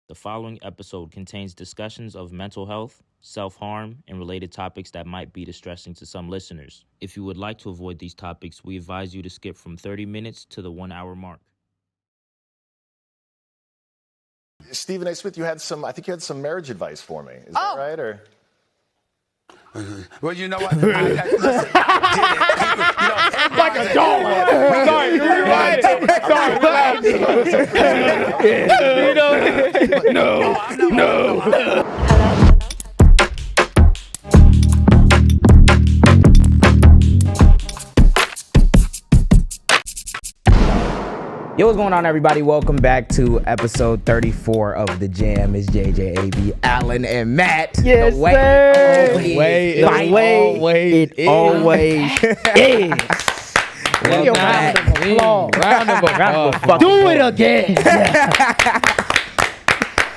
The following episode contains discussions of mental health, self-harm, and related topics that might be distressing to some listeners. If you would like to avoid these topics, we advise you to skip from 30 minutes to the 1 hour mark. Stephen A. Smith, I think you had some marriage advice for me. Is that right? Or well, you know what? Listen, like a dog. Sorry, you rewind it. Sorry, No. Yo, what's going on, everybody? Welcome back to episode 34 of The Jam. It's JJ, AB, Alan, and Matt. Yes, the sir. It always is. Give me a round of applause. Round of applause. Do it again.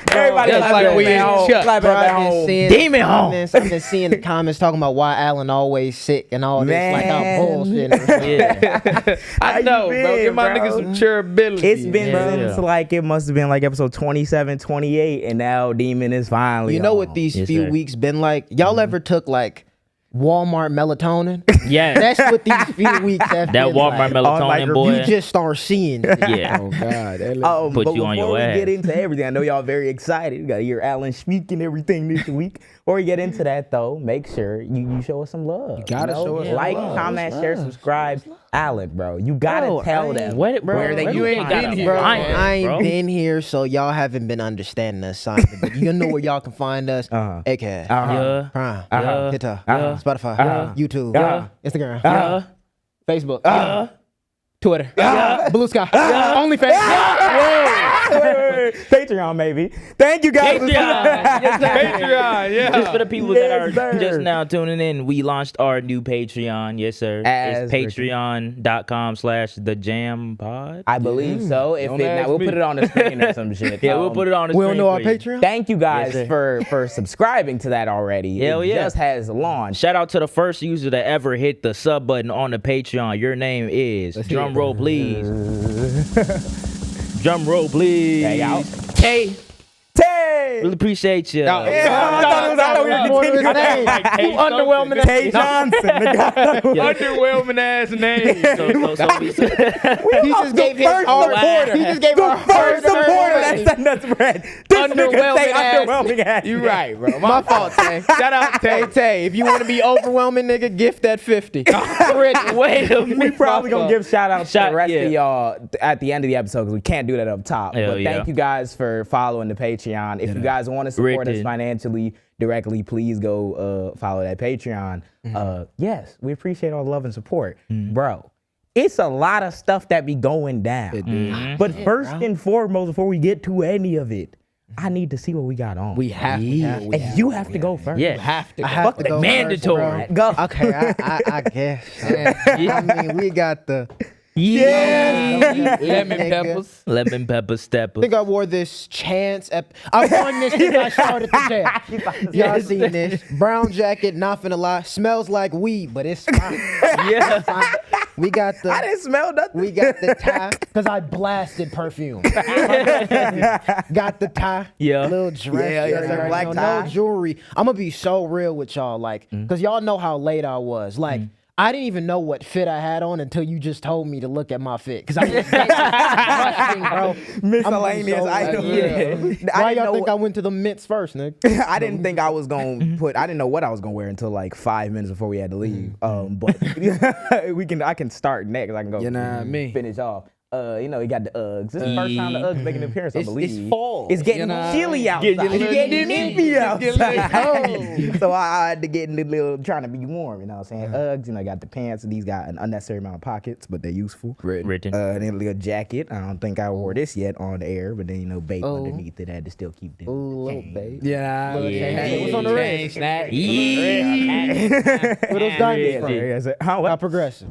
Everybody Just like we in Chuck. clap at home. Demon home. I've been seeing the comments talking about why Alan always sick and all this. Like, I'm bullshit. Yeah. I know, bro. Give my niggas some cheerability. It's been since like it must have been like episode 27, 28, and now Demon is finally You know on. what these Yes, few sir. weeks been like? Y'all ever took like Walmart melatonin? Yeah, That's what these few weeks have that been Walmart like. melatonin, boy. You just start seeing shit. Yeah. Oh, God. Put but you on your before ass. we get into everything, I know y'all very excited. You got to hear Alan speaking everything this week. Before we get into that, though, make sure you show us some love. You gotta show us like, love. comment, share, subscribe. Alan, bro, you gotta tell them What, bro? where they You ain't can been find here, us. Bro, I ain't bro. been here, so y'all haven't been understanding the assignment. But you know where y'all can find us. Acast, Yeah. Prime, Yeah. TikTok, Yeah. Spotify, Yeah. YouTube, Yeah. Instagram, Yeah. Facebook, Twitter. Blue Sky, OnlyFans. Patreon, maybe. Thank you guys. Patreon. Yes, sir. Patreon, yeah. Just for the people that are Yes, sir. just now tuning in, we launched our new Patreon. Yes, sir. As It's patreon.com/thejaampod. I believe so. If Don't it, ask now, we'll me. put it on the screen or some shit. Yeah, we'll put it on the We screen. don't know our for you. Patreon. Thank you guys Yes, sir. for subscribing to that already. Hell it yeah. just has launched. Shout out to the first user to ever hit the sub button on the Patreon. Your name is drum roll, please. Drum roll, please. Hey, y'all. Tay. Tay. Really appreciate you. I thought we were More to his name. Underwhelming Tay Johnson. The guy. Underwhelming ass name. He just gave his hard. He just gave our First supporter that sent us bread. This nigga say underwhelming ass. You right, bro. My fault, Tay. Shout out, Tay. Hey, Tay, if you want to be overwhelming, nigga, gift that 50. Wait a minute. We probably gonna give shout outs to the rest yeah. of y'all at the end of the episode because we can't do that up top. Hell but yeah. thank you guys for following the Patreon. If you guys want to support us Wicked. financially directly, please go follow that Patreon. Yes, we appreciate all the love and support, bro. It's a lot of stuff that be going down. But first and foremost, before we get to any of it, I need to see what we got on. We have to. And you have to go first. Yeah. have to. I have to go mandatory. first, bro. Go. Okay, I guess. I mean, we got the. Lemon Nigga. peppers. Lemon pepper I stepper. think I wore this chance. I won this since I started the jam. Y'all seen this? Brown jacket, not finna lie. Smells like weed, but it's fine. Yeah. Fine. We got the. I didn't smell nothing. We got the tie because I blasted perfume. Got the tie. Yeah. Little dress. Yeah, shirt, sir, you black know, tie. No jewelry. I'm gonna be so real with y'all, like, because y'all know how late I was. Like, I didn't even know what fit I had on until you just told me to look at my fit. Because I was rushing, bro. Miscellaneous items. Why y'all think I went to the mints first, nigga? I didn't think I was gonna I didn't know what I was gonna wear until like 5 minutes before we had to leave. But I can start next. I can go You know what I mean? finish off. You know, he got the Uggs. This is the first time the Uggs making an appearance, I believe. It's fall. It's getting You know? chilly outside. Getting It's getting nippy outside. cold. So I had to get in the little, trying to be warm, you know what I'm saying? Uggs, you know, got the pants, and these got an unnecessary amount of pockets, but they're useful. Written. And then a little jacket. I don't think I wore this yet on the air, but then, you know, babe underneath it. I had to still keep the Ooh, little chain. babe. Yeah. Hey, what's on the red? Snack. Where those diamonds from? How How progressive.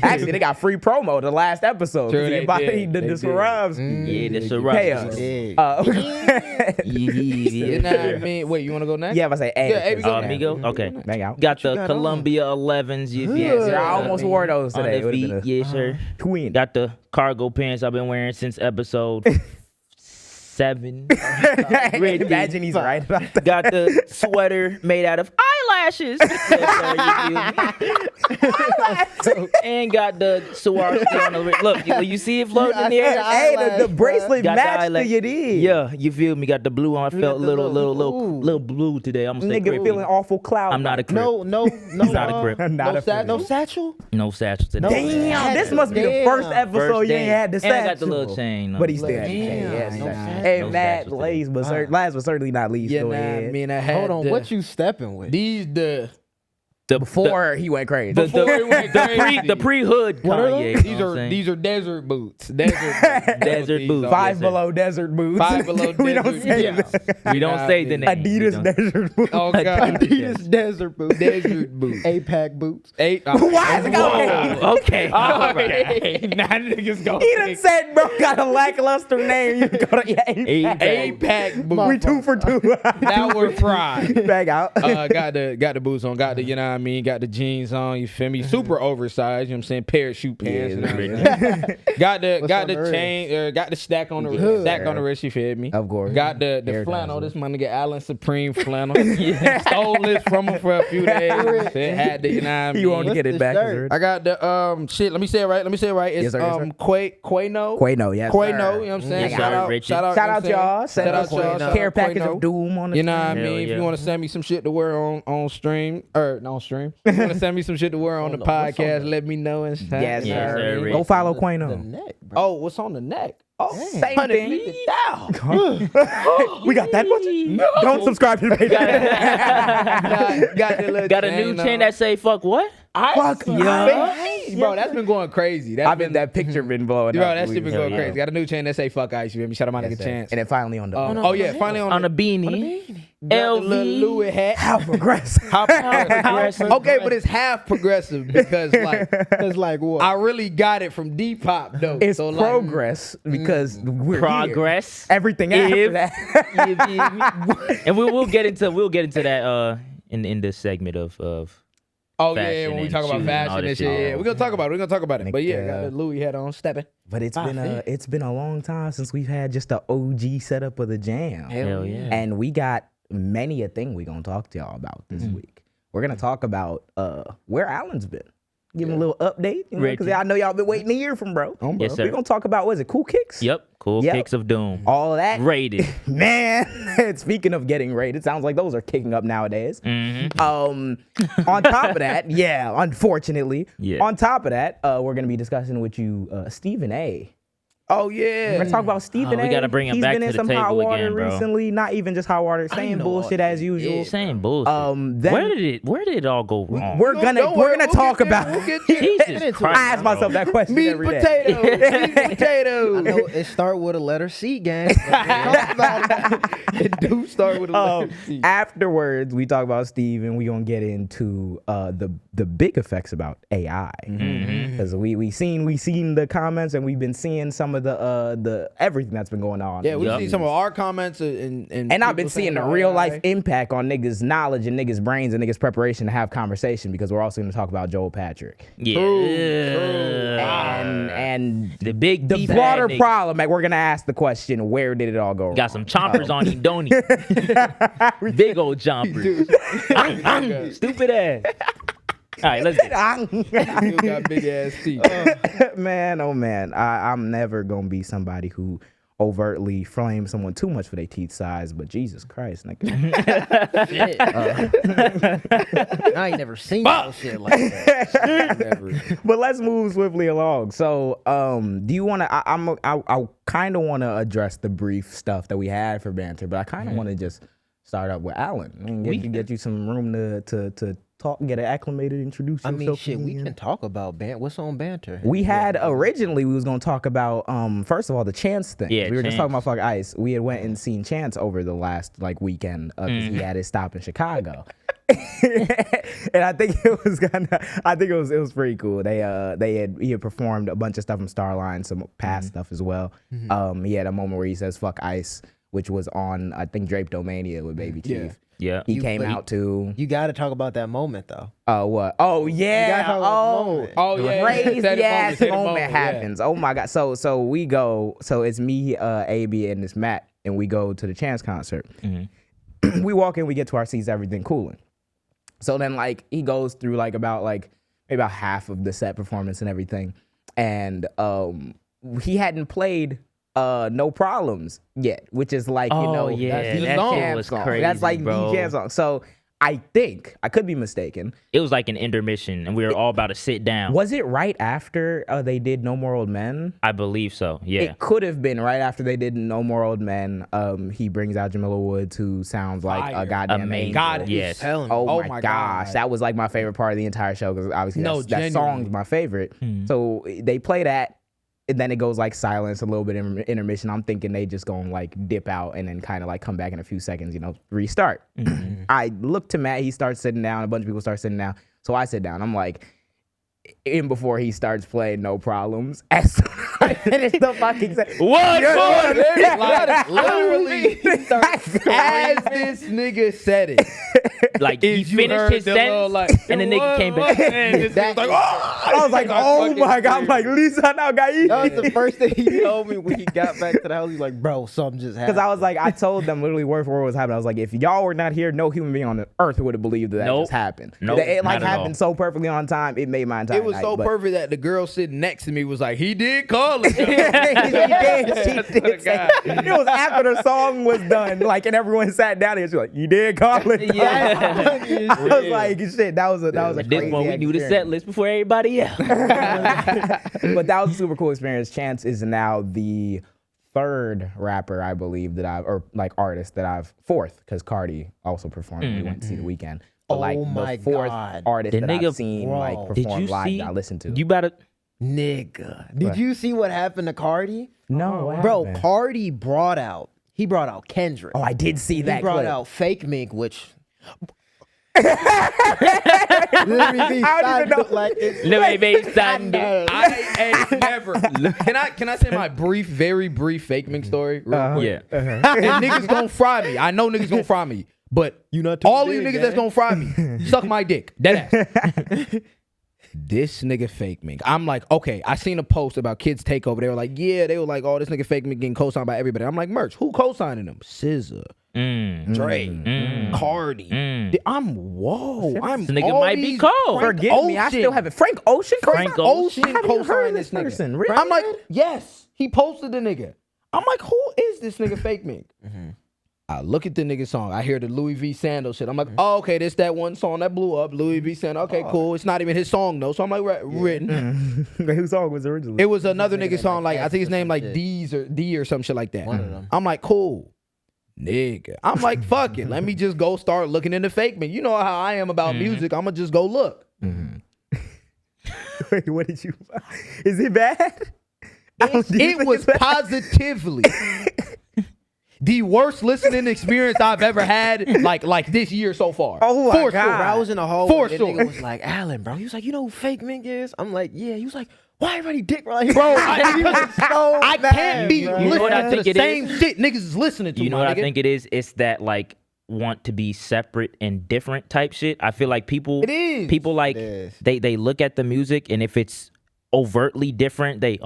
Actually, they got free promo the last episode. True, If they anybody did. the They did. Disrupts, Yeah, that's a pay rough. us. Yeah. You know what I mean? Wait, you want to go next? Yeah, if I say, hey, Yeah, hey, we go Amigo? Okay. bang out. Got the got Columbia 11s. Yes, Yes, sir. I almost wore those On today. the It would've feet. been a Yes, sir. twin. Got the cargo pants I've been wearing since episode 7. Imagine he's right about that. Got the sweater made out of eyelashes. And got the Swarovski on the wrist. Look, you see it floating in the air? Hey, the bracelet Got the matched to eyelash. your D. Yeah, you feel me? Got the blue on. I felt little blue today. I'm gonna say Nigga Grift. feeling awful cloud. I'm not a Crip. No, not a Crip. no satchel. No satchel today. Damn, this must be the first episode you ain't had the And satchel. I got the little chain. But he still had the Damn, chain. Yes, no yes. satchel. Hey, No Matt, satchel last but certainly not least. Yeah, Go nah, I ahead. mean, I had Hold on, what you stepping with? these Before he went crazy. Before he went crazy. the pre-hood What are Kanye. those? you know what I'm saying? These are desert boots. Desert boots. Five Yes, Below desert boots. Five Below We don't desert say boots. that. We don't say the name. Adidas desert boots. Oh God, Adidas desert boots. desert boots. APAC boots. Why is it going? Whoa, okay. All right. Nah, niggas go. He done said, bro, got a lackluster name. You go to APAC boots. We 2 for 2. That were fried. Back out. Got the boots on, got the, you know what I mean, got the jeans on, you feel me? Super oversized, you know what I'm saying? Parachute pants. You know what I mean? Got the on the chain, got the stack on the wrist, stack on the wrist, you feel me? Of course. Got the Air flannel, Dazzle. this my nigga Allen Supreme flannel. Stole this from him for a few days. Had the, you know what I mean? He won't get it the back. shirt? I got the shit. Let me say it right. It's Yes, sir, yes, sir. Quano. Quano, yes, Quano. sir. You know what I'm saying? Yes, Shout sir, out, Richie. shout out, Shout you know out what I'm y'all. saying? Send us Shout out, a care package Quano. of doom on the You know what I Hell mean? If yeah. you want to send me some shit to wear on stream, or not on stream, if you want to send me some shit to wear on the podcast, let me know. And Yes, Yes, sir. sir, Go Rich. follow The Quano. neck, bro. Oh, what's on the neck? Oh, Same thing. 150,000. We got that much? Don't subscribe to the page. Got Got a new chain that say fuck what? Fuck yeah, bro. That's been going crazy. That's I mean, that picture been blowing bro, up. that shit been Hell going yeah. crazy. Got a new chain that say fuck ice. You feel me? Shout out my Yes, nigga sir. Chance. And then finally on the Oh yeah, finally On a beanie. got the little LV. Louis hat. how progressive. How progressive. Okay, but it's half progressive because like It's like what? I really got it from Depop though. It's so, like, progress because we're Progress. Here. Everything after If- that. You feel me? And we'll get into that in this segment of Oh fashion yeah, when we and talk about shoes and fashion all and this shit. shit. Yeah, we're gonna talk about it. We're gonna talk about it. But yeah, got the Louis hat on, stepping. But it's been a long time since we've had just the OG setup of the jam. hell yeah. And we got many a thing we gonna talk to y'all about this week. We're gonna talk about where Alan's been. Give him a little update, because I know y'all been waiting to hear from bro. Yes, sir. We're gonna talk about, what is it, Cool Kicks? Yep. Cool Yep. Kicks of Doom. All of that. Rated. Man, speaking of getting rated, sounds like those are kicking up nowadays. Mm-hmm. On top of that, yeah, unfortunately. Yeah. On top of that, we're gonna be discussing with you Stephen A. Oh yeah. We're gonna talk about Stephen A. we gotta bring him He's back been to in the some hot table water again, bro. recently. Not even just hot water, same know bullshit all as usual. Same bullshit. Then Where did it all go wrong? we're gonna talk about. We'll get there. Jesus I Christ. ask myself that question Meat every day. potatoes. Meat I potatoes. know it start with a letter C, gang. It do start with a letter C. Afterwards, we talk about Steve, and we gonna get into the big effects about AI, because we seen the comments, and we've been seeing some of the everything that's been going on. Yeah, we've Yup. seen some of our comments and And I've been people seeing saying the about real AI. life impact on niggas' knowledge and niggas' brains and niggas' preparation to have conversation, because we're also gonna talk about Joel Patrick Yeah. and The big the beef broader ass nigga. problem. Like, we're gonna ask the question, where did it all go wrong? Got some chompers on him, don't he? Big old chompers. Stupid ass. All right, let's get it. Still got big ass teeth. Man, oh man, I'm never gonna be somebody who overtly flame someone too much for their teeth size, but Jesus Christ, nigga. I ain't never seen no shit like that. Never. But let's move swiftly along. So, do you want to? I kind of want to address the brief stuff that we had for banter, but I kind of want to just start up with Alan and get you some room to talk, get acclimated, introduce I yourself. mean, shit, we again. can talk about what's on banter. We had originally we was gonna talk about first of all the Chance thing. Yeah, we were just talking Chance. about fuck ice. We had went and seen Chance over the last weekend because he had his stop in Chicago. And I think it was pretty cool. He had performed a bunch of stuff from Starline, some past stuff as well. He had a moment where he says fuck ice, which was on I think Drapetomania with Baby Chief. Yeah. He came out too. You got to talk about that moment though. What? Oh yeah. Oh yeah. Crazy ass Say the moment happens. Oh my god. So we go. So it's me, AB, and this Matt, and we go to the Chance concert. Mm-hmm. We walk in. We get to our seats. Everything cooling. So then like he goes through like maybe about half of the set performance and everything, and he hadn't played No Problems yet, which is like, that shit was crazy. That's like bro. the jam song. So I think, I could be mistaken. It was like an intermission, and we were all about to sit down. Was it right after they did No More Old Men? I believe so. Yeah. It could have been right after they did No More Old Men. He brings out Jamila Woods, who sounds like a goddamn Amazing. angel. God, Yes. Oh my gosh, that was like my favorite part of the entire show because obviously that song's my favorite. So they play that, and then it goes like silence, a little bit intermission. I'm thinking they just gonna like dip out and then kind of like come back in a few seconds, restart. I look to Matt, he starts sitting down, a bunch of people start sitting down. So I sit down. I'm like, in before he starts playing No Problems, as soon as I finish the fucking set. Like, literally, as this nigga said it. Like, he finished his sentence, and the nigga came back. I was like, oh my god, I'm like, Lisa, now got you. That was the first thing he told me when he got back to the house. He's like, bro, something just happened. Because I was like, I told them literally word for word what was happening. I was like, if y'all were not here, no human being on the earth would have believed that just happened. Nope, it like not at happened all. so perfectly on time, it made my entire It was night, so but- perfect that the girl sitting next to me was like, he did call it. She did say- it was after the song was done, like, and everyone sat down and she was like, you did call it. Yeah. I was like, shit, that was a At this crazy point, we knew the set experience. list before everybody else. But that was a super cool experience. Chance is now the third rapper, I believe, artist that I've, fourth, because Cardi also performed. We went to see The Weeknd. But like my the fourth God. artist The that nigga- I've seen Bro. like Did perform you live see? that I listened to. You better. Nigga, did you see what happened to Cardi? No, what Bro, happened? Cardi brought out Kendrick. Oh, I did see that He brought clip. out Fakemink, which literally be I don't even know. like this. Let me Sunday. I ain't never. Can I say my very brief Fakemink story? Real quick? Yeah. And niggas gonna fry me. I know niggas gonna fry me. But all you niggas that's gonna fry me, suck my dick. Dead ass. This nigga Fakemink. I'm like, okay, I seen a post about kids takeover. They were like, oh, this nigga Fakemink getting co-signed by everybody. I'm like, merch, who co-signing him? SZA, Drake, Cardi. I'm whoa. I'm This nigga all might be these- cold. Frank Forgive me, I Ocean. still have it. Frank Ocean? Frank Ocean? I haven't even heard co-signed of this this nigga. person. Really? I'm like, yes, he posted the nigga. I'm like, who is this nigga Fakemink? I look at the nigga song. I hear the Louis V. Sandals shit. I'm like, oh, okay, this that one song that blew up. Louis V. Sandals. Okay, cool. It's not even his song though. So I'm like, written. Whose song was originally? It was another nigga song. Like I think his name like shit. D's or D or some shit like that. One of them. I'm like, cool. Nigga. I'm like, fuck it. Let me just go start looking into Fakemink. You know how I am about music. I'ma just go look. Wait, what did you? Is it bad? It was positively the worst listening experience I've ever had, like this year so far. Oh my For God. sure. Bro, I was in the hallway. For That sure. nigga was like, Alan, bro. He was like, you know who Fakemink is? I'm like, yeah. He was like, why everybody dick right? Bro, He was so I mad, can't be bro. You know what I listening to think the it same shit niggas is listening to. You know my what I nigga. think it is? It's that like want to be separate and different type shit. I feel like people It is. people like is. they look at the music, and if it's overtly different, this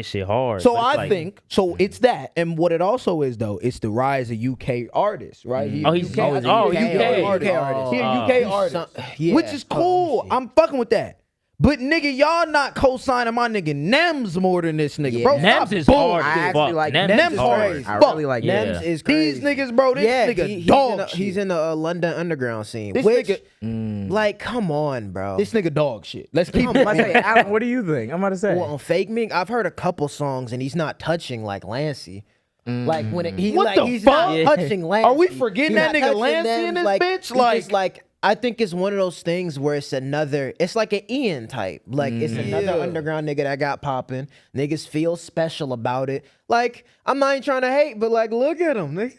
shit hard. So But it's I like- think it's that, and what it also is though, it's the rise of UK artists, right? Oh, he's I think UK artist. artist. He a Oh. UK artist, Yeah. which is cool. I'm fucking with that. But nigga, y'all not co-signing my nigga Nems more than this nigga, Yeah. bro. Nems stop is bullshit. hard. I as actually fuck. like Nems Nems is is hard. crazy. I Fuck. really like Yeah. Nems is crazy. These niggas, bro, this nigga he's dog in shit. he's in the London underground scene. This which, nigga- like, come on, bro. This nigga dog shit. Let's keep I'm about to say, Alan, what do you think? I'm about to say. Well, on Fakemink, I've heard a couple songs, and he's not touching like Lancey. Like when he's What the he's fuck? not touching Lancey. Are we forgetting He's that not nigga touching Lancey them, in this like, bitch? he Like- just, like I think it's one of those things where it's like an Ian type. Like it's another underground nigga that got popping. Niggas feel special about it. Like I'm not even trying to hate, but like look at him, nigga.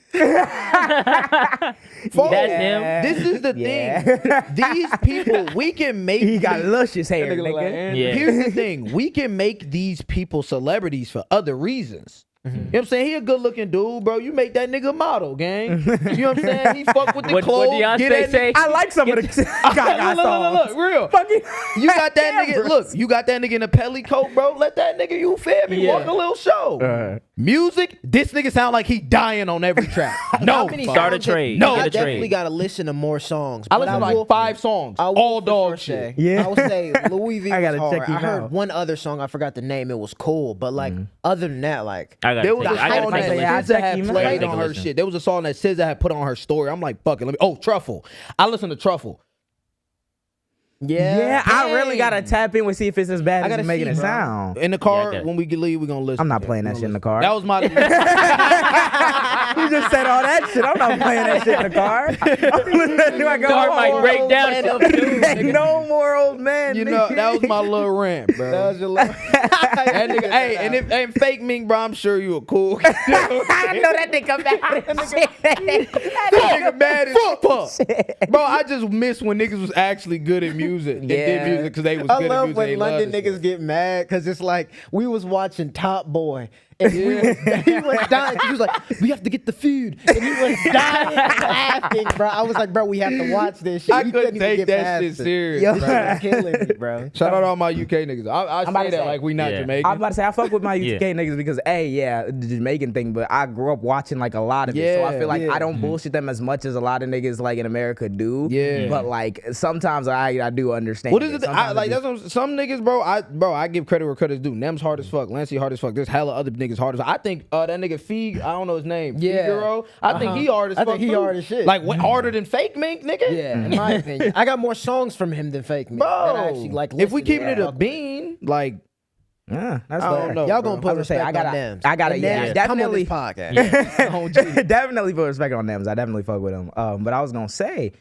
That's him. This is the thing. These people, we can make. he got these- luscious hair, That nigga look nigga. like Yeah. Here's the thing: we can make these people celebrities for other reasons. You know what I'm saying? He a good looking dude, bro. You make that nigga a model, gang. You know what I'm saying? He fuck with the What clothes. Beyonce get that say? I like some of the look, real. Fucking You got that nigga. Look, you got that nigga in a pelly coat, bro. Let that nigga, you feel me? Yeah. Walk a little show. Music. This nigga sound like he dying on every track. No, Start a trade. No, Get I a definitely trade. got to listen to more songs. I but listen to will- like 5 songs. I will All for dog sure shit. say- Yeah. I would say Louis V I was gotta hard. check him I heard out. one other song. I forgot the name. It was cool, but like other than that, like I There was a gotta song take a that yeah, I listen. SZA had check him out. played I gotta on take a her listen. shit. There was a song that SZA had put on her story. I'm like, fuck it. Let me. Oh, Truffle. I listen to Truffle. Yeah, I really dang. gotta tap in and see if it's as bad I as gotta it's making see, it bro. sound. In the car, Yeah, I when we leave, we're gonna listen. I'm not to playing it. that shit in the car. That was my. You just said all that shit. I'm not playing that shit in the car. I'm listening to my Car might break down. Ain't no more old man. You know, that was my little rant, bro. that was your love. That nigga, hey, and if ain't Fakemink, bro, I'm sure you a cool. I know that nigga back. That nigga mad as fuck. Bro, I just miss when niggas was actually good at music. And did Yeah. music because they was I good at love music. when they London loved it. niggas get mad because it's like we was watching Top Boy. And he was dying. He was like, "We have to get the food," and he was dying laughing, bro. I was like, "Bro, we have to watch this shit." I We couldn't even take get that past shit it. serious, Yo. Bro, bro. it's killing me, bro. Shout out all my UK niggas. I about say to that say, like we not yeah. Jamaican. I'm about to say I fuck with my Yeah. UK niggas because the Jamaican thing, but I grew up watching like a lot of it, so I Yeah, feel like yeah. I don't bullshit them as much as a lot of niggas like in America do. Yeah. But like sometimes I do understand. What is it? Sometimes Like it that's what, some niggas, bro. I give credit where credit's due. Nem's hard as fuck. Lancey hard as fuck. There's hella other niggas hard as fuck. I think that nigga Feig, I don't know his name. Yeah. Figaro. I think he hard as I fuck. think he too. hard as shit. Like harder than Fakemink, nigga. Yeah, in my opinion, I got more songs from him than Fakemink. that I Bro. actually like. If we listen keeping to. it a bean, like Yeah, that's I don't fair. know. Y'all bro. gonna put I was gonna say, respect I gotta- on them. I gotta- And yeah, them, come on definitely. this podcast. Definitely put respect on them. I definitely fuck with them. But I was gonna say,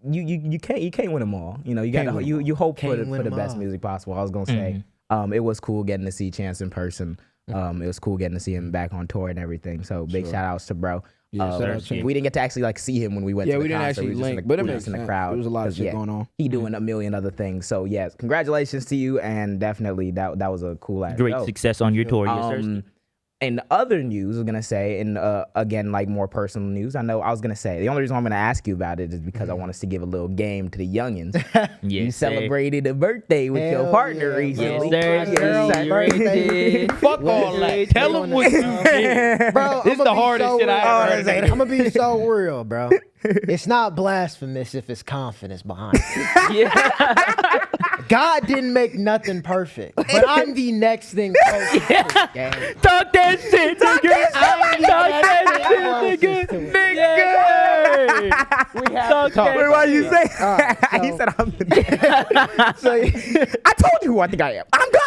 you can't win them all. You know, you got you hope for Can't win the them best all. music possible. I was gonna say, it was cool getting to see Chance in person. It was cool getting to see him back on tour and everything. So big shout outs to bro. Yeah, shout out to him. We didn't get to actually like see him when we went. Yeah, to the we didn't concert. actually We was just link, in the, but it we makes was in the sense. crowd. There was a lot of 'Cause, shit going on. He doing a million other things. So yes, congratulations to you, and definitely that was a cool ass Great show. success on your tour. Yes, sir. In other news, I was gonna say, and again, like more personal news. I was gonna say the only reason why I'm gonna ask you about it is because I want us to give a little game to the youngins. You Yes, sir. celebrated a birthday with your Hell partner yeah, recently. Yes, sir. Girl's You already birthday. did. fuck all that. Tell them what you did. Bro, This is the hardest shit I ever heard. I'm gonna be so real, bro. It's not blasphemous if it's confidence behind it. Yeah. God didn't make nothing perfect, but I'm the next thing closest to it, gang. Talk that shit, nigga. Talk that shit, Closest nigga. to it. Nigga. We have Talk to talk. that Wait, why you say? so- He said I'm the. So, I told you who I think I am. I'm God.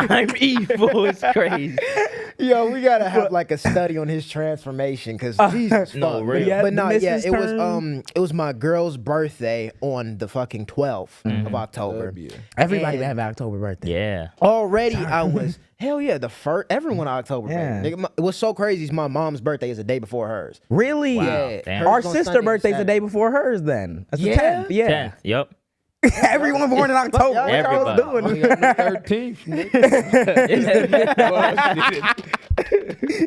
I'm evil. It's crazy. yo, we gotta have like a study on his transformation, cause Jesus no, fuck. real. Yeah, But no, the yeah, Mrs. it was my girl's birthday on the fucking 12th of October. Everybody And- have an October birthday. Yeah. Already, I was hell yeah. The first everyone October. Yeah. Baby. Nigga, what's so crazy is my mom's birthday is the day before hers. Really? Yeah, Damn. hers Our on sister Sunday, birthday's the Saturday. day before hers. Then that's Yeah? the 10th. Yeah. 10th. Yep. Everyone born in October. What y'all Everybody. doing? 13th.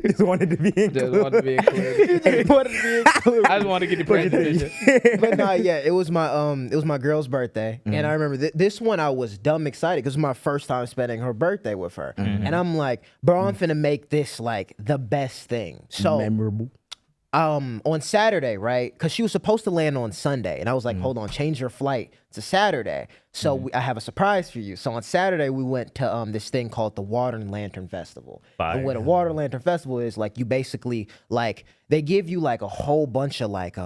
Just wanted to be Just included. wanted to be included. I just want to get the presentation. But no, yeah, it was my girl's birthday, and I remember this one I was dumb excited because it was my first time spending her birthday with her, and I'm like, bro, I'm finna make this like the best thing. So Memorable. on Saturday, right? Because she was supposed to land on Sunday, and I was like, hold on, change your flight to Saturday. So I have a surprise for you. So on Saturday, we went to this thing called the Water and Lantern Festival. Fire. And what a Water Lantern Festival is, like, you basically like they give you like a whole bunch of like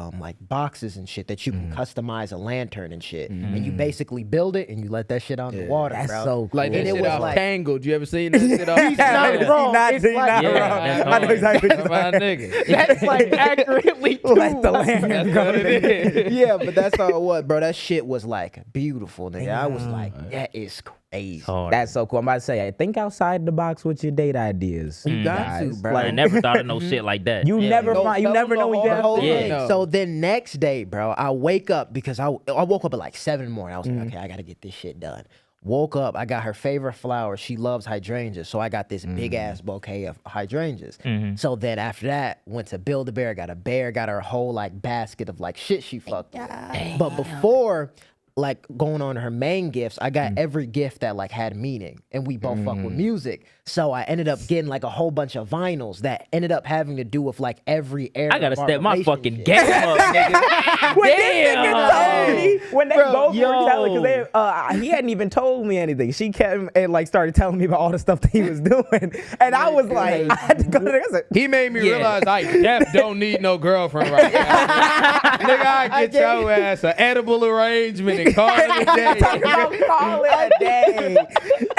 boxes and shit that you can customize a lantern and shit, and you basically build it and you let that shit out in the water, That's bro. so cool. Like that And it shit was off like- Tangled. You ever seen that shit off He's not Tangled? wrong. Not- It's he's like- not Yeah, wrong. that's I know hard. exactly. That's my nigga. That's like accurately too. Let the land That's go. what it is. Yeah, but that's how it was, bro. That shit was like beautiful, nigga. I was like, that is crazy. Hard. That's so cool. I'm about to say, think outside the box with your date ideas. You got guys. to, bro. I never thought of no shit like that. You never No, find. You tell never them know the when you hard get Whole out Yeah. thing. No. So then next day, bro, I wake up because I woke up at like 7 in the morning. I was like, okay, I gotta get this shit done. Woke up, I got her favorite flower. She loves hydrangeas, so I got this big ass bouquet of hydrangeas. So then after that, went to Build-A-Bear, got a bear, got her a whole like basket of like shit she fucked with. But before like going on her main gifts, I got every gift that like had meaning, and we both fuck with music. So I ended up getting like a whole bunch of vinyls that ended up having to do with like every era. I gotta of our step my fucking relationship. game up, nigga. When this nigga told me, when they both were telling, yo. because he hadn't even told me anything. She kept and like started telling me about all the stuff that he was doing, and I was like, I had to go to the. I said, He made me realize I def don't need no girlfriend right now. Nigga, I get your ass an edible arrangement and call it a day. I'll call it a day.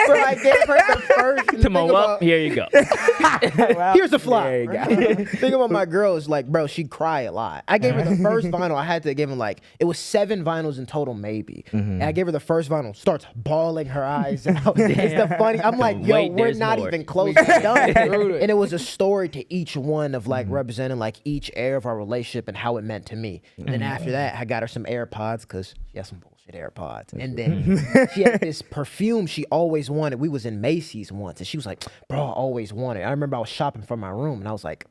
So I gave her the first. Come on, well, here you go. Well, Here's the fly. there you go. Thing about my girl is like, bro, she cry a lot. I gave her the first vinyl. I had to give him like, it was 7 vinyls in total, maybe. And I gave her the first vinyl, starts bawling her eyes out. It's the funny. I'm like, yo, Wait, we're there's not more. even close to done. And it was a story to each one of like representing like each era of our relationship and how it meant to me. And then after that, I got her some AirPods because she has some bullshit AirPods. And then she had this perfume she always wanted. We was in Macy's once, and she was like, bro, I always wanted it. I remember I was shopping for my room, and I was like,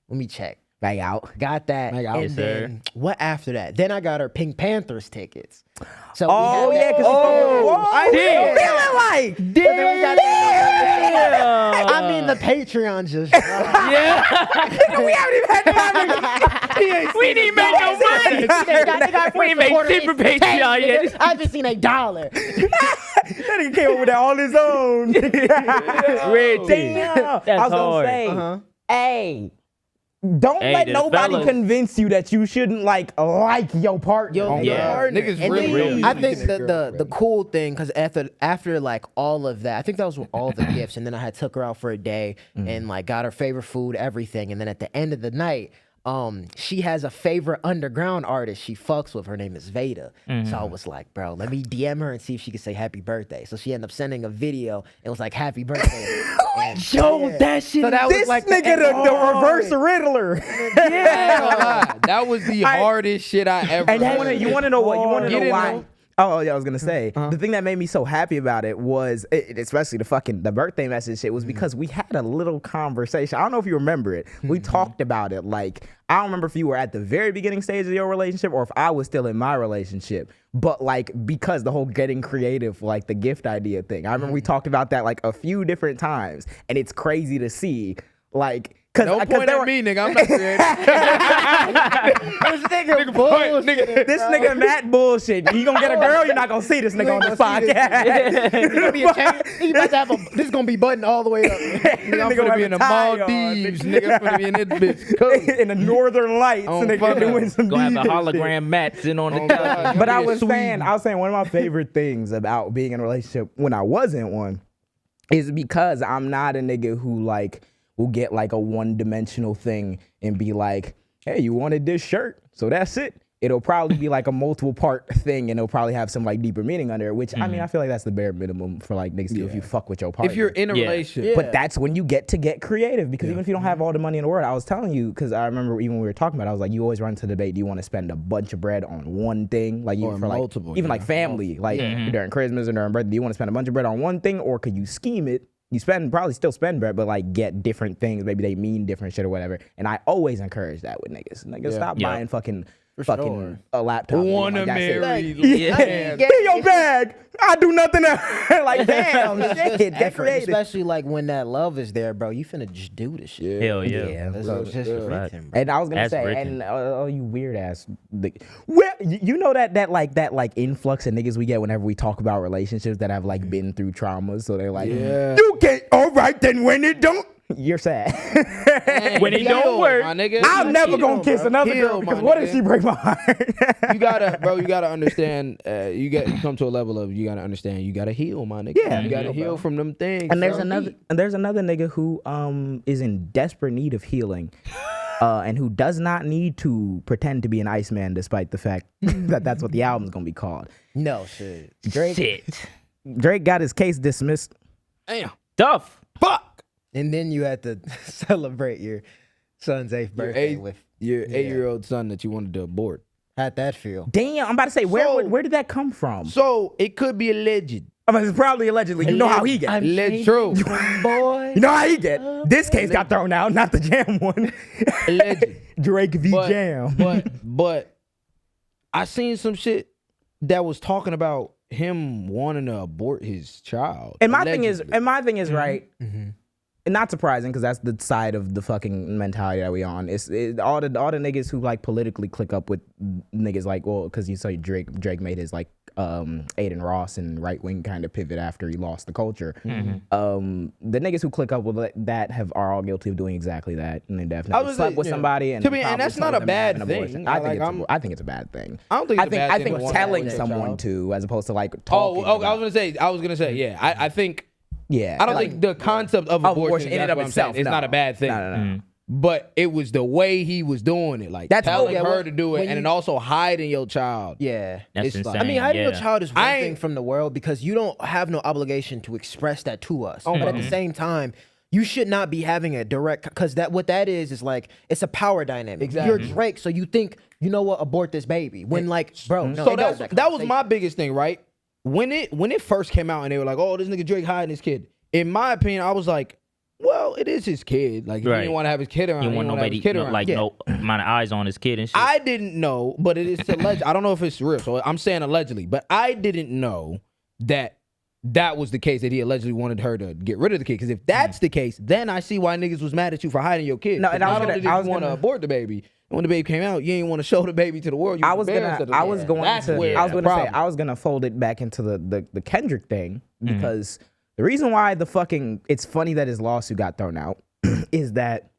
let me check. Bag out. Got that. Bag out. And Yes, then what after that? Then I got her Pink Panthers tickets. So Oh we had yeah, that- because I did. feeling like. But then we got I mean, the Patreon just. Yeah. We haven't even had time. We didn't make no money. We ain't make shit for Patreon yet. I just seen $1. That nigga came up with that on his own. Reggie. Damn. I was That's gonna hard. say, hey, don't Hey, let the nobody fellas- convince you that you shouldn't like your partner. Yo, yeah. partner. Niggas And really then don't I need think to the cool thing, because after like all of that, I think that was all the gifts, and then I had took her out for a day and like got her favorite food, everything, and then at the end of the night, she has a favorite underground artist she fucks with. Her name is Veda. So I was like, bro, let me DM her and see if she could say happy birthday. So she ended up sending a video. It was like happy birthday. And Yo, that shit. So that This was like nigga the reverse Riddler. That was the hardest shit I ever And heard. you want to know what? You want to Get know it, why? bro. Oh yeah, I was gonna say the thing that made me so happy about it was, especially the birthday message shit, was because we had a little conversation. I don't know if you remember it. We talked about it. Like, I don't remember if you were at the very beginning stage of your relationship or if I was still in my relationship. But like, because the whole getting creative, like the gift idea thing, I remember we talked about that like a few different times, and it's crazy to see like. Don't point at me, nigga. I'm not creative. this nigga bullshit. This nigga Matt bullshit. You gonna get a girl? You're not gonna see this nigga on this podcast. This is gonna be buttoned all the way up. Nigga, I'm gonna be in the Maldives, nigga. I'm gonna be in this bitch. Cool. In the Northern Lights, On nigga, fire. doing some Gonna have a deep shit. hologram mat sitting on the God. couch. But I Be a was Swede. saying one of my favorite things about being in a relationship when I wasn't one is because I'm not a nigga who like will get like a one-dimensional thing and be like, hey, you wanted this shirt, so that's it. It'll probably be like a multiple part thing, and it'll probably have some like deeper meaning under it, which I mean, I feel like that's the bare minimum for like niggas to do if you fuck with your partner. If you're in a Yeah. relationship, But that's when you get creative, because even if you don't have all the money in the world, I was telling you, because I remember even when we were talking about it, I was like, you always run to the debate, do you want to spend a bunch of bread on one thing? Like even Or for like, multiple, even yeah. like family, like during Christmas or during birthday, do you want to spend a bunch of bread on one thing, or could you scheme it? You probably still spend bread, but like get different things. Maybe they mean different shit or whatever. And I always encourage that with niggas. Niggas stop Yeah. buying fucking sure. a laptop. wanna Like, that's it. marry. Yeah. Get your bag. I do nothing else. Like, damn, It's shit, just get effort, creative. especially like when that love is there, bro. You finna just do this shit. Hell yeah. Yeah. That's So- just written, bro. And I was gonna That's say, written. and oh, you weird ass, well, you know that influx of niggas we get whenever we talk about relationships that have like been through traumas. So they're like, you can't. All right, then when it don't, you're sad. When it don't work, my nigga, I'm never gonna kiss another Heal, girl because my what nigga. if she break my heart? you gotta understand. You come to a level of you gotta understand. You gotta heal, my nigga. Yeah. you gotta heal from them things. And there's bro. another nigga who is in desperate need of healing. And who does not need to pretend to be an Iceman, despite the fact that that's what the album's gonna be called. No shit. Drake got his case dismissed. Damn. Tough. Fuck. And then you had to celebrate your son's 8th birthday with. Your 8-year-old son that you wanted to abort. How'd that feel? Damn, I'm about to say, So- where did that come from? So it could be alleged. I mean, it's probably allegedly. You know how he get. It's true. Boy. You know how he get. This case got thrown out, not the Jam one. Alleged. Drake v. But- Jam. But I seen some shit that was talking about him wanting to abort his child. And my thing is, Allegedly. right. And not surprising because that's the side of the fucking mentality that we on. It's all the niggas who like politically click up with niggas like, well, because you saw Drake made his like Aiden Ross and right wing kind of pivot after he lost the culture. The niggas who click up with that are all guilty of doing exactly that, and they definitely slept with somebody. And and that's not a bad thing. I think it's a bad thing. I don't think it's a bad thing. I think telling someone to, as opposed to like talking. I was gonna say, yeah. I think. Yeah, I don't think the concept of abortion in and of itself is not a bad thing. No. But it was the way he was doing it, like That's telling okay. her to do it, and then also hiding your child. Yeah. That's It's insane. like- I mean, hiding your child is one I thing ain't- from the world because you don't have no obligation to express that to us. But at the same time, you should not be having a direct, because what that is like, it's a power dynamic. Exactly. You're Drake, so you think, you know what, abort this baby. When like, bro, no, So it knows that was my biggest thing, right? When it first came out and they were like, "Oh, this nigga Drake hiding his kid." In my opinion, I was like, "Well, it is his kid. Like, if he Right. didn't want to have his kid around. You he want didn't wanna have nobody his kid no, around." like no amount of eyes on his kid and shit. I didn't know, but it is alleged. I don't know if it's real, so I'm saying allegedly. But I didn't know that was the case, that he allegedly wanted her to get rid of the kid. Because if that's the case, then I see why niggas was mad at you for hiding your kid. No, and I was Not gonna- only did I you was want to gonna- abort the baby, and when the baby came out, you didn't want to show the baby to the world. You I was embarrassed of the gonna fold it back into the Kendrick thing because the reason why it's funny that his lawsuit got thrown out is that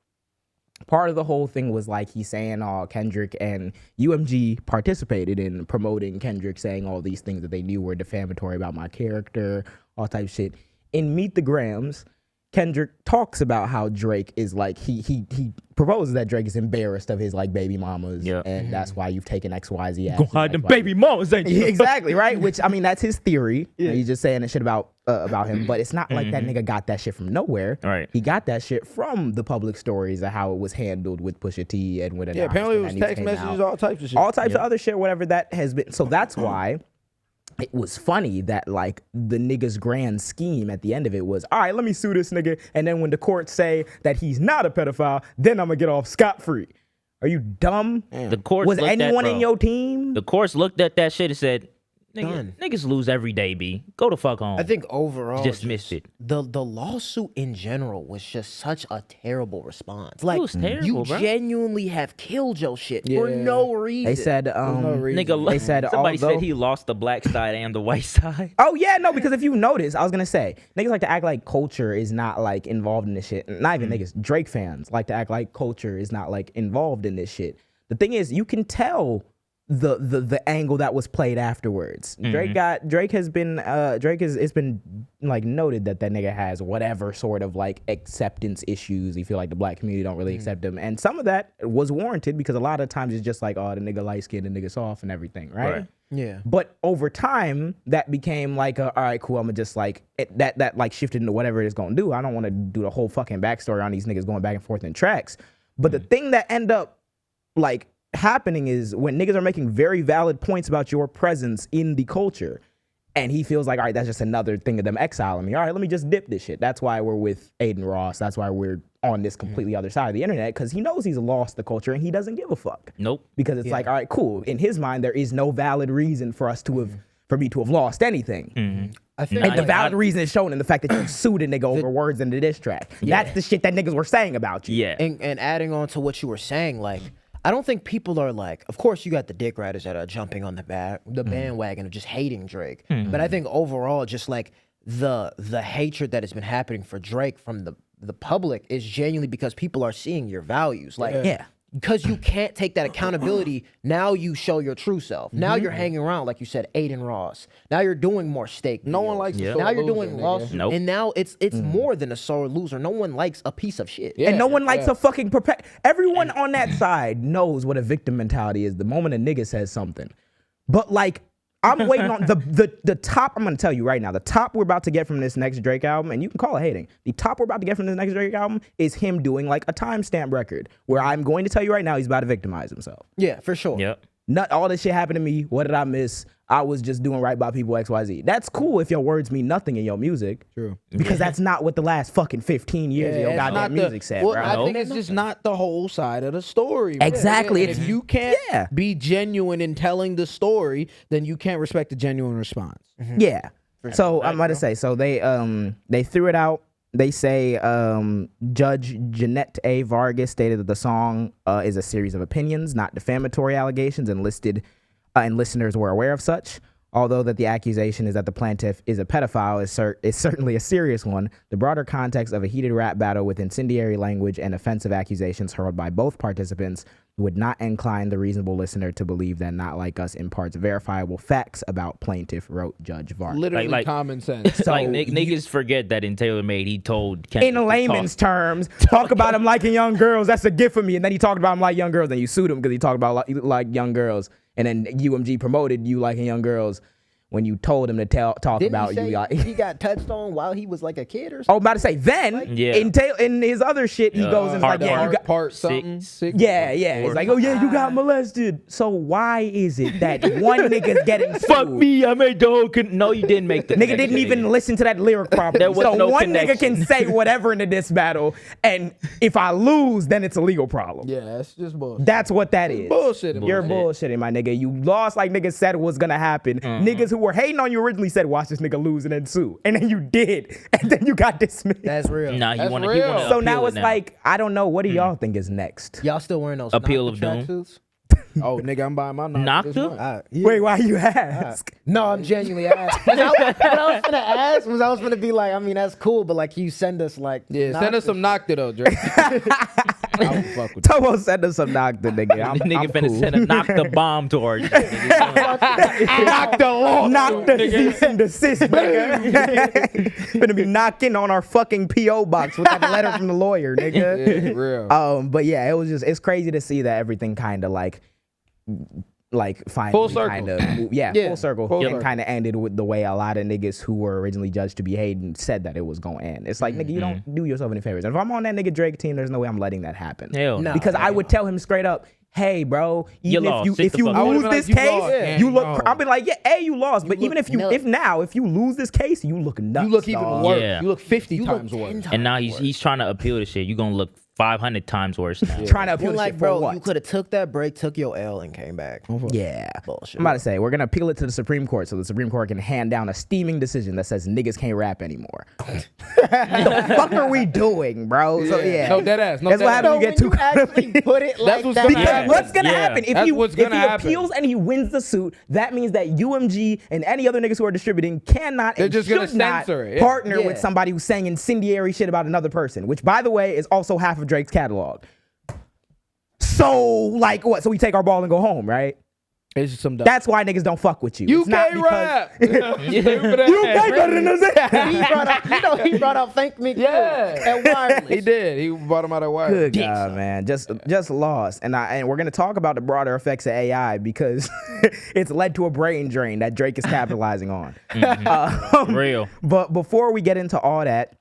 part of the whole thing was like he's saying Kendrick and UMG participated in promoting Kendrick, saying all these things that they knew were defamatory about my character, all type of shit. In Meet the Grams, Kendrick talks about how Drake is like he proposes that Drake is embarrassed of his like baby mamas, and that's why you've taken XYZ action. Go hide them baby mamas, ain't you? Exactly, right? Which I mean, that's his theory. He's just saying that shit about him, but it's not like that nigga got that shit from nowhere. Right. He got that shit from the public stories of how it was handled with Pusha T and with an Apparently it was text messages, all types of shit. all types of other shit, whatever that has been. So that's why it was funny that like the nigga's grand scheme at the end of it was, all right, let me sue this nigga, and then when the courts say that he's not a pedophile, then I'm gonna get off scot-free. Are you dumb? The courts Was looked anyone at, in your team? The courts looked at that shit and said, Done. niggas lose every day, B. Go the fuck home. I think overall, Dismissed it. The lawsuit in general was just such a terrible response. Like, was terrible, you bro. genuinely have killed your shit for no reason. They said, Nigga, they said somebody although- said he lost the black side and the white side. Oh yeah, no, because if you notice, I was gonna say, niggas like to act like culture is not like involved in this shit. Not even niggas, Drake fans like to act like culture is not like involved in this shit. The thing is, you can tell the angle that was played afterwards. Drake has been it's been like noted that nigga has whatever sort of like acceptance issues. You feel like the black community don't really accept him, and some of that was warranted because a lot of times it's just like, oh, the nigga light skinned, the nigga soft, and everything, right? Yeah. But over time, that became like, all right, cool. I'm gonna just like that like shifted into whatever it's gonna do. I don't want to do the whole fucking backstory on these niggas going back and forth in tracks. But the thing that end up like happening is when niggas are making very valid points about your presence in the culture, and he feels like, all right, that's just another thing of them exiling me. All right, let me just dip this shit. That's why we're with Aiden Ross. That's why we're on this completely other side of the internet, because he knows he's lost the culture and he doesn't give a fuck. Nope. Because it's like, all right, cool. In his mind, there is no valid reason for us to have, for me to have lost anything. I think And the valid reason is shown in the fact that you sued a nigga over words in the diss track. That's the shit that niggas were saying about you. Yeah. and adding on to what you were saying, like, I don't think people are like, of course you got the dick riders that are jumping on the bandwagon of just hating Drake. But I think overall, just like the hatred that has been happening for Drake from the public is genuinely because people are seeing your values. Like, because you can't take that accountability, now you show your true self. Now you're hanging around, like you said, Aiden Ross. Now you're doing more stake. No one deals. likes a Yeah. sore Now you're loser, doing nigga. lawsuits, Nope. and now it's more than a sore loser. No one likes a piece of shit. And no one likes a fucking everyone on that side knows what a victim mentality is the moment a nigga says something. But like, I'm waiting on the top. I'm gonna tell you right now, the top we're about to get from this next Drake album, and you can call it hating. The top we're about to get from this next Drake album is him doing like a timestamp record, where I'm going to tell you right now, he's about to victimize himself. Yeah, for sure. Yep. Not all this shit happened to me. What did I miss? I was just doing right by people XYZ. That's cool if your words mean nothing in your music. True. Because that's not what the last fucking 15 years of your it's goddamn not music said, well, bro. I I think it's just not the whole side of the story. Exactly. And if you can't Yeah. be genuine in telling the story, then you can't respect the genuine response. Yeah. So I'm about to say, so they threw it out. They say Judge Jeanette A. Vargas stated that the song is a series of opinions, not defamatory allegations, and listeners were aware of such. Although that the accusation is that the plaintiff is a pedophile is certainly a serious one, the broader context of a heated rap battle with incendiary language and offensive accusations hurled by both participants would not incline the reasonable listener to believe that Not Like Us imparts verifiable facts about plaintiff, wrote Judge Vargas. Literally Like- common sense. So niggas forget that in Taylor Made he told Kendrick In to layman's terms, talk about him liking young girls. That's a gift for me. And then he talked about him like young girls. Then you sued him because he talked about like young girls. And then UMG promoted you liking young girls when you told him to talk Didn't about he say you. he got touched on while he was like a kid or Oh, something? about to say, then Yeah. in his other shit, he goes and is like, yeah, you got. part something. Six. Yeah, yeah. It's like, oh yeah, you got molested. So why is it that one nigga's getting sued? Fuck me, I made the whole no, you didn't make the Nigga didn't even listen to that lyric properly. There was So no one connection. nigga can say whatever in the diss battle, and if I lose, then it's a legal problem. Yeah, that's just bullshit. That's what that is. Bullshit. You're Bullshit. bullshitting, my nigga. You lost like niggas said was gonna happen. Niggas who were hating on you originally said, watch this nigga lose and then sue. And then you did. And then you got dismissed. That's real. Nah, he That's wanna real. appeal So now it it's like, I don't know. What do y'all think is next? Y'all still wearing those Appeal Nocta of Doom? tracksuits? Oh, nigga, I'm buying my Nocta? Yeah. Wait, why you ask? No, I'm genuinely asking. What I was gonna ask was I was gonna be like, I mean, that's cool, but like, you send us like, Yeah, send us Nocta some Nocta though, Drake. I would fuck with Tomo send us some Nocta, nigga. I'm nigga finna cool. send a knock the bomb towards you. Knock the law. Knock the cease and desist, nigga. Gonna be knocking on our fucking P.O. box with that letter from the lawyer, nigga. Yeah, real. But yeah, it's crazy to see that everything kind of like finally Full circle. kind of Yeah. full circle Full and circle. kind of ended with the way a lot of niggas who were originally judged to be hating said that it was going to end. It's like, nigga, you don't do yourself any favors. And if I'm on that nigga Drake team, there's no way I'm letting that happen. Hell No. no. Because I would tell him straight up, hey, bro, even lost. if Sit you the fuck down. I lose would've been this like, you case, lost, man. you look. No. I'll be like, yeah, you lost. But even if nuts. if you lose this case, you look nuts. You look even dog. worse. Yeah. You look 50 You times look worse. 10 times And now he's trying to appeal to shit. You gonna look 500 times worse now. Trying to appeal Well, to like, shit bro, for what? you could have took that break, took your L, and came back. Yeah. Bullshit. I'm about to say, we're going to appeal it to the Supreme Court so the Supreme Court can hand down a steaming decision that says niggas can't rap anymore. The fuck are we doing, bro? So, yeah. No dead ass. No That's dead what ass. happens when you get too actually put it like what's that. gonna Because happen. what's gonna Yeah. happen if That's he what's gonna happen. appeals and he wins the suit? That means that UMG and any other niggas who are distributing cannot They're and just gonna should not censor it, yeah. partner Yeah. with somebody who's saying incendiary shit about another person. Which, by the way, is also half of Drake's catalog. So, like, what? So we take our ball and go home, right? It's just some dumb. That's why niggas don't fuck with you. You It's not can't because- rap. You can't better than us. He brought out Fakemink Yeah. and wireless. He did. He brought him out of wire. Good God, man. Just lost. And we're gonna talk about the broader effects of AI because it's led to a brain drain that Drake is capitalizing on. Real. But before we get into all that,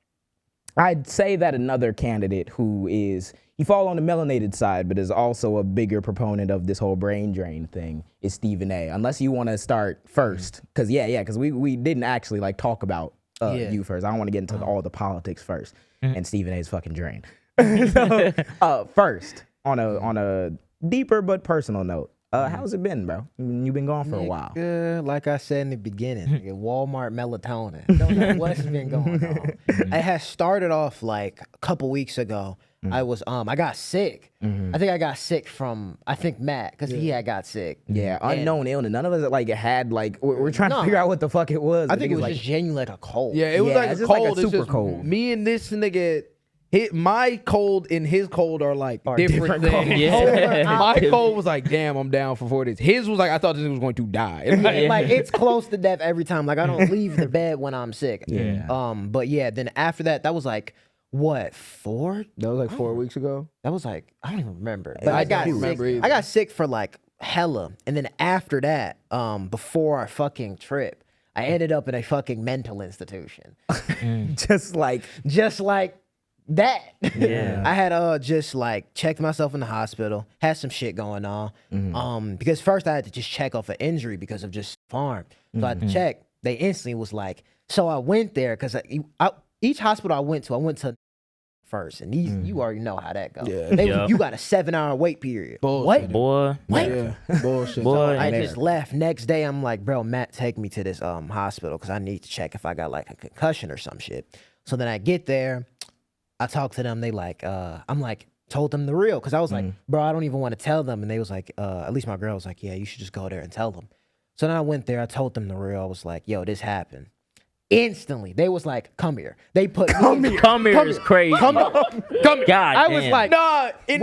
I'd say that another candidate who he fall on the melanated side, but is also a bigger proponent of this whole brain drain thing is Stephen A. Unless you want to start first, because because we didn't actually like talk about you first. I don't want to get into all the politics first, and Stephen A's fucking drain. So first, on a deeper but personal note, how's it been, bro? You've been gone for a while. Like I said in the beginning, nigga, Walmart melatonin. Don't know what's been going on. It has started off like a couple weeks ago. I got sick. I think I got sick from Matt because he had got sick. Yeah, And unknown illness. None of us like had like we're trying to No. figure out what the fuck it was. I but think it was like just genuinely like a cold. Yeah, it was Yeah, like it's a just like a cold. It's super just cold. Me and this nigga, my cold and his cold are like different different things. Yeah. My cold was like, damn, I'm down for 4 days. His was like, I thought this nigga was going to die. Like it's close to death every time. Like I don't leave the bed when I'm sick. Yeah. But yeah, then after that was like what 4? That was like 4 weeks ago. That was like I don't even remember. But I I got don't sick. remember either. I got sick for like hella, and then after that, before our fucking trip, I ended up in a fucking mental institution. just like Just like that. Yeah. I had just like checked myself in the hospital, had some shit going on. Because first I had to just check off an injury because of just farm. So I checked. They instantly was like, so I went there because each hospital I went to first, and these you already know how that goes. Yeah. You got a 7-hour wait period. Bullshit. Boy. What? Yeah. Bullshit. Boy. I just left. Next day, I'm like, bro, Matt, take me to this hospital because I need to check if I got like a concussion or some shit. So then I get there, I talk to them. They like, I'm like, told them the real because I was like, bro, I don't even want to tell them. And they was like, at least my girl was like, yeah, you should just go there and tell them. So then I went there. I told them the real. I was like, yo, this happened. Instantly, they was like, "Come here." They put Come here is crazy. Come here. God, I was damn. like, Nah, it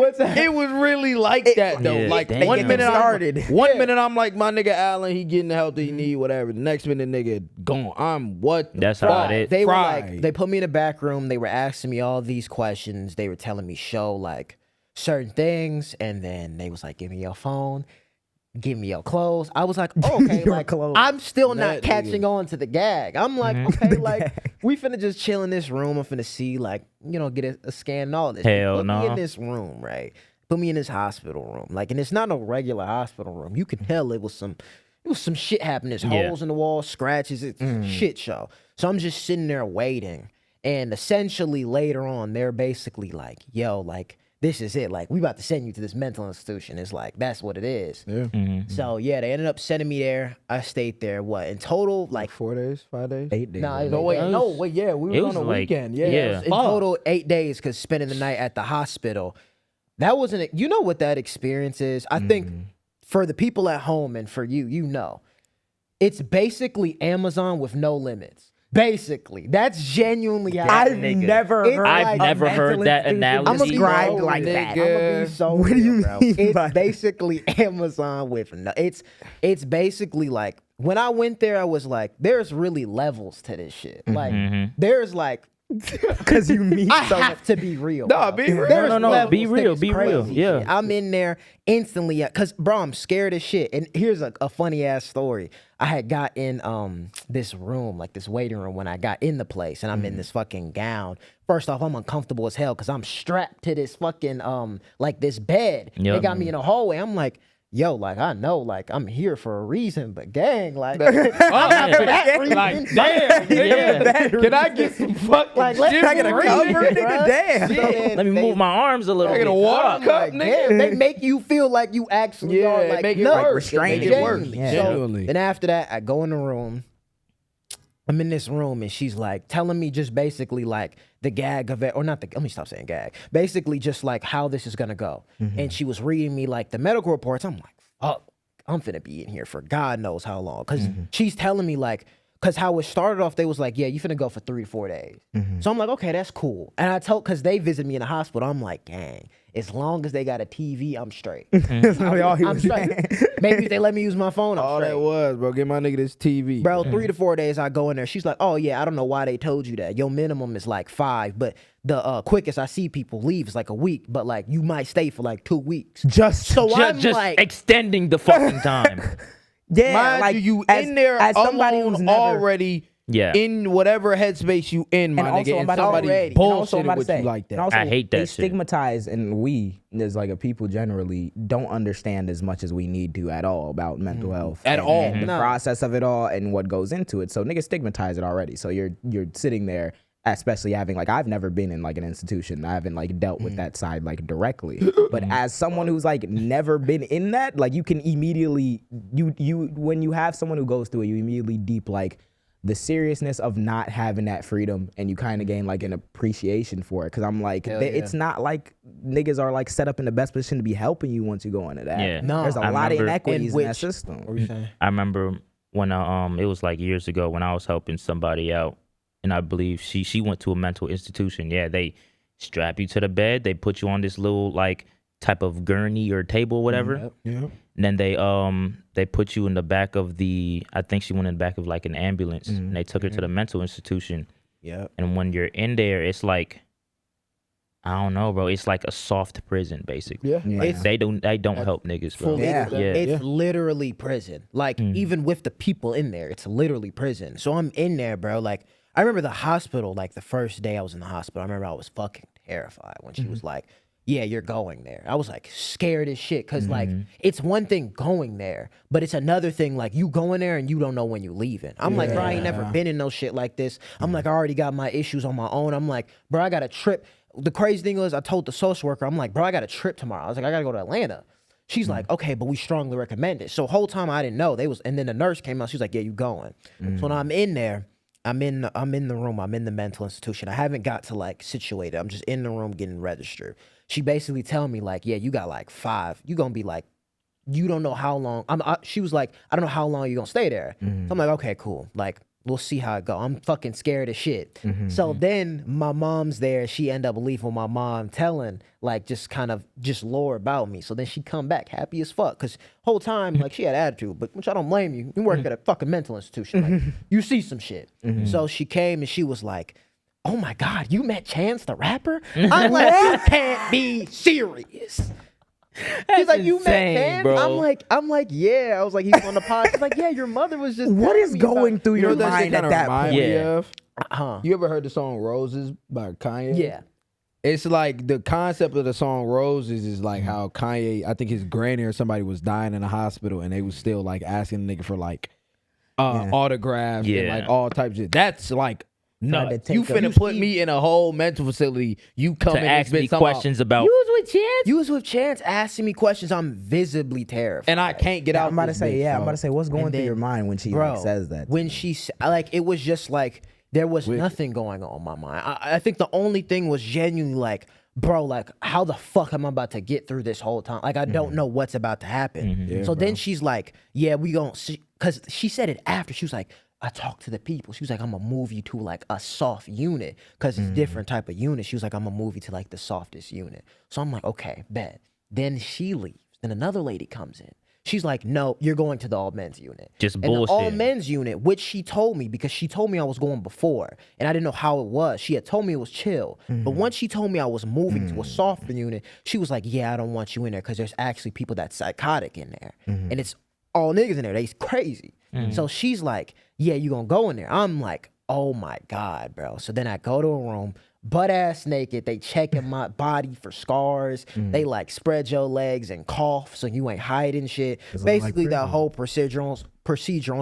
was really like that though. Yeah, like damn. one minute started. one minute I'm like, my nigga Allen, he getting the help that he need, whatever. The next minute, nigga, gone. I'm what? The That's fuck? how it is. they were Fried. like, they put me in the back room. They were asking me all these questions. They were telling me show like certain things, and then they was like, "Give me your phone, give me your clothes." I was like, oh, okay, Your like clothes. I'm still That not catching on to the gag. I'm like, okay, like we finna just chill in this room. I'm finna see like, you know, get a scan and all this. Hell Put me no. in this room, right? Put me in this hospital room. Like, and it's not no regular hospital room. You can tell it was some shit happening. There's Yeah. holes in the wall, scratches, it's a shit show. So I'm just sitting there waiting. And essentially later on, they're basically like, yo, like, this is it. Like, we about to send you to this mental institution. It's like, that's what it is. Yeah. So yeah, they ended up sending me there. I stayed there, what, in total, like, 4 days, 5 days. 8 days. Nah, No wait, yeah, we It was was on a like- weekend. Yeah, yeah. in total 8 days, because spending the night at the hospital. That wasn't, you know what that experience is? I think for the people at home and for you, you know, it's basically Amazon with no limits. Basically, that's genuinely how I've nigga. never It's heard. like I've never heard that I'm analogy. described bro, like that. I'm gonna be so What do you real, bro. mean It's by that? basically Amazon with no. It's basically like when I went there, I was like, there's really levels to this shit. Like there's like. Because you meet I someone. have to be real. Nah, bro. be real. There's No, levels be to real, this be real, crazy yeah. shit. I'm in there instantly because, bro, I'm scared as shit. And here's a funny ass story. I had got in this room, like this waiting room, when I got in the place, and I'm in this fucking gown. First off, I'm uncomfortable as hell because I'm strapped to this fucking like this bed. They Yep. got me in a hallway. I'm like, yo, like I know, like I'm here for a reason, but gang, like, Oh, I'm not yeah. for that reason. Like, damn, Yeah. can I get some fucking Like, let's shit I gotta for cover, real? nigga, bruh. damn. So then Let me they- move my arms a little I bit. get a water I'm cup, like, nigga. damn, they make you feel like you actually Yeah, are it like make it nervous. worse. Restrained It make it worse. Genuinely. Yeah. So Genuinely. then after that, I go in the room. I'm in this room and she's like telling me just basically like the gag of it, or not the, let me stop saying gag. Basically just like how this is gonna go. And she was reading me like the medical reports. I'm like, fuck, I'm finna be in here for God knows how long. Cause she's telling me like, cause how it started off, they was like, yeah, you finna go for 3 to 4 days. So I'm like, okay, that's cool. And I told, cause they visited me in the hospital, I'm like, gang, as long as they got a TV, I'm straight. That's really all he I'm was straight. saying. Maybe if they let me use my phone, I'm All straight. that was, bro. Get my nigga this TV. Bro, 3 to 4 days I go in there. She's like, oh yeah, I don't know why they told you that. Your minimum is like 5, but the quickest I see people leave is like a week, but like you might stay for like 2 weeks. Just So I'm Just like, extending the fucking time. yeah, Mind like you as, in there as somebody alone who's never already Yeah. in whatever headspace you in, my And also, nigga, I'm and about to somebody say- and also I'm bullshitting about to with you say- like and that. also, I hate that they shit. stigmatize, and we, as like a people generally, don't understand as much as we need to at all about mental health At and- all. and the No. process of it all and what goes into it. So niggas stigmatize it already. So you're sitting there, especially having like, I've never been in like an institution. I haven't like dealt with that side like directly. But as someone who's like never been in that, like you can immediately you when you have someone who goes through it, you immediately deep like the seriousness of not having that freedom, and you kind of gain like an appreciation for it. Cause I'm like, it's not like niggas are like set up in the best position to be helping you once you go into that. Yeah. No. There's a I lot of remember- inequities in that which- system. what were you saying? I remember when it was like years ago when I was helping somebody out, and I believe she went to a mental institution. Yeah, they strap you to the bed, they put you on this little like type of gurney or table, whatever. Yeah. And then they put you in the back of I think she went in the back of like an ambulance, and they took her to the mental institution. Yep. And when you're in there, it's like, I don't know, bro. It's like a soft prison, basically. Yeah. Yeah. Like they don't help niggas, bro. Fully, Yeah. Yeah. it's literally prison. Like even with the people in there, it's literally prison. So I'm in there, bro. Like I remember the hospital. Like the first day I was in the hospital, I remember I was fucking terrified when she was like, yeah, you're going there. I was like scared as shit because like it's one thing going there, but it's another thing like you going there and you don't know when you leaving. I'm like, bro, I ain't never been in no shit like this. I'm like, I already got my issues on my own. I'm like, bro, I got a trip. The crazy thing was I told the social worker, I'm like, bro, I got a trip tomorrow. I was like, I gotta go to Atlanta. She's like, okay, but we strongly recommend it. So whole time I didn't know and then the nurse came out. She's like, yeah, you going. So when I'm in there, I'm in the room. I'm in the mental institution. I haven't got to like situate it. I'm just in the room getting registered. She basically tell me like, yeah, you got like 5. You gonna be like, you don't know how long. She was like, I don't know how long you gonna stay there. So I'm like, okay, cool. Like, we'll see how it go. I'm fucking scared as shit. So then my mom's there. She end up leaving my mom telling like just kind of just lore about me. So then she come back happy as fuck. Cause whole time like she had attitude, but which I don't blame you. You work at a fucking mental institution. Like, you see some shit. So she came and she was like, oh my God, you met Chance the rapper? I'm like, you can't be serious. He's like, you met Chance? bro. I'm like, yeah. I was like, he's on the pod. He's like, yeah, your mother was just. What is going through your You know what that shit mind at kinda that remind point? me Yeah. of? You ever heard the song Roses by Kanye? Yeah. It's like the concept of the song Roses is like how Kanye, I think his granny or somebody was dying in a hospital and they was still like asking the nigga for like autographs and like all types of shit. That's like Tried to nuts. take You a- finna put me in a whole mental facility. You come To in ask this me bitch talking about- questions about. You was with Chance asking me questions. I'm visibly terrified. and I can't get out. I'm about to this say, bitch, I'm about to say, what's going And through then, your mind when she bro, like, says that? when she like, it was just like there was nothing going on in my mind. I think the only thing was genuinely like, bro, like how the fuck am I about to get through this whole time? Like I don't know what's about to happen. So then she's like, yeah, we gon' see, because she said it after. She was like, I talked to the people. She was like, I'm gonna move you to like a soft unit because it's different type of unit. She was like, I'm gonna move you to like the softest unit. So I'm like, okay, bet. Then she leaves. Then another lady comes in. She's like, no, you're going to the all men's unit. Just and bullshit. the all men's unit, which she told me because she told me I was going before and I didn't know how it was. She had told me it was chill. But once she told me I was moving to a softer unit, she was like, yeah, I don't want you in there because there's actually people that's psychotic in there. And it's all niggas in there. They crazy. So she's like, yeah, you gonna go in there. I'm like, oh my God, bro. So then I go to a room, butt ass naked. They checking my body for scars. They like spread your legs and cough so you ain't hiding shit. Basically, that whole procedure on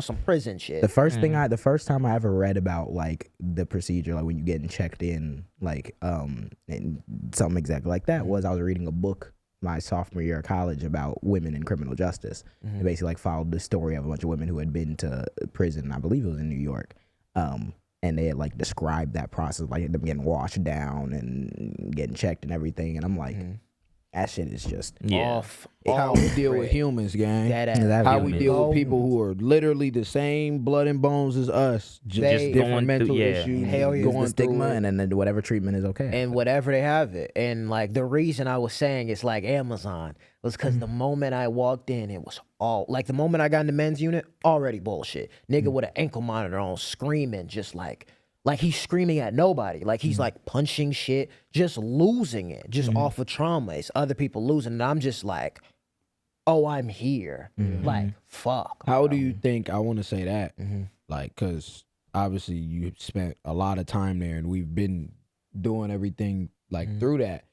some prison shit. The first thing the first time I ever read about like the procedure, like when you getting checked in, like and something exactly like that was I was reading a book my sophomore year of college about women in criminal justice. It basically like followed the story of a bunch of women who had been to prison. I believe it was in New York. And they had like described that process, like them getting washed down and getting checked and everything. And I'm like, that shit is just off. How we deal with humans, gang. That ass. That How we humans. deal with people who are literally the same blood and bones as us, just They- different Going mental through- yeah. issues. Hell yeah. going the stigma, through it. and then whatever treatment is okay. And whatever they have it. And like the reason I was saying it's like Amazon was because the moment I walked in, it was all like the moment I got in the men's unit, already bullshit. Nigga with an ankle monitor on screaming, just like he's screaming at nobody. Like he's like punching shit, just losing it, just off of trauma. It's other people losing. And I'm just like, oh, I'm here. Like, fuck. How do you think, I want to say that, like, because obviously you spent a lot of time there and we've been doing everything like through that.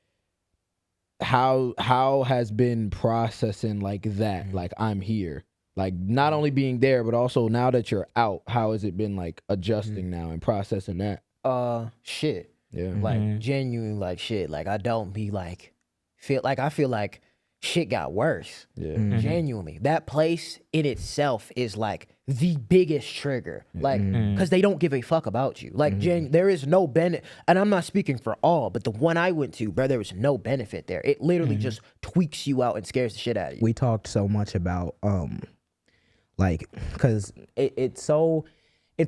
How has been processing like that, like I'm here? Like not only being there, but also now that you're out, how has it been like adjusting now and processing that? Shit. Yeah. Like genuine like shit. Like I don't be like I feel like shit got worse. Yeah. Genuinely. That place in itself is like the biggest trigger. Like, because they don't give a fuck about you. Like, there is no benefit. And I'm not speaking for all, but the one I went to, bro, there was no benefit there. It literally just tweaks you out and scares the shit out of you. We talked so much about like because it's so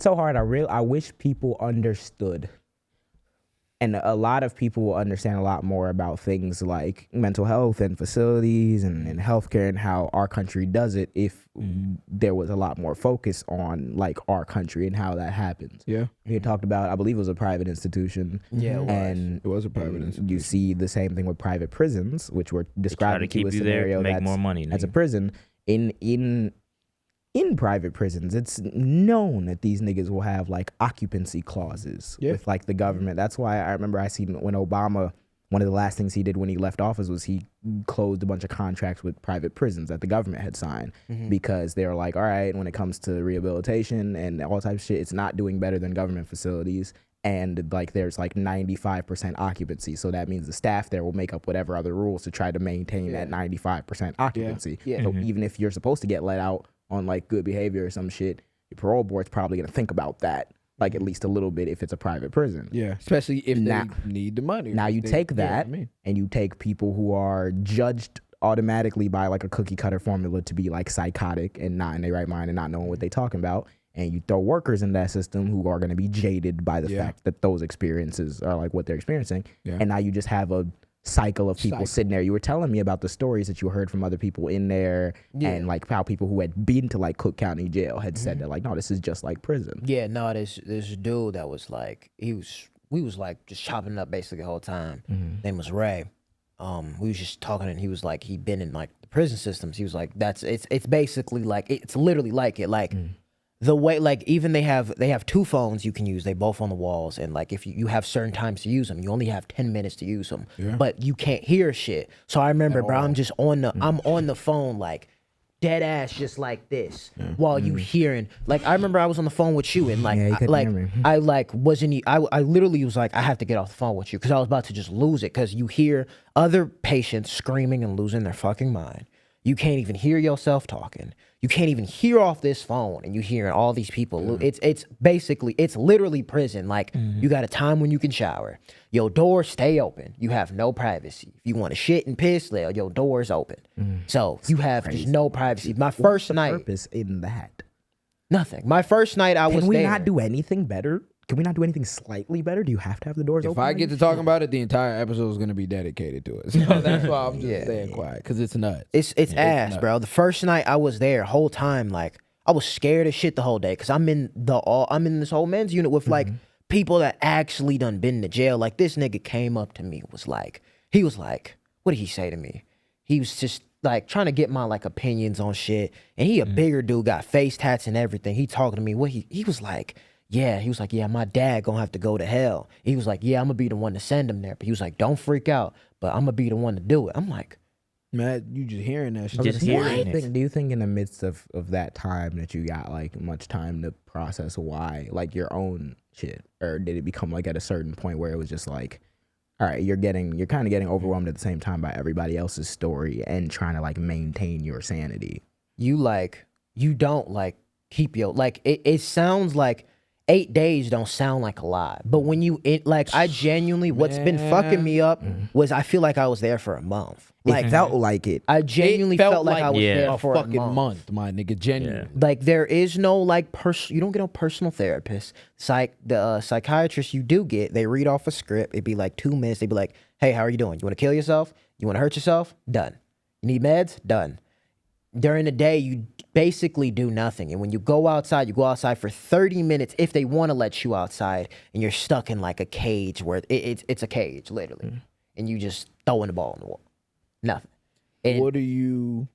hard. I wish people understood. And a lot of people will understand a lot more about things like mental health and facilities and healthcare and how our country does it if there was a lot more focus on like our country and how that happens. Yeah. He talked about, I believe it was a private institution. Yeah, it was. And It was a private institution. you see the same thing with private prisons, which were describing keep to a you there, scenario make that's more money, as a nigga. prison. In private prisons, it's known that these niggas will have like occupancy clauses with like the government. That's why I remember I seen when one of the last things he did when he left office was he closed a bunch of contracts with private prisons that the government had signed because they were like, all right, when it comes to rehabilitation and all types of shit, it's not doing better than government facilities. And like there's like 95% occupancy. So that means the staff there will make up whatever other rules to try to maintain that 95% occupancy. So even if you're supposed to get let out on like good behavior or some shit, your parole board's probably going to think about that. Like at least a little bit if it's a private prison. Yeah, especially if they need the money. Now you take that and you take people who are judged automatically by like a cookie cutter formula to be like psychotic and not in their right mind and not knowing what they talking about. And you throw workers in that system who are going to be jaded by the fact that those experiences are like what they're experiencing. Yeah. And now you just have a cycle of people sitting there. You were telling me about the stories that you heard from other people in there and like how people who had been to like Cook County Jail had said that like, no, this is just like prison. Yeah, no, this dude that was like, we was like just chopping up basically the whole time. Name was Ray. We was just talking and he was like, he'd been in like the prison systems. He was like, it's basically like, it's literally like it. Like the way, like even they have two phones you can use. They both on the walls. And like if you have certain times to use them, you only have 10 minutes to use them, but you can't hear shit. So I remember, bro, I'm on the phone, like dead ass, just like this while you hearing, like, I remember I was on the phone with you and like, I literally was like, I have to get off the phone with you. Cause I was about to just lose it. Cause you hear other patients screaming and losing their fucking mind. You can't even hear yourself talking. You can't even hear off this phone, and you hearing all these people. It's basically, it's literally prison. Like you got a time when you can shower. Your doors stay open. You have no privacy. If you want to shit and piss, your door's open. So you have just no privacy. My first night. What's the purpose in that? Nothing. My first night I was there. Can we not do anything better? Can we not do anything slightly better? Do you have to have the doors open? If I get to talking about it, the entire episode is going to be dedicated to it. So that's why I'm just staying quiet, because it's nuts. It's ass, nuts, bro. The first night I was there, whole time, like, I was scared as shit the whole day, because I'm in this whole men's unit with, like, people that actually done been to jail. Like, this nigga came up to me, he was like, what did he say to me? He was just, like, trying to get my, like, opinions on shit, and he a bigger dude, got face tats and everything. He talking to me, he was like, yeah, my dad gonna have to go to hell. He was like, yeah, I'm gonna be the one to send him there. But he was like, don't freak out, but I'm gonna be the one to do it. I'm like, man, you just hearing that shit. Do you think in the midst of that time that you got like much time to process why, like your own shit, or did it become like at a certain point where it was just like, all right, you're kind of getting overwhelmed at the same time by everybody else's story and trying to like maintain your sanity? You don't like keep your, like, it sounds like 8 days don't sound like a lot, but when I genuinely, what's been fucking me up was I feel like I was there for a month. Like, it felt like it. I genuinely felt like I was there for a fucking month, my nigga. Genuinely. Like, there is no like you don't get no personal therapist. The psychiatrist you do get, they read off a script. It'd be like 2 minutes. They'd be like, hey, how are you doing? You want to kill yourself? You want to hurt yourself? Done. You need meds? Done. During the day, you basically do nothing. And when you go outside for 30 minutes if they want to let you outside, and you're stuck in like a cage where it's a cage, literally. And you just throwing the ball in the wall. Nothing. And what do you,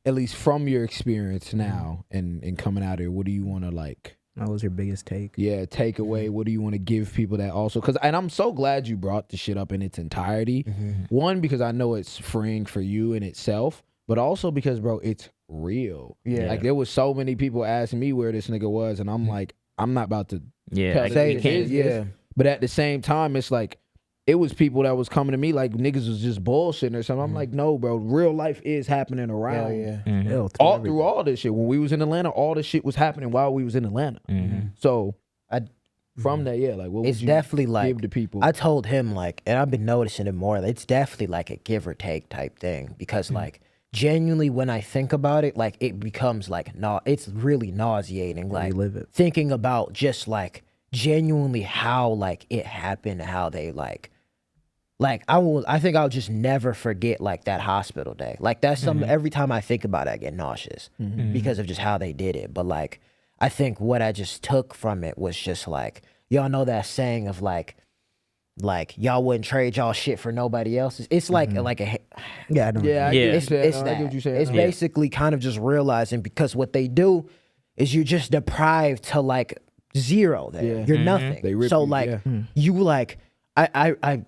at least from your experience now and coming out here, what do you want to like? What was your biggest take? Yeah, takeaway. What do you want to give people that also? And I'm so glad you brought the shit up in its entirety. One, because I know it's freeing for you in itself, but also because, bro, it's real. Yeah. Like, there was so many people asking me where this nigga was, and I'm like, I'm not about to say it. But at the same time, it's like, it was people that was coming to me like niggas was just bullshitting or something. I'm like, no, bro, real life is happening around. All through all this shit. When we was in Atlanta, all this shit was happening while we was in Atlanta. So from that, like, what it's would you definitely like, give to people? I told him, like, and I've been noticing it more, it's definitely like a give or take type thing, because like, genuinely, when I think about it, like, it becomes like, it's really nauseating. Like, thinking about just like genuinely how like it happened, how they like I think I'll just never forget like that hospital day. Like, that's something, every time I think about it, I get nauseous because of just how they did it. But like, I think what I just took from it was just like, y'all know that saying of like y'all wouldn't trade y'all shit for nobody else's. It's like like a I know. It's that. It's basically kind of just realizing, because what they do is you're just deprived to like zero there. You're nothing. They rip so you, like yeah. you like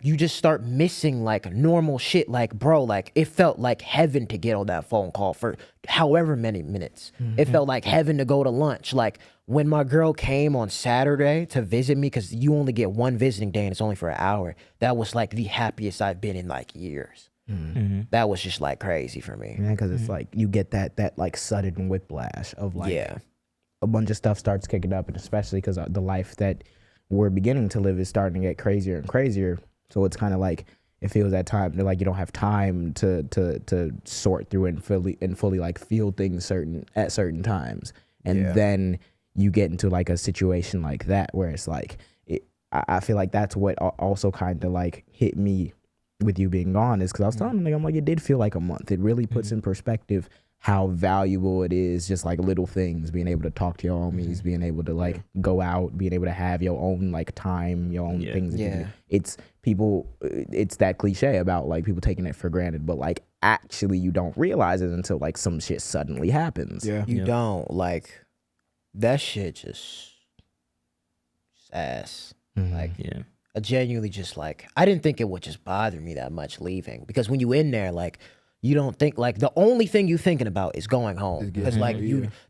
you just start missing like normal shit. Like, bro, like it felt like heaven to get on that phone call for however many minutes. It felt like heaven to go to lunch. Like when my girl came on Saturday to visit me, because you only get one visiting day and it's only for an hour. That was like the happiest I've been in like years. That was just like crazy for me. Yeah, because it's like you get that like sudden whiplash of like a bunch of stuff starts kicking up, and especially because the life that we're beginning to live is starting to get crazier and crazier. So it's kind of like it feels at times like you don't have time to sort through and fully like feel things at certain times, and then you get into like a situation like that where it's like I feel like that's what also kind of like hit me with you being gone, is because I was telling him, I'm like, it did feel like a month. It really puts in perspective how valuable it is, just like little things, being able to talk to your homies, being able to like go out, being able to have your own like time, your own things. It's that cliche about like people taking it for granted, but like actually you don't realize it until like some shit suddenly happens. You don't like that shit just ass. Like I genuinely just like, I didn't think it would just bother me that much leaving, because when you in there, like you don't think, like the only thing you thinking about is going home, because like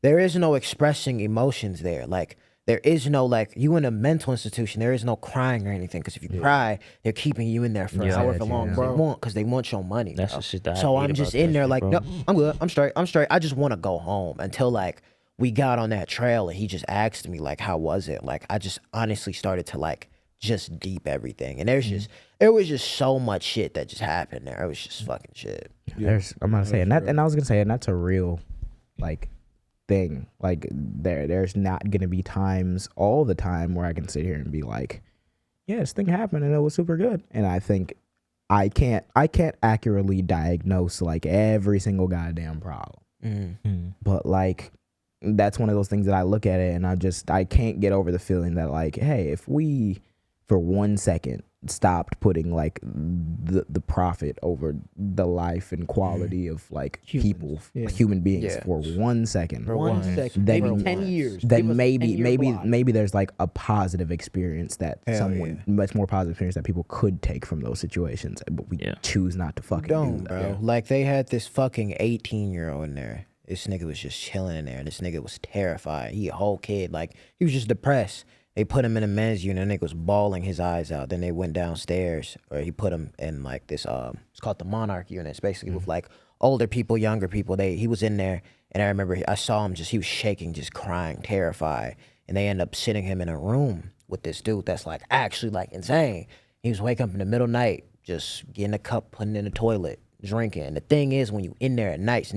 there is no expressing emotions there. Like there is no, like you in a mental institution, there is no crying or anything, because if you cry, they're keeping you in there for however long they want, because they want your money. That's the shit that I so hate I'm just about in that there shit, like, bro. no, I'm good, I'm straight. I just want to go home, until like we got on that trail and he just asked me like, how was it? Like I just honestly started to like just deep everything, and it was just so much shit that just happened there. It was just fucking shit. I'm not saying that, and I was gonna say, and that's a real like thing. Like there's not gonna be times all the time where I can sit here and be like, yeah, this thing happened and it was super good. And I think I can't accurately diagnose like every single goddamn problem. But like that's one of those things that I look at it and I can't get over the feeling that like, hey, if we for 1 second stopped putting like the profit over the life and quality of like people, human beings for 1 second. For 1 second. Then, maybe 10 years. Then maybe there's like a positive experience that much more positive experience that people could take from those situations, but we choose not to fucking do that. Bro. Like they had this fucking 18-year-old in there. This nigga was just chilling in there, and this nigga was terrified. He a whole kid, like he was just depressed. They put him in a men's unit, and nigga was bawling his eyes out. Then they went downstairs, or he put him in like this, it's called the Monarch unit. It's basically with like older people, younger people. He was in there, and I remember I saw him he was shaking, just crying, terrified. And they end up sitting him in a room with this dude that's like actually like insane. He was waking up in the middle of the night, just getting a cup, putting it in the toilet, drinking. And the thing is, when you in there at nights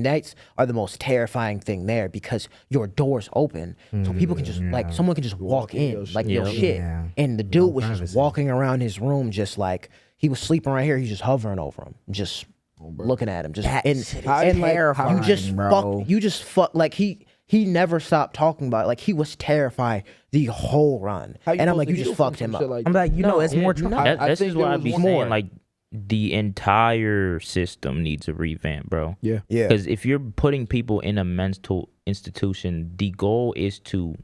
are the most terrifying thing there, because your door's open, so people can just like someone can just walk in like your shit. And the dude was just walking around his room, just like he was sleeping right here. He's just hovering over him, just looking at him, just and like you just fuck like he never stopped talking about it. Like he was terrified the whole run. And I'm like, you just fucked him up. I'm like, it's more trauma. This is what I be saying. Like the entire system needs a revamp, bro. Yeah. Because if you're putting people in a mental institution, the goal is to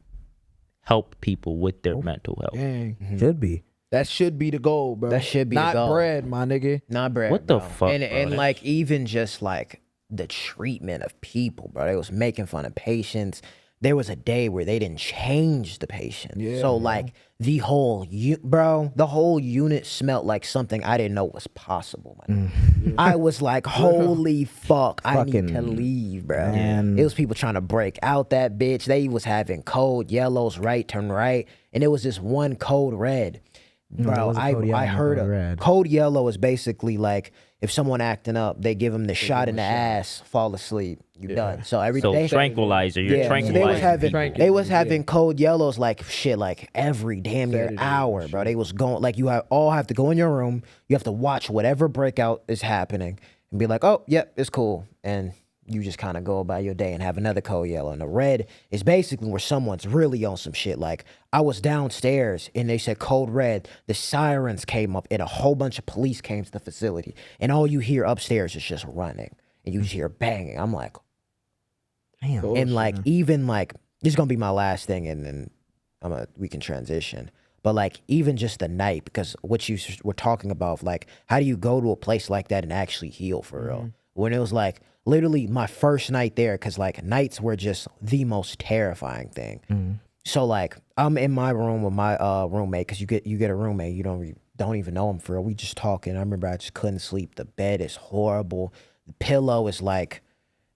help people with their mental health. Dang. Should be. That should be the goal, bro. That should be not the goal. Bread, my nigga. Not bread. What the bro. fuck, And bro? like even just like the treatment of people, bro. They was making fun of patients. There was a day where they didn't change the patient. So like the whole unit smelled like something I didn't know was possible. I was like, holy fuck, I need to leave, bro. It was people trying to break out that bitch. They was having code yellows, right, turn right. And it was this one code red. Bro, I heard code yellow is basically like if someone acting up, they give them the shot in the ass, fall asleep, you done. So every day, tranquilizer, you're tranquilizing. They was having code yellows like shit, like every damn near hour, bro. They was going like you all have to go in your room. You have to watch whatever breakout is happening and be like, oh, yep, it's cool, and you just kind of go about your day and have another code yellow. And the red is basically where someone's really on some shit. Like, I was downstairs and they said code red. The sirens came up and a whole bunch of police came to the facility. And all you hear upstairs is just running. And you just hear banging. I'm like, damn. And like, even like, this is going to be my last thing. And then we can transition. But like even just the night, because what you were talking about, like how do you go to a place like that and actually heal for real? When it was like literally my first night there, because like nights were just the most terrifying thing. So like I'm in my room with my roommate, because you get a roommate, you don't even know him for real. We just talking. I remember I just couldn't sleep. The bed is horrible. The pillow is like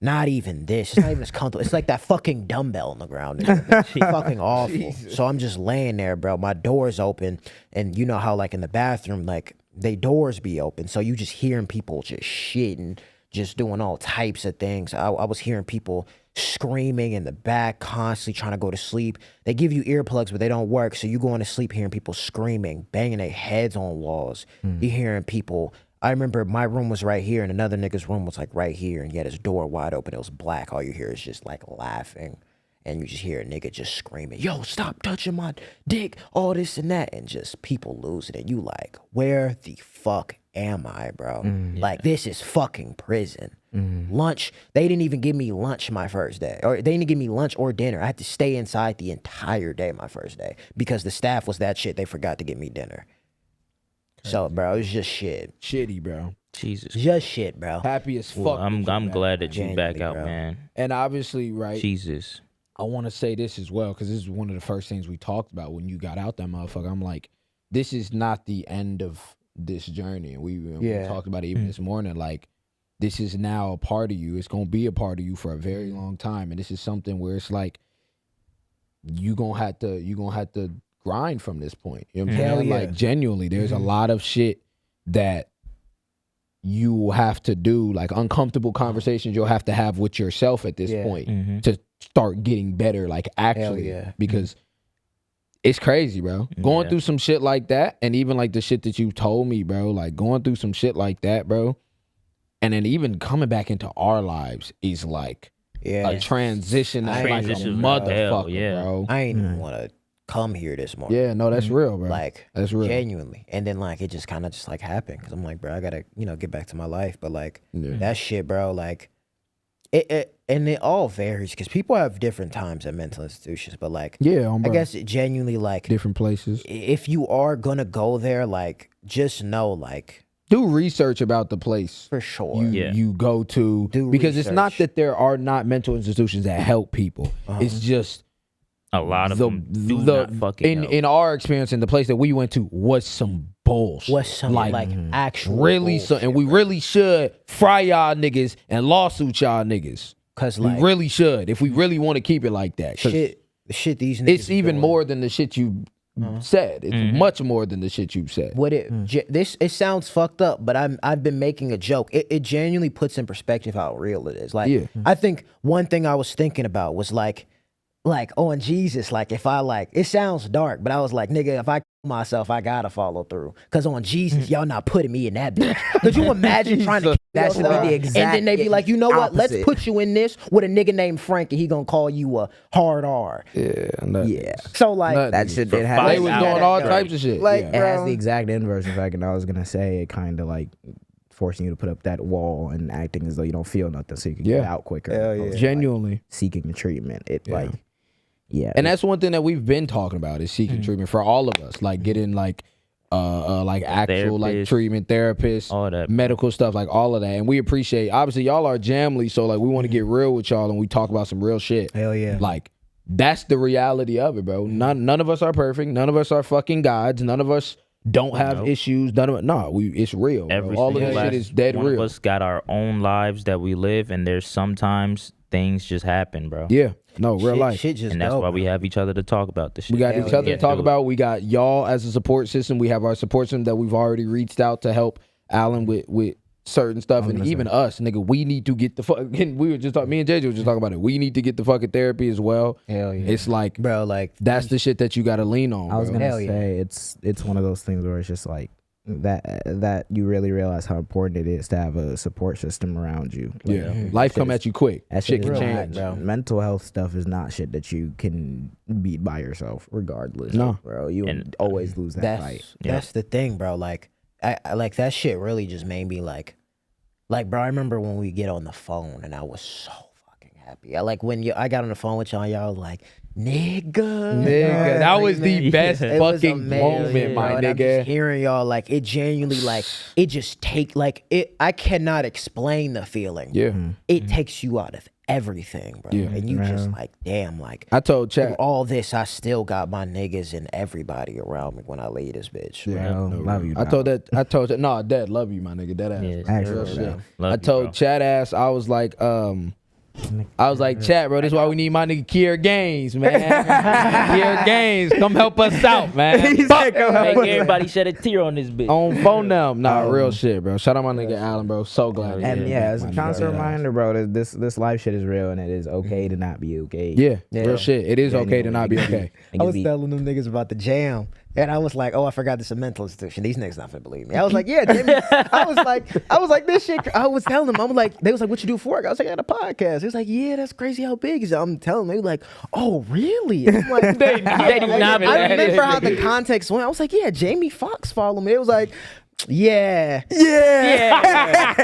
not even this. It's not even as comfortable. It's like that fucking dumbbell on the ground. It's fucking awful. Jesus. So I'm just laying there, bro. My door's open, and you know how like in the bathroom, like they doors be open, so you just hearing people just shitting, just doing all types of things. I was hearing people screaming in the back, constantly trying to go to sleep. They give you earplugs, but they don't work, so you going to sleep hearing people screaming, banging their heads on walls. You hearing people. I remember my room was right here, and another nigga's room was like right here, and he had his door wide open. It was black. All you hear is just like laughing, and you just hear a nigga just screaming, "Yo, stop touching my dick!" All this and that, and just people losing it. You like, where the fuck am I, bro? Like this is fucking prison. Lunch, they didn't even give me lunch my first day, or they didn't give me lunch or dinner. I had to stay inside the entire day my first day because the staff was that shit. They forgot to give me dinner. So, bro, it was just shit. Shitty, bro. Jesus. Just shit, bro. Happy as fuck. Well, I'm glad that you Genuinely, back out, bro. man. And obviously, right, Jesus. I want to say this as well, because this is one of the first things we talked about when you got out that motherfucker. I'm like, this is not the end of this journey. And we talked about it even this morning. Like, this is now a part of you. It's going to be a part of you for a very long time. And this is something where it's like, you gonna have to grind from this point. You know what I'm saying? Yeah. Like, genuinely, there's a lot of shit that you have to do, like uncomfortable conversations you'll have to have with yourself at this point to start getting better, like actually, because it's crazy, bro. Going through some shit like that, and even like the shit that you told me, bro, like going through some shit like that, bro, and then even coming back into our lives is like a transition, like a motherfucker, bro. I ain't even want to come here this morning. Yeah, no, that's real, bro. Like, that's real. Genuinely. And then, like, it just kind of just, like, happened. Because I'm like, bro, I got to, get back to my life. But, like, that shit, bro, like, and it all varies. Because people have different times at mental institutions. But, like, I guess it genuinely, like, different places. If you are going to go there, like, just know, like, do research about the place for sure. You go to. Because it's not that there are not mental institutions that help people. It's just a lot of them do not fucking help. In our experience, in the place that we went to was some bullshit. Was some like actual really bullshit, and we really should fry y'all niggas and lawsuit y'all niggas. Cause like we really should if we really want to keep it like that. The shit these niggas it's even more than the shit you said. It's much more than the shit you said. What it sounds fucked up, but I've been making a joke. It genuinely puts in perspective how real it is. Like I think one thing I was thinking about was like on Jesus, like if I like, it sounds dark, but I was like, nigga, if I kill myself, I gotta follow through. Cause on Jesus, y'all not putting me in that bitch. Could you imagine trying to that should be the exact and then they be like, you know what? opposite. Let's put you in this with a nigga named Frank, and he gonna call you a hard R. Yeah. So like that shit did they happen. was doing all types of shit. Like, It has the exact inverse effect, and I was gonna say it kind of like forcing you to put up that wall and acting as though you don't feel nothing, so you can get out quicker. opposed to, Genuinely like, seeking the treatment. And that's one thing that we've been talking about is seeking treatment for all of us, like getting like actual like treatment, therapists, all that medical stuff, like all of that. And we appreciate, obviously y'all are Jamly, so like we want to get real with y'all and we talk about some real shit. Hell yeah. Like that's the reality of it, bro. None of us are perfect. None of us are fucking gods. None of us don't have issues. It's real. Bro. All of this shit is dead real. One of us got our own lives that we live, and there's sometimes things just happen, bro. Yeah. No, real life. Shit just and that's why we have each other to talk about this shit. We got each other to talk about. We got y'all as a support system. We have our support system that we've already reached out to help Alan with certain stuff. And even us, nigga, we need to get the fucking, we were just talking, me and JJ were just talking about it. We need to get the fucking therapy as well. Hell yeah. It's like, bro, like that's the shit that you got to lean on, I was bro. gonna say it's one of those things where it's just like that you really realize how important it is to have a support system around you. Like, Life come at you quick. That Shit shit can is change. bro. Mental health stuff is not shit that you can beat by yourself, regardless. No. Bro, you always lose that fight. That's the thing, bro. Like I like that shit really just made me like bro, I remember when we get on the phone and I was so fucking happy. I like when I got on the phone with y'all was like, Nigga, that was the best It was fucking amazing, moment, bro. my And I'm just nigga. hearing y'all like it genuinely like it just take like it. I cannot explain the feeling. Yeah. It takes you out of everything, bro. Yeah. And you just like, damn, like I told through Chad. all this, I still got my niggas and everybody around me when I leave this bitch. Bro, love you. I told that. No, Dad, love you, my nigga. That ass. Yeah, bro. Actually, Real bro. shit. Love I you, told bro. Chad ass. I was like, Chad, bro, this is why we need my nigga Kier Gaines, man. Kier Gaines, come help us out, man. Make everybody shed a tear on this bitch. On phone them. Nah, real shit, bro. Shout out my nigga Allen, bro. So glad. And yeah, it's my a nigga. constant reminder, bro, that this life shit is real and it is okay to not be okay. Yeah, real shit. It is okay to Genuinely. not be okay. I was telling them niggas about the Jaam, and I was like, "Oh, I forgot this is a mental institution. These niggas not finna believe me." I was like, "Yeah, Jimmy." I was like, "This shit." I was telling them, I'm like, they was like, "What you do for work?" I was like, "I got a podcast." He was like, "Yeah, that's crazy. How big is it?" I'm telling them, they were like, "Oh, really?" And I'm like, They do not I believe remember it. how the context went. I was like, "Yeah, Jamie Foxx followed me." It was like, "Yeah, Yeah.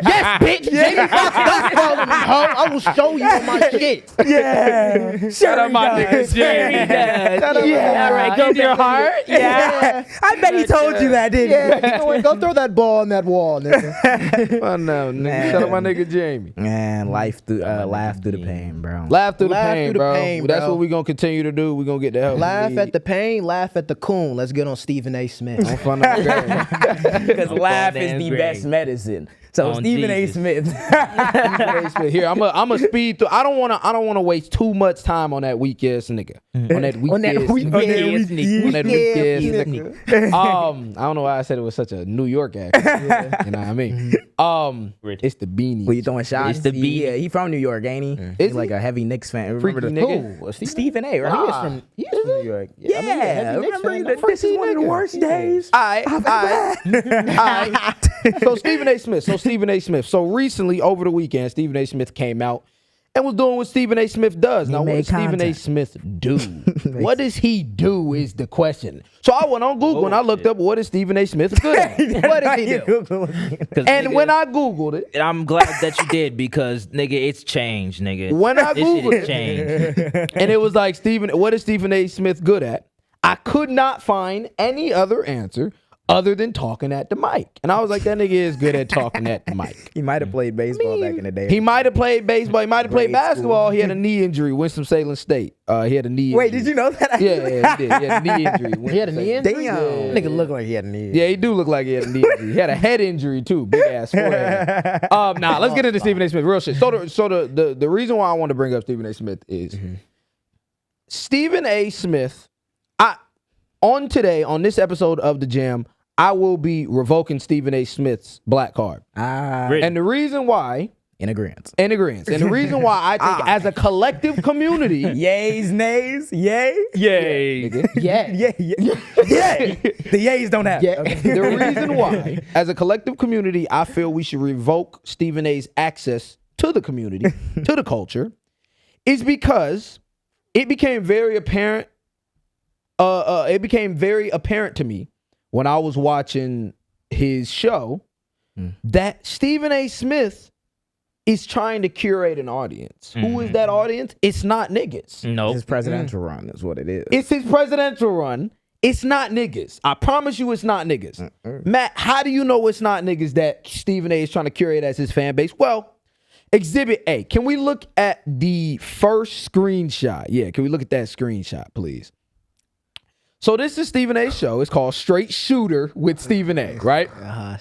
yes, bitch. Jamie Foxx does follow me, ho. I will show you on my shit." Yeah. Shout out my nigga Jamie. Yeah. All right, go to your heart. Yeah. I bet he told you that, didn't Yeah, you know what? Go throw that ball on that wall, nigga. Oh, no, nigga. Shout out my nigga Jamie. he? Man, laugh through the pain, bro. Laugh through the Laugh pain, through the bro. pain, That's bro. what we gonna continue to do. We gonna get the help. Laugh at the pain, laugh at the coon. Let's get on Stephen A. Smith. I'm fun of the Because laugh is damn the great. best medicine. So On Stephen A. Jesus. Smith. Here, I'm a speed through. I don't wanna waste too much time on that weak ass nigga. On that weak On that ass weak nigga. ass On that weak ass nigga. nigga. I don't know why I said it was such a New York accent. You know what I mean? It's the beanie. Were you throwing shots? It's the beat. Yeah, he from New York, ain't he? Is He's he? like a heavy Knicks fan. Freaky Remember nigga. Who? Stephen A. Right? He is from New York. Yeah, I mean, heavy Knicks fan. remember this is one of the worst days. Alright. So Stephen A. Smith. So recently, over the weekend, Stephen A. Smith came out and was doing what Stephen A. Smith does. Now, what made does Stephen A. content. Smith do? What does he do is the question. So I went on Google and I looked up what is Stephen A. Smith good at. What does he do? And when I Googled it, And I'm glad that you did because, nigga, it's changed, nigga. When I this shit Googled has changed. and it was like, what is Stephen A. Smith good at? I could not find any other answer other than talking at the mic. And I was like, that nigga is good at talking at the mic. He might have played baseball back in the day. He might have played baseball. He might have played Grade basketball. He had a knee injury. Winston-Salem State. He had a knee injury. Wait, did you know that? Yeah, he did. He had a knee injury. He had a knee injury? Damn. Nigga look like he had a knee. Yeah, he do look like he had a knee injury. He had a head injury too. Big ass forehead. Let's get into Stephen A. Smith. Real shit. So the reason why I want to bring up Stephen A. Smith is Stephen A. Smith. On this episode of The Jaam, I will be revoking Stephen A. Smith's black card. And the reason why, In agreement. and the reason why I think as a collective community, Yays, nays, yay. Yay. Yeah. Yeah. The yays don't have. Yeah. the reason why, as a collective community, I feel we should revoke Stephen A.'s access to the community, to the culture, is because it became very apparent. It became very apparent to me when I was watching his show that Stephen A. Smith is trying to curate an audience. Who is that audience? It's not niggas. Nope. His presidential run is what it is. It's his presidential run. It's not niggas. I promise you it's not niggas. Matt, how do you know it's not niggas that Stephen A. is trying to curate as his fan base? Well, Exhibit A. Can we look at the first screenshot? Yeah, can we look at that screenshot, please? So this is Stephen A.'s show. It's called Straight Shooter with Stephen A., right?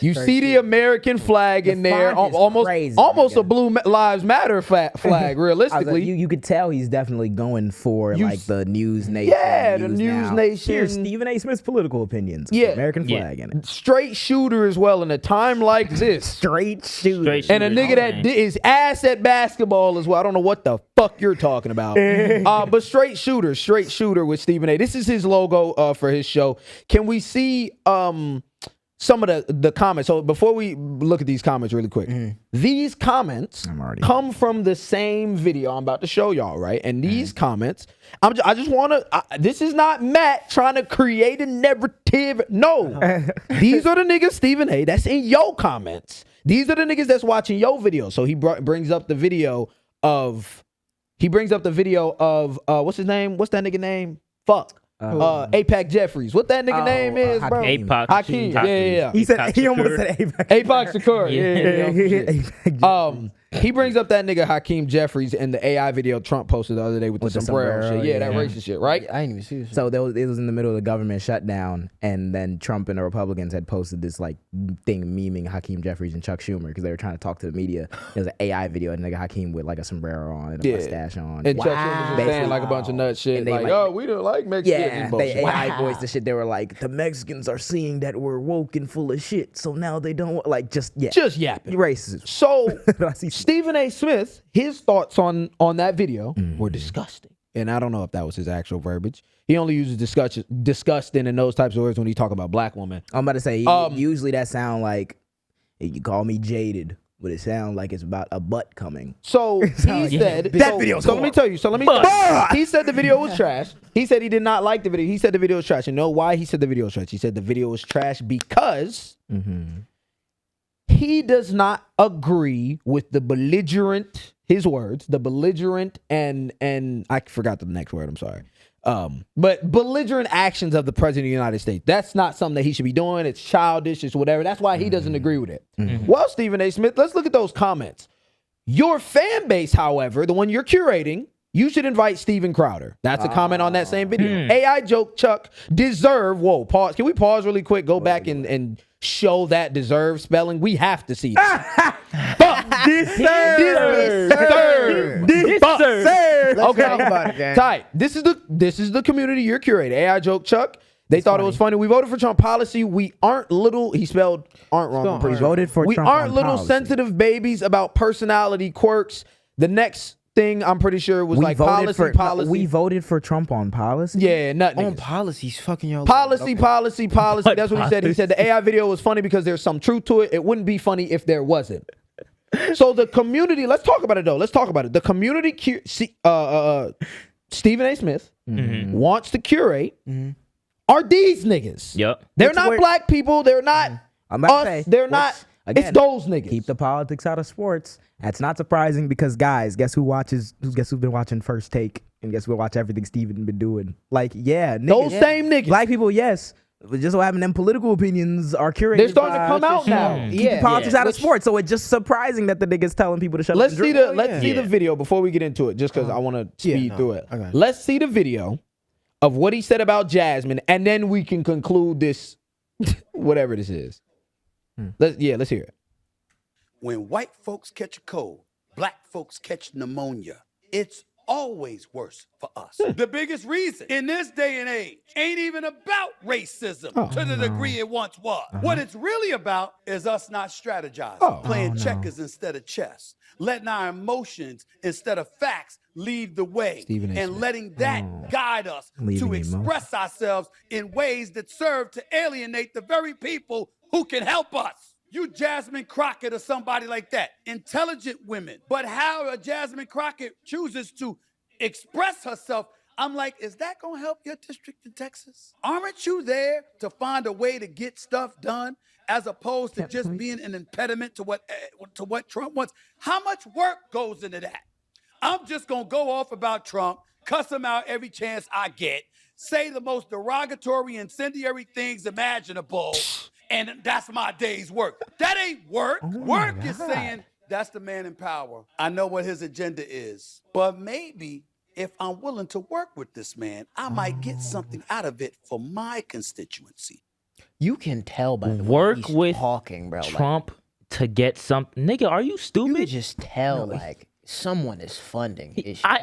You see the American flag in there, font is crazy, almost nigga. a Blue Lives Matter flag, I was like, realistically. you could tell he's definitely going for like the News Nation. Yeah, the News Now. Nation. Here's Stephen A. Smith's political opinions. Yeah. American flag in it. Straight Shooter as well in a time like this. Straight shooter. Straight And a nigga that is ass at basketball as well. I don't know what the fuck you're talking about. But Straight Shooter with Stephen A. This is his logo for his show. Can we see some of the comments? So before we look at these comments really quick, these comments come from the same video I'm about to show y'all, right? And these comments, I just want to, this is not Matt trying to create a narrative. No. These are the niggas, Stephen A., that's in your comments. These are the niggas that's watching your video. So he brings up the video of he brings up the video of what's his name? What's that nigga name? Fuck. APAC Jeffries. What that nigga name is, bro? Hakeem. Yeah. He almost said APAC. APAC Shakur. Yeah. He brings up that nigga Hakeem Jeffries in the AI video Trump posted the other day with the sombrero shit. Yeah, that racist shit, right? I didn't even see this. So it was in the middle of the government shutdown, and then Trump and the Republicans had posted this like thing memeing Hakeem Jeffries and Chuck Schumer because they were trying to talk to the media. It was an AI video, and nigga Hakeem with like a sombrero on and a mustache on. And Chuck Schumer just saying like a bunch of nut shit, And they like, like- oh, we don't like Mexicans. Yeah, and they bullshit. AI voiced the shit. They were like, the Mexicans are seeing that we're woke and full of shit, so now they don't want, like, just yapping. racist. So I see. Stephen A. Smith, his thoughts on that video were disgusting. And I don't know if that was his actual verbiage. He only uses disgusting and those types of words when he talk about black women. I'm about to say, usually that sound like, you call me jaded, but it sounds like it's about a butt coming. So he said That video's So let me tell you. He said the video was trash. He said he did not like the video. He said the video was trash. You know why he said the video was trash? He said the video was trash because he does not agree with the belligerent, his words, the belligerent and I forgot the next word, I'm sorry. But belligerent actions of the president of the United States. That's not something that he should be doing. It's childish, it's whatever. That's why he doesn't agree with it. Well, Stephen A. Smith, let's look at those comments. Your fan base, however, the one you're curating, you should invite Steven Crowder. That's a comment on that same video. AI joke Chuck deserve. Whoa, pause. Can we pause really quick? Go back and show that deserve spelling. We have to see that. Let's Okay, talk about it, gang. tight. This is the community you're curating. AI joke Chuck. They thought it was funny. We voted for Trump policy. We aren't little. He spelled aren't wrong. I'm pretty sure. Voted for We Trump aren't on little policy. sensitive babies about personality quirks. The next thing I'm pretty sure was like policy. We voted for Trump on policy. Yeah, nothing. On policies, fucking y'all. Policy. That's what he said. He said the AI video was funny because there's some truth to it. It wouldn't be funny if there wasn't. So the community, let's talk about it though. Let's talk about it. The community, Stephen A. Smith wants to curate are these niggas. Yep. They're not black people. They're not I'm about to us. say, They're not. again, It's those niggas. Keep the politics out of sports. That's not surprising because guys, guess who's been watching First Take and guess who watch everything Steven been doing. Like, yeah, niggas, Those same niggas. black people, yes. But just so having them political opinions are curated. They're starting to come out now. Keep the politics out of sports. So it's just surprising that the niggas telling people to shut Let's up. see the video before we get into it, just because I want to speed through it. Okay. Let's see the video of what he said about Jasmine, and then we can conclude this, whatever this is. Let's hear it. When white folks catch a cold, black folks catch pneumonia. It's always worse for us. The biggest reason in this day and age ain't even about racism to the degree it once was. What it's really about is us not strategizing, playing checkers instead of chess, letting our emotions instead of facts lead the way, and letting that guide us to express ourselves in ways that serve to alienate the very people who can help us. You Jasmine Crockett or somebody like that. Intelligent women. But how a Jasmine Crockett chooses to express herself, I'm like, is that going to help your district in Texas? Aren't you there to find a way to get stuff done as opposed to just being an impediment to what Trump wants? How much work goes into that? I'm just going to go off about Trump, cuss him out every chance I get, say the most derogatory, incendiary things imaginable, and that's my day's work. That ain't work. Work is saying that's the man in power. I know what his agenda is, but maybe if I'm willing to work with this man, I might get something out of it for my constituency. You can tell by the Work way he's with talking, bro. Trump to get something. Nigga, are you You stupid? could just tell, like, someone is funding his shit. I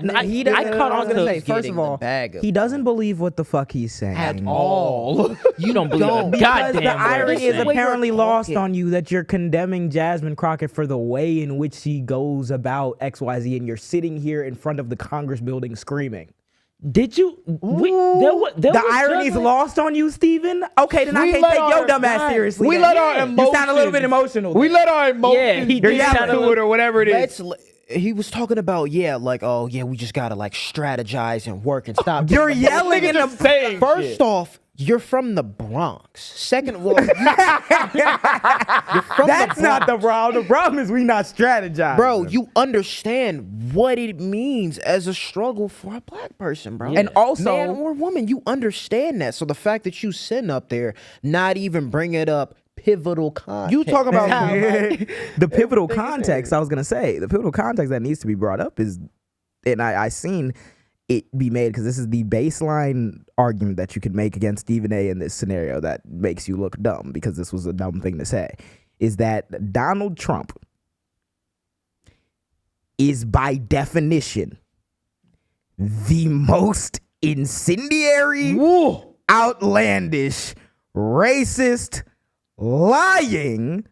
caught on to say, first getting of the all, bag of he doesn't believe what the fuck he's saying at all. you don't believe a Because goddamn the word irony he's is saying. apparently lost talking. on you that you're condemning Jasmine Crockett for the way in which she goes about XYZ, and you're sitting here in front of the Congress building screaming. Did you? The irony's lost on you, Steven? Okay, then I can't take your dumb ass seriously. We then. let our emotions. You sound a little bit emotional. We let our emotions. Yeah, he get did sound a to little- it or whatever it is. He was talking about, like, we just gotta like strategize and work and stop. You're yelling in the First off, you're from the Bronx. Second of all, you're from That's not the problem. The problem is we not strategizing. bro, you understand what it means as a struggle for a black person, bro. And also- man or woman, you understand that. So the fact that you sitting up there, not even bringing up pivotal context. You talk about The pivotal context, I was gonna say, the pivotal context that needs to be brought up is, and I seen it be made because this is the baseline argument that you could make against Stephen A in this scenario that makes you look dumb, because this was a dumb thing to say, is that Donald Trump is by definition the most incendiary, outlandish, racist, lying,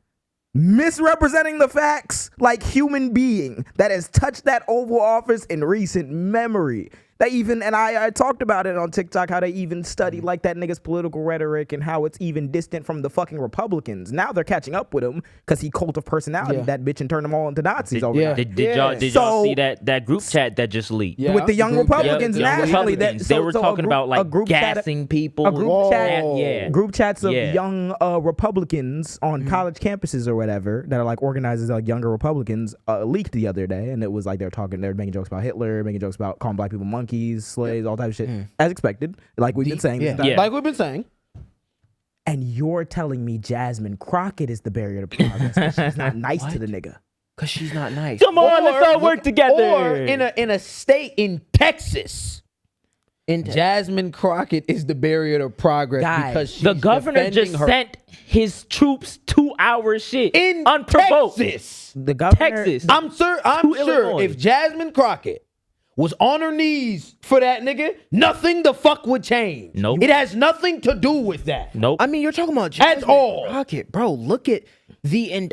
misrepresenting the facts like human being that has touched that Oval Office in recent memory. They even, and I talked about it on TikTok, how they even studied like that nigga's political rhetoric and how it's even distant from the fucking Republicans. Now they're catching up with him because he cult of personality that bitch and turned them all into Nazis overnight. Did y'all see that group chat that just leaked? Yeah. With the young Republicans Young nationally, Republicans. They were talking about like gassing people. A group chats of Yeah. young Republicans on college campuses or whatever that are like organized as like younger Republicans leaked the other day, and it was like they're making jokes about Hitler, making jokes about calling black people monkeys, slaves, all type of shit, as expected, like we've been saying. Like we've been saying. And you're telling me Jasmine Crockett is the barrier to progress 'cause she's not nice to the nigga. Because she's not nice. Come on, let's all work together. Or in a state in Texas, Jasmine Crockett is the barrier to progress Guys, because she's The governor just defending her sent his troops 2 hours shit in unprovoked. Texas. The governor, Texas. I'm sure Illinois. if Jasmine Crockett was on her knees for that nigga, nothing the fuck would change. Nope. It has nothing to do with that. Nope. I mean, you're talking about Jasmine all. Crockett, bro. Look at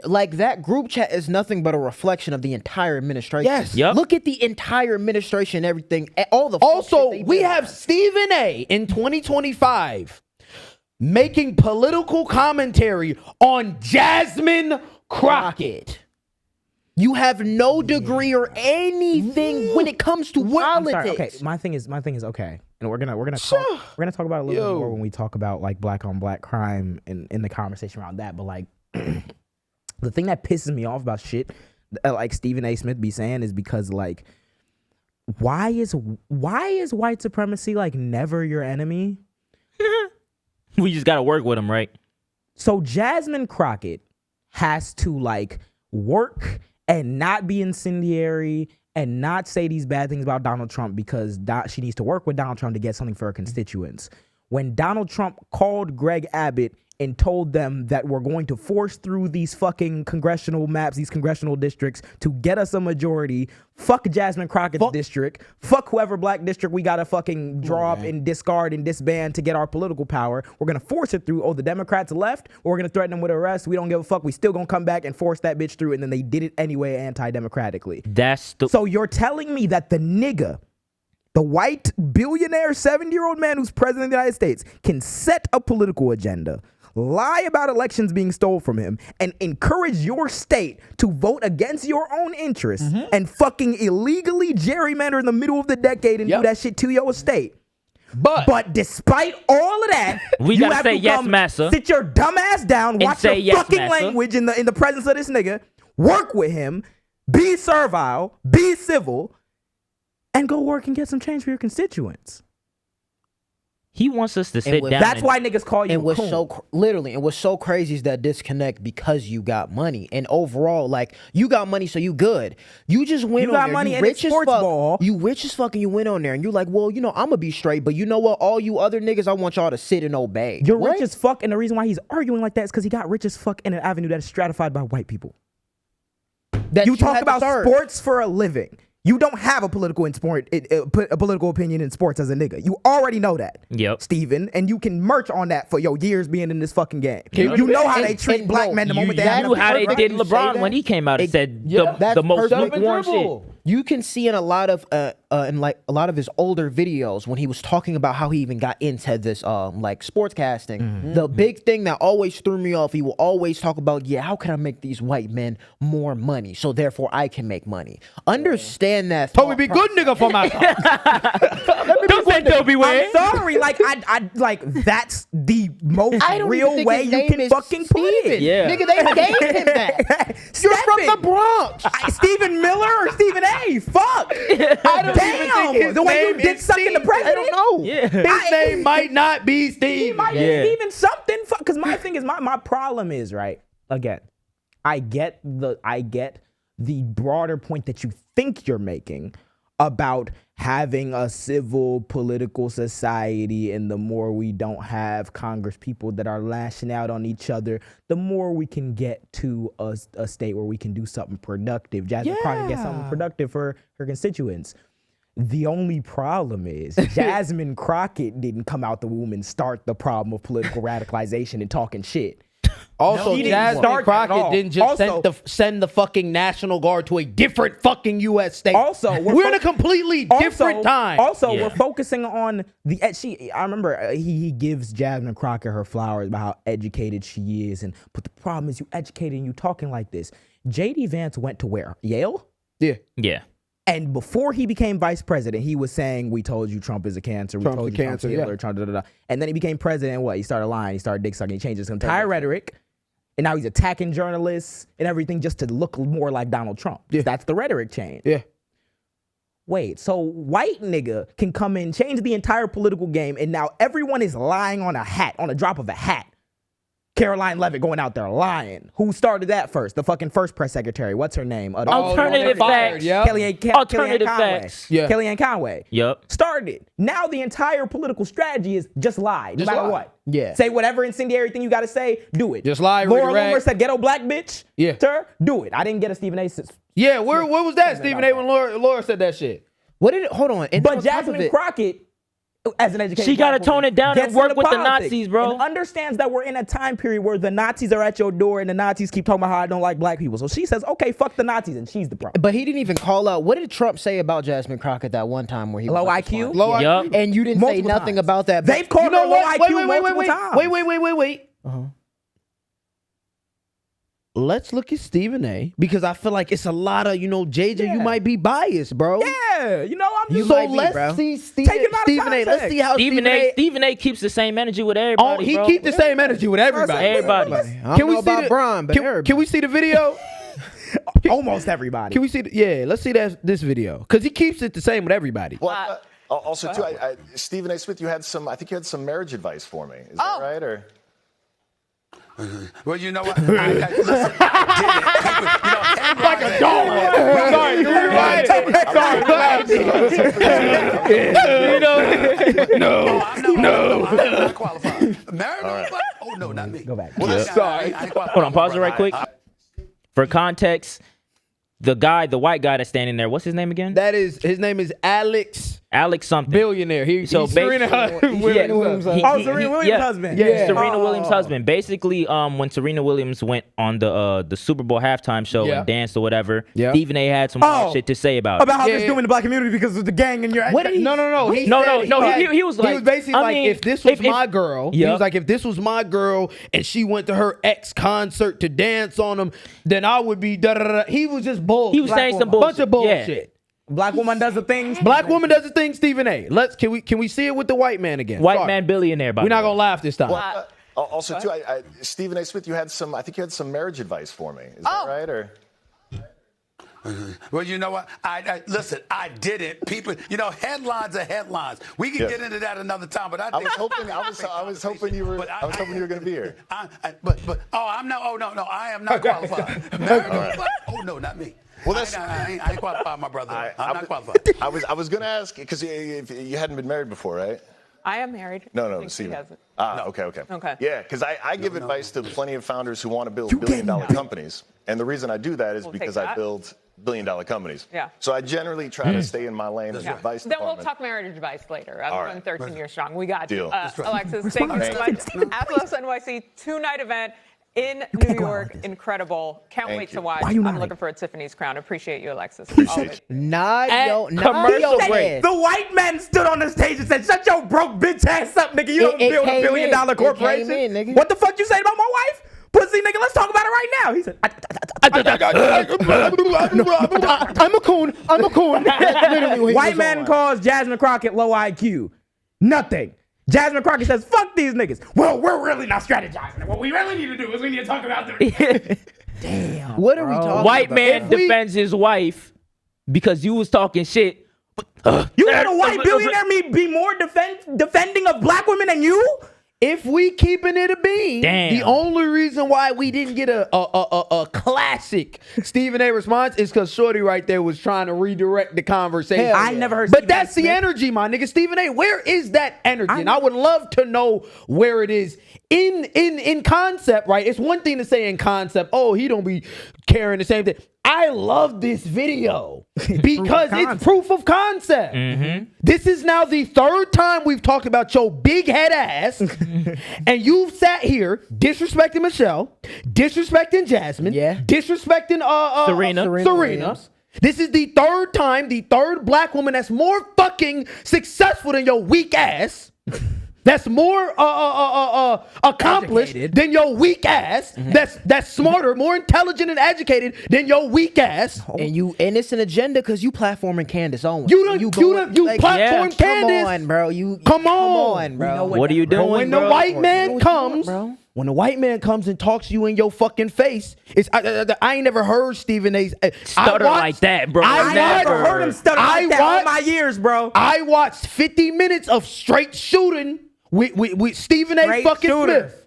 like that group chat is nothing but a reflection of the entire administration. Yes. Yep. Look at the entire administration, everything, all the. Also, shit they we did. have Stephen A. in 2025 making political commentary on Jasmine Crockett. You have no degree or anything when it comes to I'm politics. sorry, okay, my thing is okay, and we're gonna talk about it a little bit more when we talk about like black on black crime in the conversation around that. But like, the thing that pisses me off about shit like Stephen A. Smith be saying is because like, why is white supremacy like never your enemy? We just gotta work with him, right? So Jasmine Crockett has to like work and not be incendiary and not say these bad things about Donald Trump because she needs to work with Donald Trump to get something for her constituents. When Donald Trump called Greg Abbott and told them that we're going to force through these fucking congressional maps, these congressional districts to get us a majority, fuck Jasmine Crockett's district, fuck whoever black district we gotta fucking draw up and discard and disband to get our political power. We're gonna force it through. Oh, the Democrats left, or we're gonna threaten them with arrest. We don't give a fuck. We still gonna come back and force that bitch through. And then they did it anyway anti-democratically. That's the So you're telling me that the nigga, the white billionaire 70-year-old man who's president of the United States, can set a political agenda, lie about elections being stolen from him, and encourage your state to vote against your own interests and fucking illegally gerrymander in the middle of the decade and do that shit to your state. But despite all of that, We you gotta have say to yes, come massa. sit your dumb ass down, watch say your yes, fucking massa. language in the presence of this nigga, work with him, be servile, be civil, and go work and get some change for your constituents. he wants us to sit with- down. That's and- why niggas call you And what's coon. and what's so crazy is that disconnect because you got money. And overall, like, you got money, so you good. You just went You on got there, money you and it's rich as sports fuck. ball. You rich as fuck and you went on there and you're like, well, you know, I'm gonna be straight, but you know what? All you other niggas, I want y'all to sit and obey. You're What? rich as fuck, and the reason why he's arguing like that is because he got rich as fuck in an avenue that is stratified by white people. That You talk had to about serve. sports for a living. You don't have a political political opinion in sports as a nigga. You already know that, Yep. Steven, and you can merch on that for your years being in this fucking game. Yep. You know how they And- treat and black bro, men the you- moment they that have knew enough how power, they right? did You say LeBron that? when he came out and said that's the most perfect lukewarm shit. You can see in a lot of in like a lot of his older videos when he was talking about how he even got into this like sportscasting. The big thing that always threw me off, he will always talk about, how can I make these white men more money so therefore I can make money. Understand that. Toby be good nigga for my Don't say Toby way. I'm sorry, like I like that's the most real way you can fucking put it. Yeah, nigga, they gave him that. You're from the Bronx. Stephen Miller or Stephen A. Fuck. I don't even think his the way name you dick is sucking the Steve. president. I don't know. Yeah. His name might not be Steve. He might be Steven something. Because my thing is, my problem is, right, again, I get the broader point that you think you're making about having a civil political society, and the more we don't have Congress people that are lashing out on each other, the more we can get to a state where we can do something productive. Jasmine Crockett gets something productive for her constituents. The only problem is Jasmine Crockett didn't come out the womb and start the problem of political radicalization and talking shit. Also, Jasmine Crockett didn't just send the fucking National Guard to a different fucking U.S. state. Also, we're in a completely different time. Also, we're focusing on the. I remember he gives Jasmine Crockett her flowers about how educated she is, but the problem is you educated and you talking like this. J.D. Vance went to where? Yale? Yeah. And before he became vice president, he was saying, "We told you Trump is a cancer. We told you Trump's Hitler." Trump, And then he became president. What? He started lying. He started dick sucking. He changed his entire rhetoric. And now he's attacking journalists and everything just to look more like Donald Trump. That's the rhetoric change. Wait, so white nigga can come in, change the entire political game, and now everyone is lying on a drop of a hat. Caroline Levitt going out there lying. Who started that first? The fucking first press secretary. What's her name? Alternative facts. Alternative facts. Kellyanne Conway. Yep. Started. Now the entire political strategy is just lie, no matter what. Yeah. Say whatever incendiary thing you got to say, do it. Just lie. Laura Loomer said ghetto black bitch. Yeah. Sir, do it. I didn't get a Stephen A. Yeah, where was that, Stephen A. when Laura said that shit? Hold on. And but Jasmine Crockett, as an educator, she got to tone it down and work with the Nazis, bro. And understands that we're in a time period where the Nazis are at your door and the Nazis keep talking about how I don't like black people. So she says, okay, fuck the Nazis, and she's the problem. But he didn't even call out. What did Trump say about Jasmine Crockett that one time where he low was IQ? Low IQ? And you didn't say nothing about that. They've called her low IQ multiple times. Wait. Let's look at Stephen A. because I feel like it's a lot of, JJ, you might be biased, bro. Yeah, I'm just let's see Stephen A. Let's see how Stephen A. keeps the same energy with everybody. He keeps the same energy with everybody. Can we see Can we see the video? Almost everybody. Can we see? Let's see this video because he keeps it the same with everybody. Well, also, too, Stephen A. Smith, I think you had some marriage advice for me. Is that right? Or well, you know what? Listen, I did it. Like a dog. Sorry, you're right. Sorry. No. I'm not qualified. Married? Right. Oh, no, not me. Go back. Well, sorry. Hold on, pause it right quick. For context, the white guy that's standing there, what's his name again? His name is Alex something. Billionaire. He's Serena Williams' husband. Serena Williams' husband. Serena Williams' husband. Basically, when Serena Williams went on the Super Bowl halftime show and danced or whatever, Stephen A. had some shit to say about it. About how they're doing the black community because of the gang and your. No. He was like, he was basically like, if this was my girl, he was like, if this was my girl and she went to her ex concert to dance on him, then I would be da da da. He was just bull. He was saying some bullshit. Bunch of bullshit. Black woman does the things. Black woman does the thing, Stephen A. Can we see it with the white man again? White man billionaire. We're not gonna laugh this time. Well, also, too, Stephen A. Smith, I think you had some marriage advice for me. Is that right? Or well, you know what? Listen, I didn't. People, headlines are headlines. We can get into that another time. But I was hoping you were going to be here. I am not qualified. Oh no, not me. Well, I ain't qualified, my brother. I'm not qualified. I was going to ask because you hadn't been married before, right? I am married. No, Stephen. hasn't. Okay. Yeah, because I give advice to plenty of founders who want to build billion-dollar companies, and the reason I do that is because I build billion-dollar companies. Yeah. So I generally try to stay in my lane as advice Then department. we'll talk marriage advice later. I'm All right. 13 years strong. We got Deal. you. Alexis, thank you so much. Atlas NYC 2-night event In New York, incredible. Can't wait to watch. Why you I'm nodding? looking for a Tiffany's crown. Appreciate you, Alexis. Nod your Commercial break. head. The white man stood on the stage and said, "Shut your broke bitch ass up, nigga. You don't It build a came $1 billion in. It corporation." came in, nigga. What the fuck you saying about my wife? Pussy nigga, let's talk about it right now. He said, I'm a coon. I'm a coon. Literally, what he white was man on. calls Jasmine Crockett low IQ. Nothing. Jasmine Crockett says, "Fuck these niggas." Well, we're really not strategizing. What we really need to do is we need to talk about the Damn. What are we talking White about? man defends his wife because you was talking shit. You want a white billionaire be more defending of black women than you? If we keeping it a bean, Damn. the only reason why we didn't get a classic Stephen A. response is because Shorty right there was trying to redirect the conversation. Hell I never heard But Stephen A. that's the Smith. energy, my nigga. Stephen A., where is that energy? And I would love to know where it is in concept, right? It's one thing to say in concept, oh, he don't be carrying the same thing. I love this video because it's proof of concept. This is now the third time we've talked about your big head ass, and you've sat here disrespecting Michelle, disrespecting Jasmine, disrespecting Serena. Williams. This is the third time, the third black woman that's more fucking successful than your weak ass. That's more accomplished than your weak ass. That's smarter, more intelligent and educated than your weak ass. And it's an agenda because you platforming Candace Owens. You platform Candace. Come on, bro. Come on, bro. What are you doing, When the bro? white man comes, bro? when the white man comes and talks to you in your fucking face, it's I ain't never heard Stephen A. Stutter like that, bro. I Never heard him stutter like that all my years, bro. I watched 50 minutes of straight shooting with Stephen A. Straight fucking shooter. Smith.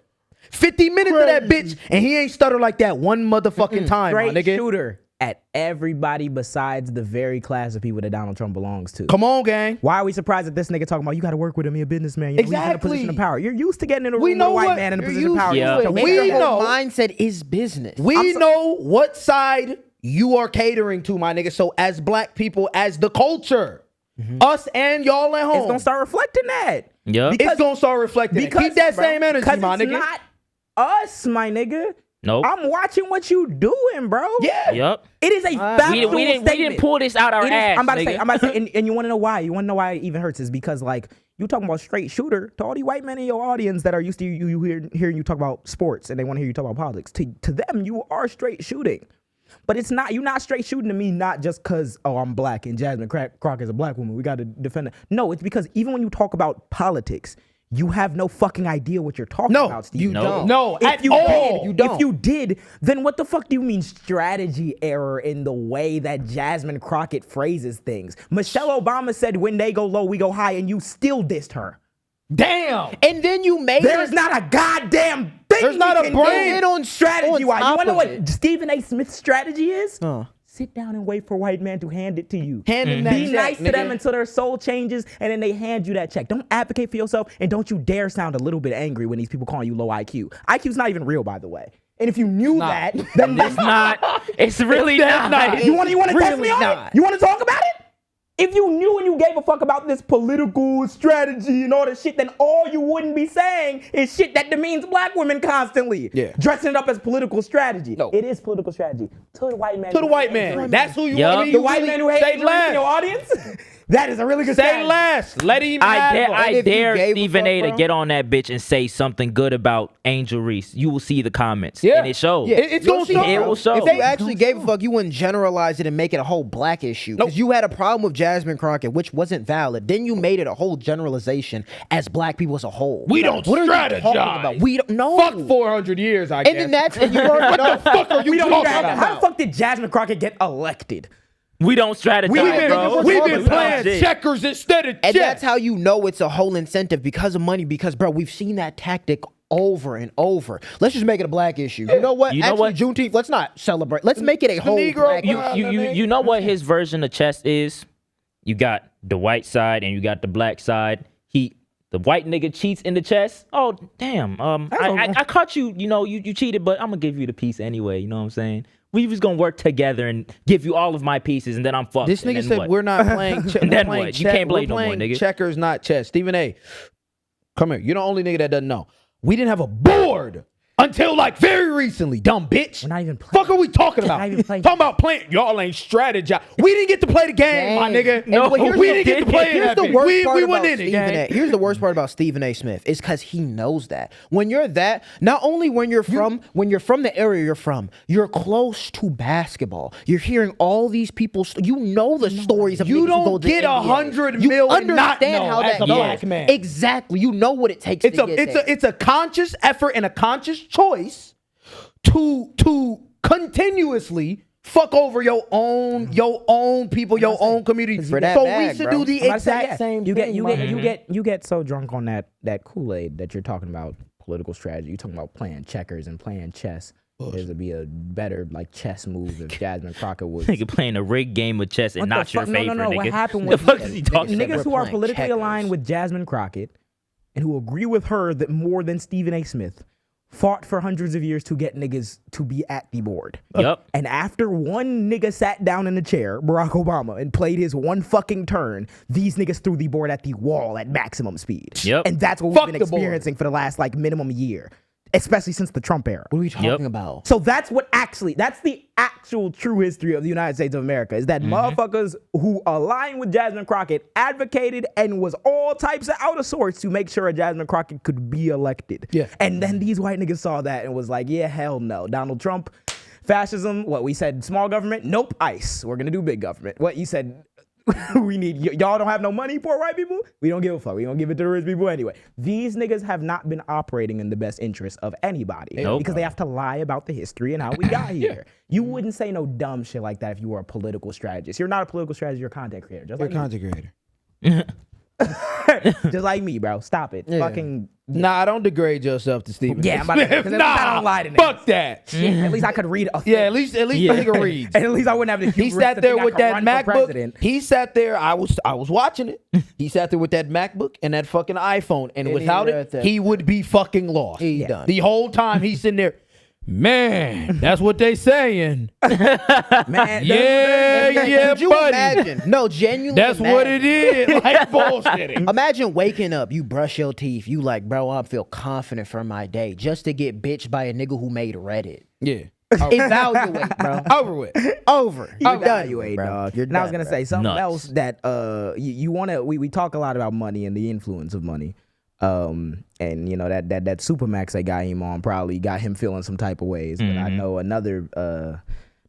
50 minutes of that bitch, and he ain't stutter like that one motherfucking time, my Straight nigga. shooter at everybody besides the very class of people that Donald Trump belongs to. Come on, gang. Why are we surprised that this nigga talking about you got to work with him? He a businessman. You know, he's in a Exactly. position of power. You're used to getting in a room We with know a white what- man in a you're position of power. Yeah. You're used to We making Their up- whole know. mindset is business. We know what side you are catering to, my nigga. So as black people, as the culture, us and y'all at home, It's gonna start reflecting that. Yep. it's gonna start reflecting. It. Keep that same energy, my it's nigga. not us, my nigga. Nope. I'm watching what you doing, bro. Yeah. Yep. It is a factual We didn't statement. pull this out our It is- ass. I'm about to nigga. say, and you want to know why? You want to know why it even hurts is because like you talking about straight shooter to all the white men in your audience that are used to you hearing you talk about sports and they want to hear you talk about politics. To them, you are straight shooting, but it's not. You're not straight shooting to me, not just because I'm black and Jasmine Crockett is a black woman. We got to defend it. No, it's because even when you talk about politics, you have no fucking idea what you're talking about, Steve. you No. don't. No, If at you all. did, if you did, then what the fuck do you mean strategy error in the way that Jasmine Crockett phrases things? Michelle Obama said when they go low, we go high, and you still dissed her. Damn. And then you made There's not a goddamn thing. There's not you a can brain do on strategy wise. You top want to know of what it. Stephen A. Smith's strategy is? Sit down and wait for a white man to hand it to you. Hand him that Be check, nice to nigga. them until their soul changes, and then they hand you that check. Don't advocate for yourself, and don't you dare sound a little bit angry when these people calling you low IQ. IQ's not even real, by the way. And if you knew that, then It's not. It's really not. You want to test really me on not. it? You want to talk about it? If you knew and you gave a fuck about this political strategy and all this shit, then all you wouldn't be saying is shit that demeans black women constantly. Yeah. Dressing it up as political strategy. No. It is political strategy. To the white man. To the white man. That's who you Yup. want to be. The white man who hates Say you in your last. audience? That is a really good Say strategy. last. Let him have it. I if you dare gave a Stephen fuck, A to bro. get on that bitch and say something good about Angel Reese. You will see the comments. Yeah. And it shows. Yeah. It's You'll gonna see, show. It bro. will show. If you actually gave a fuck, you wouldn't generalize it and make it a whole black issue. Because you had a problem with Jasmine Crockett, which wasn't valid. Then you made it a whole generalization as black people as a whole. We don't What are you talking strategize. about? We don't know. Fuck 400 years, I guess. And then that's and you weren't What the fuck are you We don't talking even, about? how the fuck did Jasmine Crockett get elected? We don't strategize, bro. We've talking been about playing shit. checkers instead of And chess. that's how you know it's a whole incentive because of money. Because, bro, we've seen that tactic over and over. Let's just make it a black issue. You know what? You know Actually, what? Juneteenth, let's not celebrate. Let's make it a whole Negro black pride. issue. You know what his version of chess is? You got the white side and you got the black side. The white nigga cheats in the chess. Oh damn! I caught you. You know you cheated, but I'm gonna give you the piece anyway. You know what I'm saying? We was gonna work together and give you all of my pieces, and then I'm fucked. This And nigga then said what? we're not playing chess. And then what? You can't play no more, nigga. Checkers, not chess. Stephen A., come here. You're the only nigga that doesn't know. We didn't have a board Until like very recently, dumb bitch. We're not even playing. Fuck are we talking about? not even playing. Talking about playing. Y'all ain't strategize. We didn't get to play the game, my nigga. No, we didn't get to play Here's it. the worst part We about went in it. Stephen A. gang. Here's the worst part about Stephen A. Smith is because he knows that when you're that, not only when you're from the area you're from, you're close to basketball. You're hearing all these people. You know the stories of You niggas who don't go to get the NBA. 100 You mil and not understand know how as that a black goes. man. Exactly. You know what it takes. It's a conscious effort and a conscious choice to continuously fuck over your own people, your own community. For that So bag, we should bro. do the I'm about to say, exact yeah. same You thing. you get so drunk on that Kool-Aid that you're talking about political strategy. You're talking about playing checkers and playing chess. There'd be a better like chess move if Jasmine Crockett was. Nigga playing a rigged game of chess and What the not your fuck? favorite, No. nigga. What happened The was fuck is he talking said about? niggas who we're are playing politically checkers. aligned with Jasmine Crockett and who agree with her that more than Stephen A. Smith fought for hundreds of years to get niggas to be at the board. Yup. And after one nigga sat down in a chair, Barack Obama, and played his one fucking turn, these niggas threw the board at the wall at maximum speed. Yep. And that's what Fuck we've been the board. experiencing for the last like minimum year, especially since the Trump era. What are we talking Yep. about? So that's the actual true history of the United States of America is that motherfuckers who align with Jasmine Crockett advocated and was all types of out of sorts to make sure Jasmine Crockett could be elected. Yeah. And then these white niggas saw that and was like, yeah, hell no. Donald Trump, fascism, what we said, small government? Nope, ICE. We're gonna do big government. What you said, we need, y'all don't have no money, poor white people? We don't give a fuck. We don't give it to the rich people anyway. These niggas have not been operating in the best interest of anybody Nope. because they have to lie about the history and how we got here. You wouldn't say no dumb shit like that if you were a political strategist. You're not a political strategist, you're a content creator. Just like content creator. me. Just like me, bro. Stop it. Fucking Nah, don't degrade yourself to Stephen. yeah, I'm about to, 'cause at least I don't lie to niggas. Fuck that. Shit, at least I could read a Yeah, at least the nigga reads. and at least I wouldn't have the He hubris sat to there think I with could that run for MacBook. president. He sat there. I was watching it. He sat there with that MacBook and that fucking iPhone, and he without read it, that. he would be fucking lost. He done. The whole time he's sitting there. Man, that's what they saying. Man, Yeah, Could you buddy. imagine? No, genuinely. That's what it is. Like bullshitting. Imagine waking up, you brush your teeth, you like, bro, I feel confident for my day, just to get bitched by a nigga who made Reddit. Yeah. Evaluate, bro. Over with. Over. You're done, evaluate, bro. dog. You're And I was done, gonna bro. say something Nuts. else that you want to. We talk a lot about money and the influence of money. And you know that Supermax that got him on probably got him feeling some type of ways. But I know another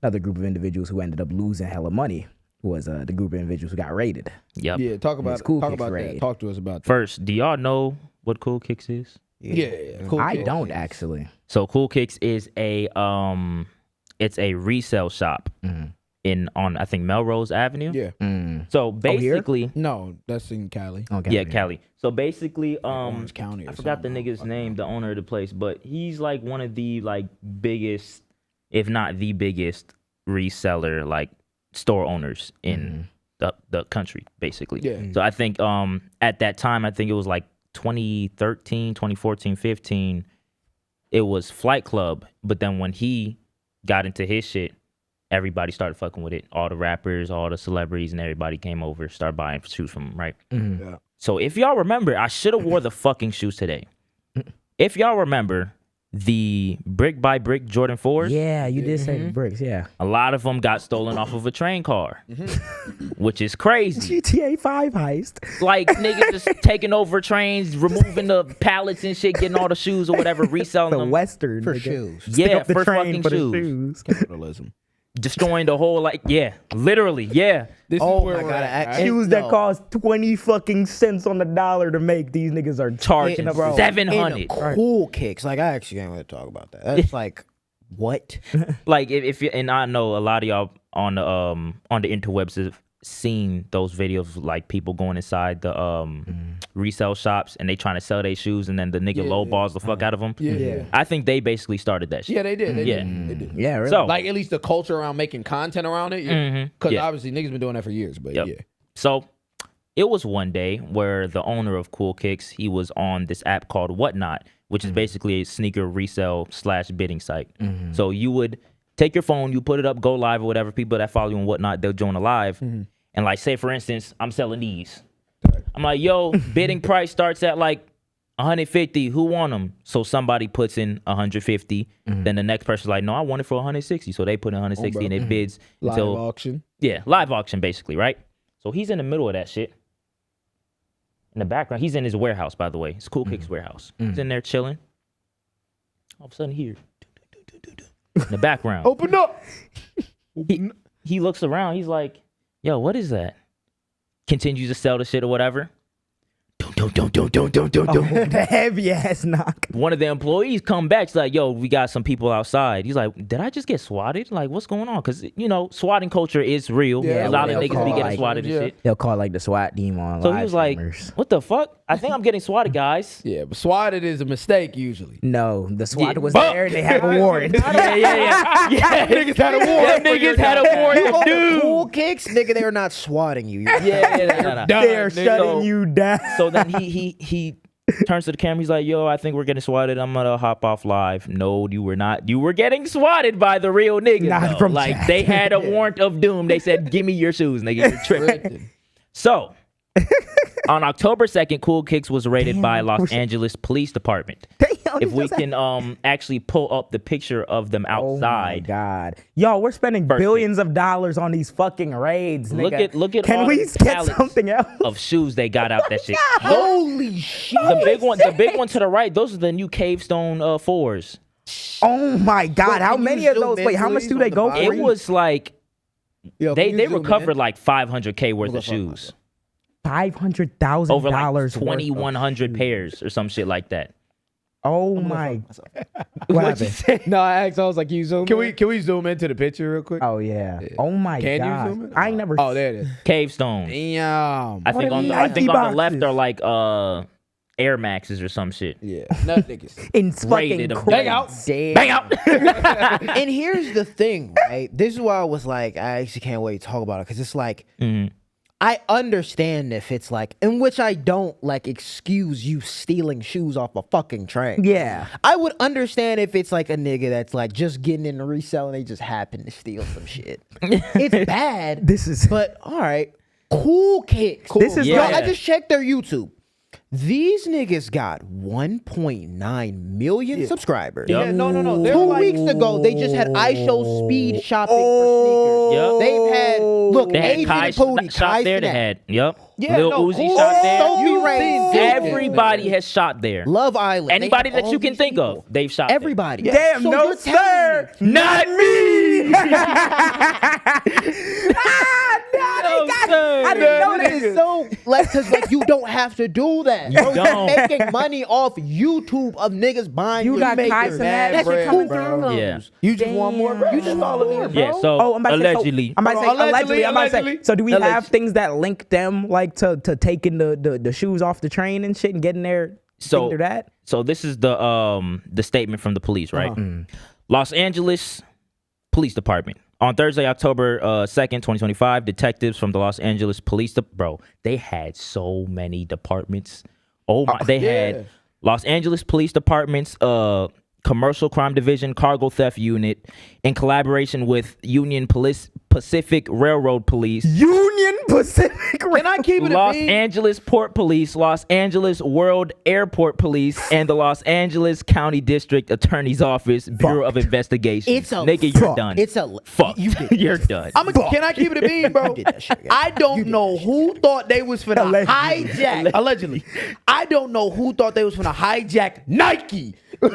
group of individuals who ended up losing hella money was the group of individuals who got raided. Yep. Yeah, talk about Cool talk Kicks about that. raid. Talk to us about that. First, do y'all know what Cool Kicks is? Yeah. Cool I Kicks. don't actually. So Cool Kicks is it's a resale shop on I think Melrose Avenue. Yeah. So here? basically, No, that's in Cali. Okay. yeah, Cali. So basically, Orange County or I forgot the something. nigga's name, the owner of the place, but he's like one of the like biggest, if not the biggest, reseller like store owners in the country, basically. Yeah. So I think at that time, I think it was like 2013, 2014, 15, it was Flight Club, but then when he got into his shit, everybody started fucking with it. All the rappers, all the celebrities, and everybody came over, started buying shoes from him, right? Yeah. So if y'all remember, I should have wore the fucking shoes today. If y'all remember the brick by brick Jordan 4s, Yeah, you did say the bricks. Yeah. a lot of them got stolen off of a train car, which is crazy. GTA 5 heist. Like niggas just taking over trains, removing the pallets and shit, getting all the shoes or whatever, reselling The them. Western For nigga. shoes. Stick Yeah, up the for train fucking for the shoes. Capitalism. Destroying the whole, like, yeah, literally, yeah. This Oh is where my we're God, at, I- right? Shoes that cost 20 fucking cents on the dollar to make. These niggas are Charging It- bro, 700. in the Cool Kicks. Like, I actually can't really talk about that. That's like, what? Like if you, and I know a lot of y'all on the interwebs have seen those videos of, like people going inside the resale shops and they trying to sell their shoes and then the nigga lowballs the fuck out of them. Yeah. I think they basically started that shit. Yeah, they did. They Yeah. did. They did. Yeah, really. So Like at least the culture around making content around it. Because Yeah. obviously niggas been doing that for years. But Yep. yeah. So it was one day where the owner of Cool Kicks, he was on this app called Whatnot, which is basically a sneaker resale / bidding site. So you would take your phone, you put it up, go live or whatever. People that follow you on Whatnot, they'll join a live. And like, say for instance, I'm selling these. I'm like, yo, bidding price starts at like 150. Who want them? So somebody puts in 150. Then the next person's like, no, I want it for 160. So they put in 160 and it bids Live until auction. Yeah, live auction basically, right? So he's in the middle of that shit. In the background, he's in his warehouse, by the way. It's Cool Kick's warehouse. He's in there chilling. All of a sudden, here, in the background, Open up. he looks around. He's like, "Yo, what is that?" Continues to sell the shit or whatever. The heavy ass knock. One of the employees come back. He's like, "Yo, we got some people outside." He's like, "Did I just get swatted? Like, what's going on?" Because swatting culture is real. Yeah, a lot well, of niggas be they'll getting call, swatted and shit. They'll call like the SWAT team on So live he was like, streamers. "What the fuck? I think I'm getting swatted, guys." Yeah, but swatted is a mistake usually. No, the SWAT was Fuck. there and they have a warrant. Yeah. Niggas had a warrant. Them niggas had a warrant, dude. Cool Kicks, nigga, they are not swatting you. Yeah. They are nigga. shutting you down. So then he turns to the camera. He's like, "Yo, I think we're getting swatted. I'm gonna hop off live." No, you were not. You were getting swatted by the real niggas. Not though. from like Jack. they had a warrant of doom. They said, "Give me your shoes, nigga. You're tripping." So on October 2nd, Cool Kicks was raided by Los Angeles Police Department. If we can actually pull up the picture of them Oh my outside. God, y'all, we're spending First billions of dollars on these fucking raids. Nigga. Look at Can all we the get pallets something else? of shoes they got out that shit. Holy shit. The big one to the right, those are the new Cavestone 4s. Oh my God, how can many you of zoom those? in, Wait, how much please, do on they the go bottom? for? It was like Yo, they can you zoom recovered in? like $500K worth of shoes. $500,000 Over like worth of 2,100 pairs or some shit like that. Oh my! What happened? No, I asked, I was like, you zoom Can in? we zoom into the picture real quick? Oh yeah. Oh my Can God! you zoom in? I ain't never. Oh, there it is. Cavestone. Damn. I think are on these I think Nike on the left boxes? are like Air Maxes or some shit. Yeah. Nut niggas. in fucking rated them. crazy. Bang out. Damn. Bang out. And here's the thing, right? This is why I was like, I actually can't wait to talk about it because it's like, I understand if it's like, in which I don't like excuse you stealing shoes off a fucking train. Yeah. I would understand if it's like a nigga that's like just getting into resale and they just happen to steal some shit. It's bad. This is- But all right, Cool Kicks. This is Yo, like- I just checked their YouTube. These niggas got 1.9 million subscribers. Yup. Yeah, no. They're 2 like, weeks ago, they just had iShow speed shopping for sneakers. Yup. They've had, look, They had Adrian Kai Pooty, shot Kai there. They Cenat. had Lil no, Uzi who- shot there. Sophie Ray, Everybody has shot there. Love Island. They Anybody have that you all can these think people. of, they've shot there. Everybody. Damn, So no you're telling sir, me- not me. I didn't know That is this. so like, cause like you don't have to do that. Bro, you're don't. making money off YouTube of niggas buying You your got sneakers. Kai Cenat That's bread, $2. bro. Yeah. You just want more, bro. You just follow me, bro. Yeah, so Oh, I'm about to say, allegedly. I'm about to say, Hold on, allegedly. I'm about to say. allegedly. So do we have Allegedly. things that link them like to taking the shoes off the train and shit and getting their So thing to that? So this is the statement from the police, right? Los Angeles Police Department. On Thursday, October 2nd, 2025, detectives from the Los Angeles Police bro, they had so many departments. Oh my, they had Los Angeles Police Department's Commercial Crime Division Cargo Theft Unit in collaboration with Union Pacific Railroad Police, Union Pacific. Can I keep it Los a bean? Angeles Port Police, Los Angeles World Airport Police, and the Los Angeles County District Attorney's Office Bureau of Investigation. It's a nigga, you're fuck. done. It's a fuck. You did You're done. Can I keep it a bean, bro? did that shit, guys. I don't know who thought they was finna Allegedly. hijack. Allegedly. I don't know who thought they was finna hijack Nike. You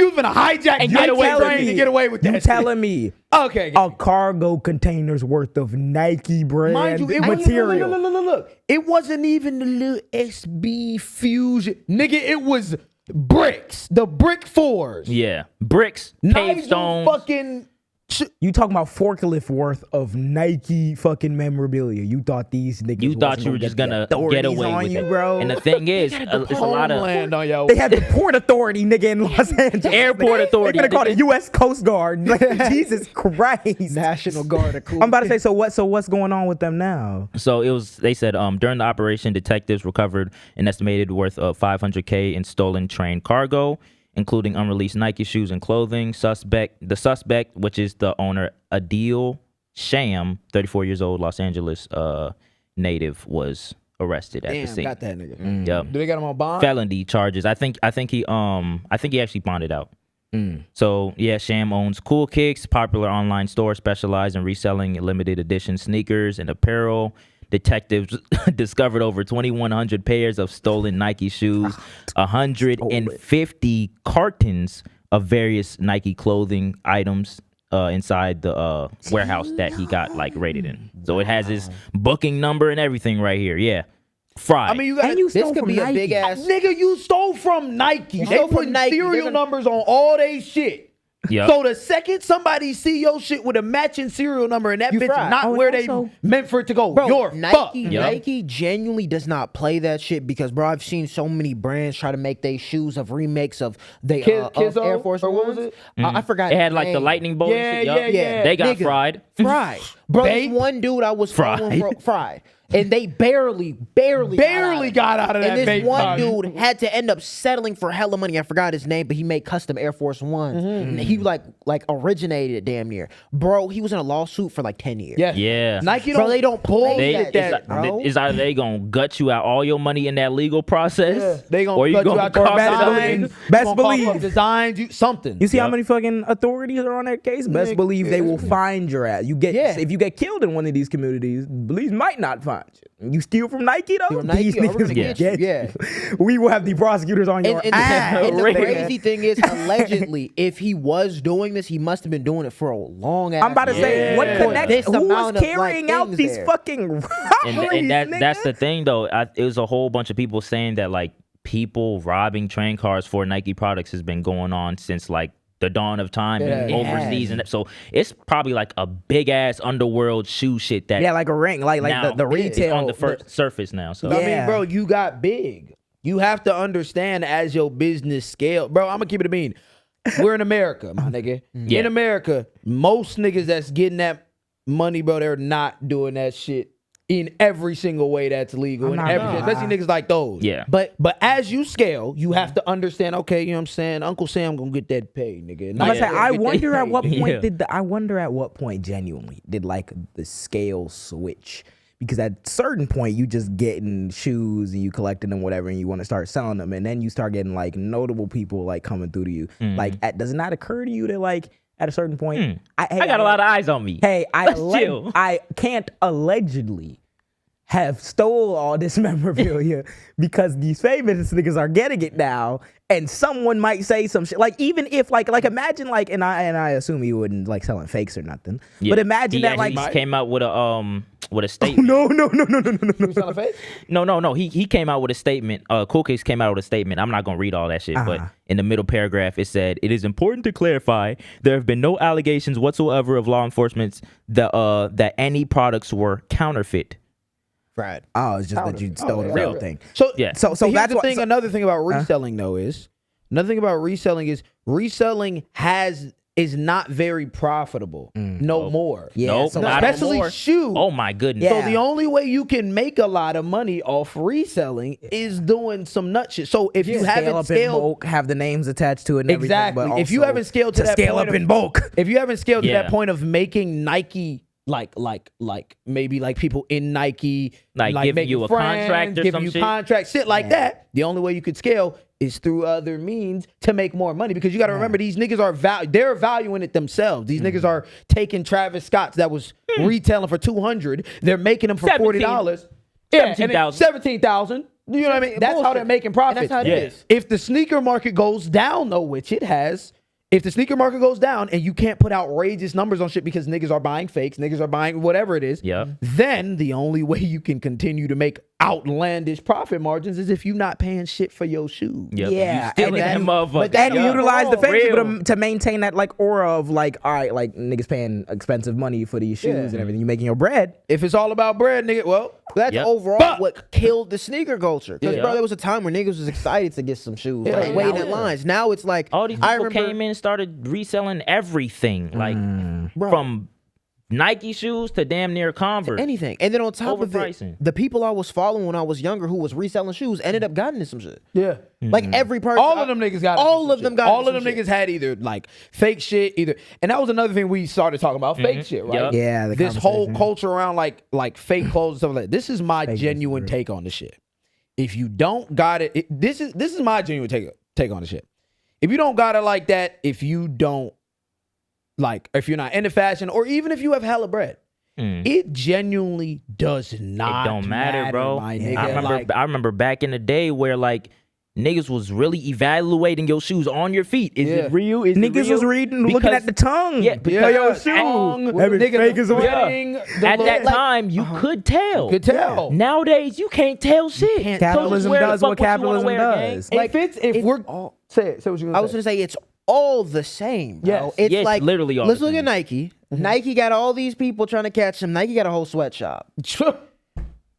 was finna hijack And Nike get away with train it. to get away with that. You shit. telling me Okay. a cargo container's worth of Nike brand Mind you, it material? look. It wasn't even the little SB Fusion. Nigga, it was bricks. The brick fours. Yeah. Bricks, Nigel Cavestone. fucking... You talking about forklift worth of Nike fucking memorabilia? You thought these niggas? You thought wasn't you were just gonna the get authorities away on with you, it, bro? And the thing is, it's a lot of Homeland on your... They had the Port Authority, nigga, in Los Angeles. Airport Authority, They're gonna call nigga. it U.S. Coast Guard. Like, Jesus Christ. National Guard of Cool. I'm about to say, so what's going on with them now? So it was. They said during the operation, detectives recovered an estimated worth of $500K in stolen train cargo, including unreleased Nike shoes and clothing. The suspect, which is the owner, Adil Jaam, 34 years old, Los Angeles native, was arrested at the Damn, scene. got that nigga. Yep. Do they got him on bond? Felony charges. I think he actually bonded out. So yeah, Jaam owns Cool Kicks, popular online store specialized in reselling limited edition sneakers and apparel. Detectives discovered over 2,100 pairs of stolen Nike shoes, 150 cartons of various Nike clothing items inside the warehouse that he got like raided in. So it has his booking number and everything right here. Yeah. Fried. I mean, you got This could be a big ass. nigga. You stole from Nike. They stole from put Nike. They're serial gonna- numbers on all they shit. Yep. So the second somebody see your shit with a matching serial number and that bitch fried. not Oh, where and also- they meant for it to go, Bro, you're fucked. Nike genuinely does not play that shit because, bro, I've seen so many brands try to make their shoes of remakes of they of Kizzo, Air Force or what Ones. was it? I forgot. It had his like the name. lightning bolt. Yeah, and shit. Yup. yeah. They got Nigga, fried. Fried. Bro, this Babe. one dude I was following Fried. fried. And they barely got out of that And this babe one time. dude had to end up settling for hella money. I forgot his name, but he made custom Air Force Ones. And he like originated it damn near. Bro, he was in a lawsuit for like 10 years. Yeah. Yeah. Nike Bro, they don't play They, that, bro. it's either they gonna gut you out all your money in that legal process, They gonna or you cut you gonna out your cost best it up. believe. designs. Best You gonna cough believe. up designs, something. You see how Yep. many fucking authorities are on that case? Best believe they will find your ass. You get if you get killed in one of these communities, police might not find you. You steal from Nike though. From Nike, These oh, we're gonna niggas get you. Yeah. We will have the prosecutors on your And ass. the Right. crazy thing is, allegedly, if he was doing this, he must have been doing it for a long ass I'm about to say, what connects? This Who was amount of, carrying like, out things these there. fucking robberies, And that's nigga? the thing though. It was a whole bunch of people saying that like people robbing train cars for Nike products has been going on since like the dawn of time and overseas, and so it's probably like a big ass underworld shoe shit that Yeah, like a ring, like now the is retail on the surface now. So I mean, Yeah. bro, you got big. You have to understand as your business scale. Bro, I'm gonna keep it a bean. We're in America, my nigga. Yeah. In America, most niggas that's getting that money, bro, they're not doing that shit in every single way that's legal. I'm And not every, gonna especially niggas like those. yeah, But as you scale, you have to understand, okay, you know what I'm saying? Uncle Sam gonna get that pay, nigga. I'm gonna say, I wonder at what point Yeah. I wonder at what point genuinely did like the scale switch, because at certain point you just getting shoes and you collecting them whatever and you want to start selling them, and then you start getting like notable people like coming through to you. Like, does it not occur to you that like at a certain point, I got a lot of eyes on me. Hey, Let's chill. I can't allegedly have stole all this memorabilia because these famous niggas are getting it now, and someone might say some shit. Like, even if like imagine like, and I assume you wouldn't like selling fakes or nothing, but imagine he that like actually came out with a statement. no. No. He came out with a statement. Cool Case came out with a statement. I'm not gonna read all that shit, but in the middle paragraph it said, "It is important to clarify there have been no allegations whatsoever of law enforcement that any products were counterfeit." Fried. Oh, it's just that you stole the real thing. So Yeah. So here's that's the what, thing. Another thing about reselling though is reselling is not very profitable no more. Yeah, Nope, so not especially anymore. shoes. Oh my goodness. Yeah. So the only way you can make a lot of money off reselling is doing some nut shit. So if you scale haven't up in scaled, bulk, have the names attached to it, and exactly. everything, but If you also haven't scaled to that scale point up of- in bulk, if you haven't scaled to Yeah. that point of making Nike like maybe like people in Nike Like giving making you a friends, contract or giving some you shit? contracts, shit like that. The only way you could scale is through other means to make more money, because you got to remember these niggas are they're valuing it themselves. These niggas are taking Travis Scott's that was retailing for $200, they're making them for $40. Yeah, $17,000. 17,000. You know what I mean? That's how they're making profits. that's how it is. If the sneaker market goes down, though, which it has, if the sneaker market goes down and you can't put outrageous numbers on shit because niggas are buying fakes, niggas are buying whatever it is, Yep. then the only way you can continue to make outlandish profit margins is if you're not paying shit for your shoes. Yep. Yeah, You stealing and that motherfucker. but then you Yup. utilize the fake Real. people to maintain that like aura of like, all right, like niggas paying expensive money for these shoes and everything. You making your bread. If it's all about bread, nigga, well, That's Yep. overall what killed the sneaker culture. Because, Yeah. bro, there was a time where niggas was excited to get some shoes. Yeah. Like, waiting Yeah. in lines. Now it's like, All these I people remember, came in and started reselling everything, like Bro. from Nike shoes to damn near Converse. Anything. And then on top of it, the people I was following when I was younger who was reselling shoes ended up getting into some shit. Yeah. Like every person. All of them niggas got all of them got all of them niggas had either like fake shit, and that was another thing we started talking about, fake shit, right? Yep. Yeah, This whole culture around like fake clothes and stuff like that. This is my genuine take on the shit. If you don't got it, this is my genuine take on the shit. If you don't got it like that, if you don't if you're not into fashion, or even if you have hella bread, it genuinely does not. It don't matter, bro. My nigga. I remember back in the day where like niggas was really evaluating your shoes on your feet. Is it real? Is Niggas it real? was looking at the tongue. Yeah, because your shoe. Every fake is at that time you could tell. Could tell. Nowadays you can't tell shit. Capitalism does what capitalism does. Like if we're say what you. I was gonna say it's all the same, bro. Yes. It's Yes, like literally all let's the look at same. Nike. Nike got all these people trying to catch him. Nike got a whole sweatshop.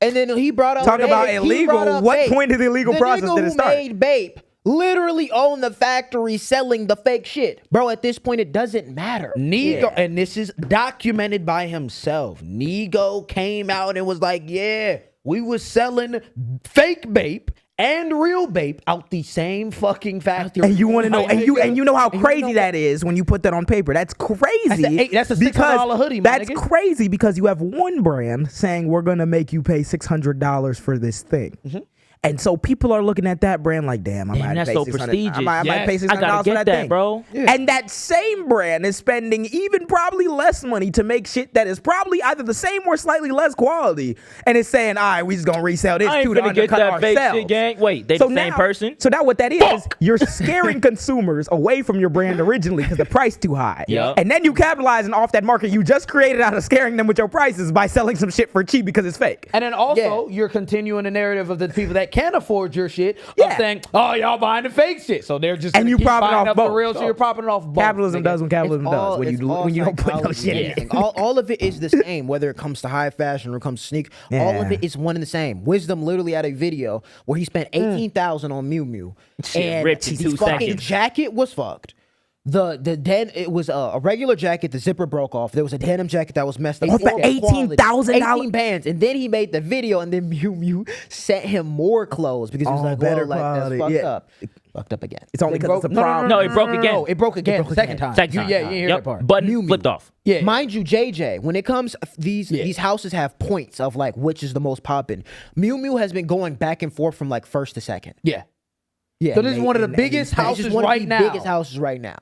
And then he brought up Talk about he illegal. brought up What Bape. point of the illegal process nigga did it who start? made Bape literally owned the factory selling the fake shit. Bro, at this point it doesn't matter. Nego, and this is documented by himself. Nego came out and was like, yeah, we was selling fake Bape and real Bape out the same fucking factory. And you want to know, and you know how crazy that is when you put that on paper. That's crazy. That's a because $600 hoodie, my that's nigga. crazy because you have one brand saying we're gonna make you pay $600 for this thing. And so people are looking at that brand like, damn, I might that's pay so $600. prestigious. I might pay $600 I gotta for get that that, thing, bro. And that same brand is spending even probably less money to make shit that is probably either the same or slightly less quality. And it's saying, all right, we just gonna resell this I ain't too to finna get undercut that fake ourselves. shit, gang. Wait, they the same person? So now what that is you're scaring consumers away from your brand originally because the price too high. Yep. And then you capitalizing off that market you just created out of scaring them with your prices by selling some shit for cheap because it's fake. And then also, you're continuing the narrative of the people that can afford your shit of Yeah. saying, oh, y'all buying the fake shit. So they're just And gonna you keep profiting buying off up the both. real shit. You're profiting off both. Capitalism nigga. does what capitalism It's all- does it's all when you don't put no psychology shit and in it. everything. All of it is the same, whether it comes to high fashion or it comes to sneak. All of Yeah. it is one and the same. Wisdom literally had a video where he spent $18,000 on Miu Miu, and ripped in the 2 fucking seconds. jacket was fucked. It was a regular jacket. The zipper broke off. There was a denim jacket that was messed up. For Horrible quality. $18,000? 18 bands, and then he made the video, and then Miu Miu sent him more clothes because he was like, better "Oh, like that's quality, fucked yeah. up." Fucked up again. It's only because it's a No, problem. No, it broke again. No, it broke again. Second time. Second time. Yeah, you didn't hear that part. Button flipped off. Yeah. Mind you, JJ, when it comes these houses have points of like which is the most poppin'. Miu Miu has been going back and forth from like first to second. Yeah. Yeah. So this is one of the biggest This houses is one right of the now. biggest houses right now.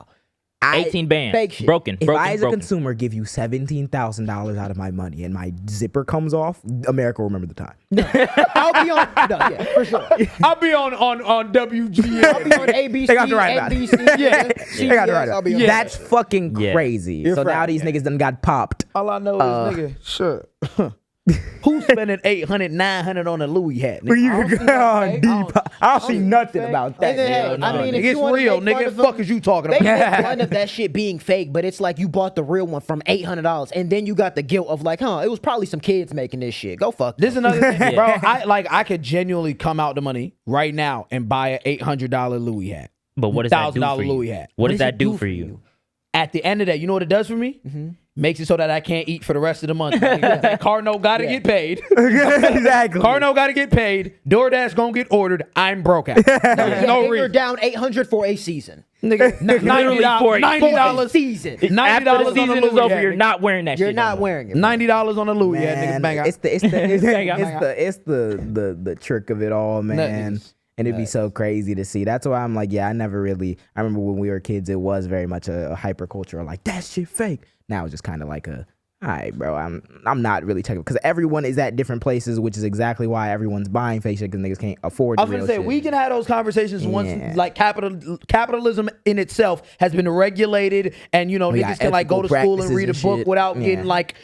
18 bands. fake shit. Broken. If broken, I, as a broken. consumer, give you $17,000 out of my money and my zipper comes off, America will remember the time. I'll be on for sure. I'll be on WGN. I'll be on ABC, They got the right back. NBC, Yeah. They got the right I'll up. be on That's fucking Yeah. crazy. You're So now right. these niggas done got popped. All I know is, nigga, sure. Who's spending $800, $900 on a Louis hat? Nigga? You I don't see can that, go hey. deep. I don't see nothing about that. And then, hey, no, I mean, if nigga, you it's wanna real, make fun nigga. of Fuck them, is you talking they about? make fun of that shit being fake, but it's like you bought the real one from $800, and then you got the guilt of like, it was probably some kids making this shit. Go fuck. This is them. another thing, bro. I could genuinely come out the money right now and buy an $800 Louis hat. But what does that do $1,000 for you? Louis hat. What does that do for you? At the end of that, you know what it does for me? Makes it so that I can't eat for the rest of the month. Carno got to get paid. Exactly. Carno got to get paid. DoorDash gonna get ordered. I'm broke out. There's Yeah, no you're reason. down $800 for a season. Nigga, Literally for a For a season. After $90 the on a season is Louis over, hat, you're nigga. not wearing that You're shit. not no more. wearing it. $90 on a Louis hat, nigga. Man, Bang out. it's the trick of it all, man. Nuts. And it'd be so crazy to see. That's why I'm like, I never really. I remember when we were kids, it was very much a hyper culture, like that shit fake. Now it's just kind of like all right, bro. I'm not really checking because everyone is at different places, which is exactly why everyone's buying fake shit because niggas can't afford. I was the gonna real say shit. we can have those conversations Yeah. once like capitalism in itself has been regulated, and We niggas got can like go to ethical school and practices read a and book shit. without Yeah. getting like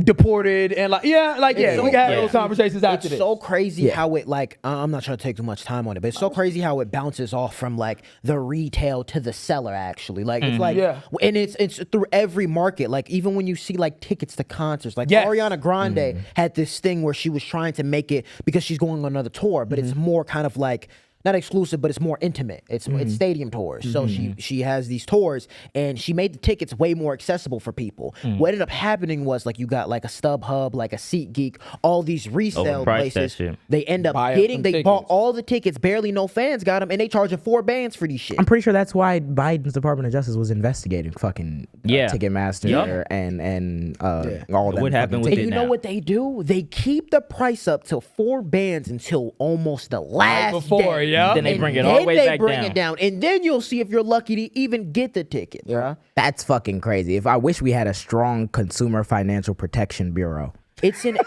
deported and we can have those conversations after It's this. so crazy how it I'm not trying to take too much time on it, but it's so crazy how it bounces off from like the retail to the seller actually. Like it's like and it's through every market. Like even when you see like tickets to concerts, like Yes. Ariana Grande had this thing where she was trying to make it because she's going on another tour, but it's more kind of like not exclusive, but it's more intimate. It's stadium tours. So she has these tours, and she made the tickets way more accessible for people. What ended up happening was like you got like a StubHub, like a SeatGeek, all these resale places. They end up they bought all the tickets. Barely no fans got them, and they charging 4 bands for these shit. I'm pretty sure that's why Biden's Department of Justice was investigating fucking Ticketmaster and all that. What happened with and it you now? know what they do? They keep the price up till 4 bands until almost the last day. Then they bring it all the way back bring it down, and then you'll see if you're lucky to even get the ticket. Yeah, That's fucking crazy. If I wish we had a strong Consumer Financial Protection Bureau. it's in.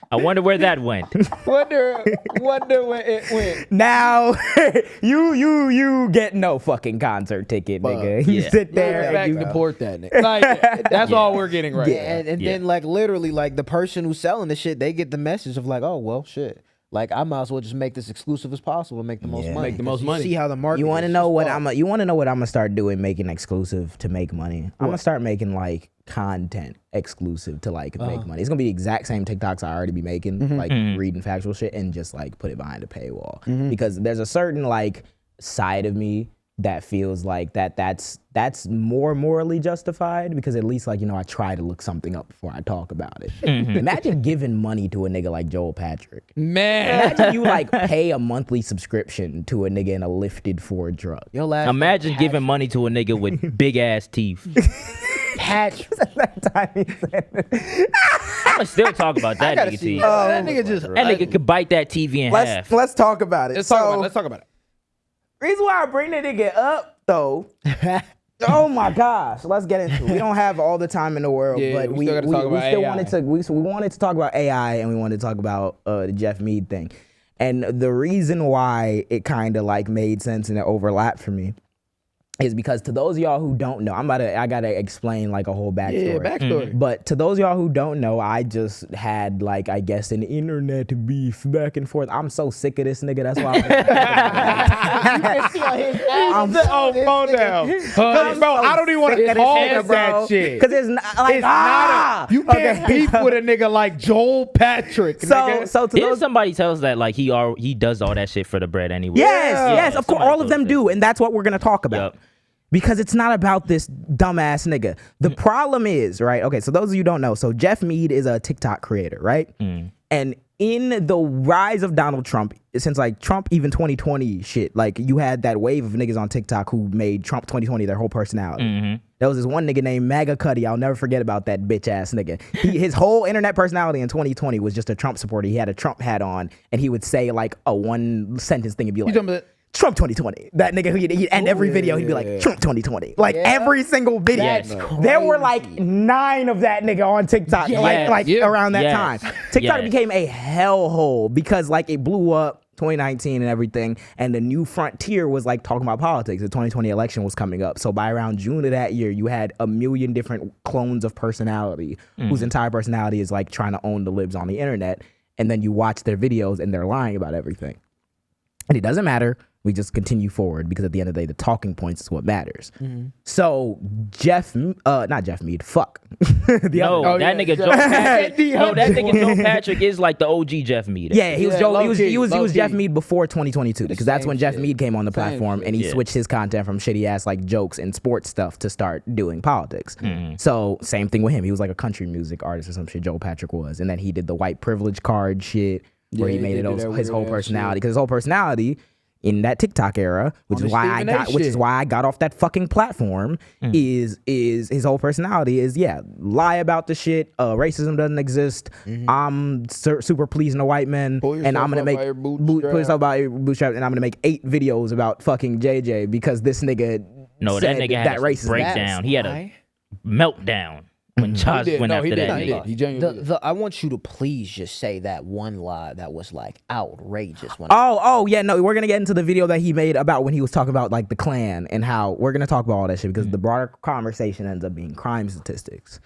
I wonder where that went. wonder where it went. Now you get no fucking concert ticket, nigga. You sit there and you deport that nigga. Like, that's all we're getting right now. And then like literally like the person who's selling the shit, they get the message of like, oh well, shit. Like I might as well just make this exclusive as possible and make the most money. Make the most money. See how the market. You want to know what I'm gonna start doing? Making exclusive to make money. I'm gonna start making like content exclusive to like make money. It's gonna be the exact same TikToks I already be making, like reading factual shit and just like put it behind a paywall. Because there's a certain like side of me that feels like that's more morally justified, because at least like, you know, I try to look something up before I talk about it. Imagine giving money to a nigga like Joel Patrick. Man. Imagine you like pay a monthly subscription to a nigga in a lifted Ford truck. Imagine giving money to a nigga with big ass teeth. Patrick. I'ma still talk about that nigga teeth. That nigga Could bite that TV in half. Let's talk about it. Let's talk about it. Reason why I bring that nigga up though. Oh my gosh, let's get into it. We don't have all the time in the world, but we wanted to talk about AI, and we wanted to talk about the Jeff Mead thing. And the reason why it kind of like made sense and it overlapped for me is because, to those of y'all who don't know, I gotta explain like a whole backstory. Yeah, backstory. But to those of y'all who don't know, I just had like, I guess, an internet beef back and forth. I'm so sick of this nigga. That's why phone down. Bro, I don't even want to call that shit. Because it's not like, you can't beef with a nigga like Joel Patrick. So to Didn't those, somebody tell us that like he does all that shit for the bread anyway? yes, of course, somebody all of them do, and that's what we're gonna talk about. Yep. Because it's not about this dumbass nigga. The problem is, right? Okay, so those of you who don't know, so Jeff Mead is a TikTok creator, right? And in the rise of Donald Trump, since like Trump even 2020 shit, like you had that wave of niggas on TikTok who made Trump 2020 their whole personality. There was this one nigga named MAGA Cuddy. I'll never forget about that bitch ass nigga. His whole internet personality in 2020 was just a Trump supporter. He had a Trump hat on, and he would say like a one sentence thing and be like, Trump 2020. That nigga, he'd end every video, he'd be like, Trump 2020. Like every single video. There were like 9 of that nigga on TikTok, around that time. TikTok became a hellhole because like it blew up 2019 and everything, and the new frontier was like talking about politics. The 2020 election was coming up. So by around June of that year, you had a million different clones of personality whose entire personality is like trying to own the libs on the internet. And then you watch their videos and they're lying about everything. And it doesn't matter. We just continue forward because at the end of the day, the talking points is what matters. So not Jeff Mead, fuck. Nigga Joe Patrick. That nigga Joe Patrick is like the OG Jeff Mead. Yeah, he was Jeff Mead before 2022 because that's when Jeff Mead came on the platform and he switched his content from shitty ass like jokes and sports stuff to start doing politics. So same thing with him. He was like a country music artist or some shit. Joe Patrick was, and then he did the white privilege card shit where he made it his whole personality, because his whole personality in that TikTok era, which is why I got off that fucking platform, is his whole personality is lie about the shit. Racism doesn't exist. I'm super pleasing the white men, and I'm gonna make put yourself by your bootstrap, and I'm gonna make 8 videos about fucking JJ because this nigga said that nigga had that racism breakdown. He had a meltdown when Josh went after that nigga. He genuinely did. I want you to please just say that one lie that was like outrageous. We're gonna get into the video that he made about when he was talking about like the Klan and how we're gonna talk about all that shit because the broader conversation ends up being crime statistics.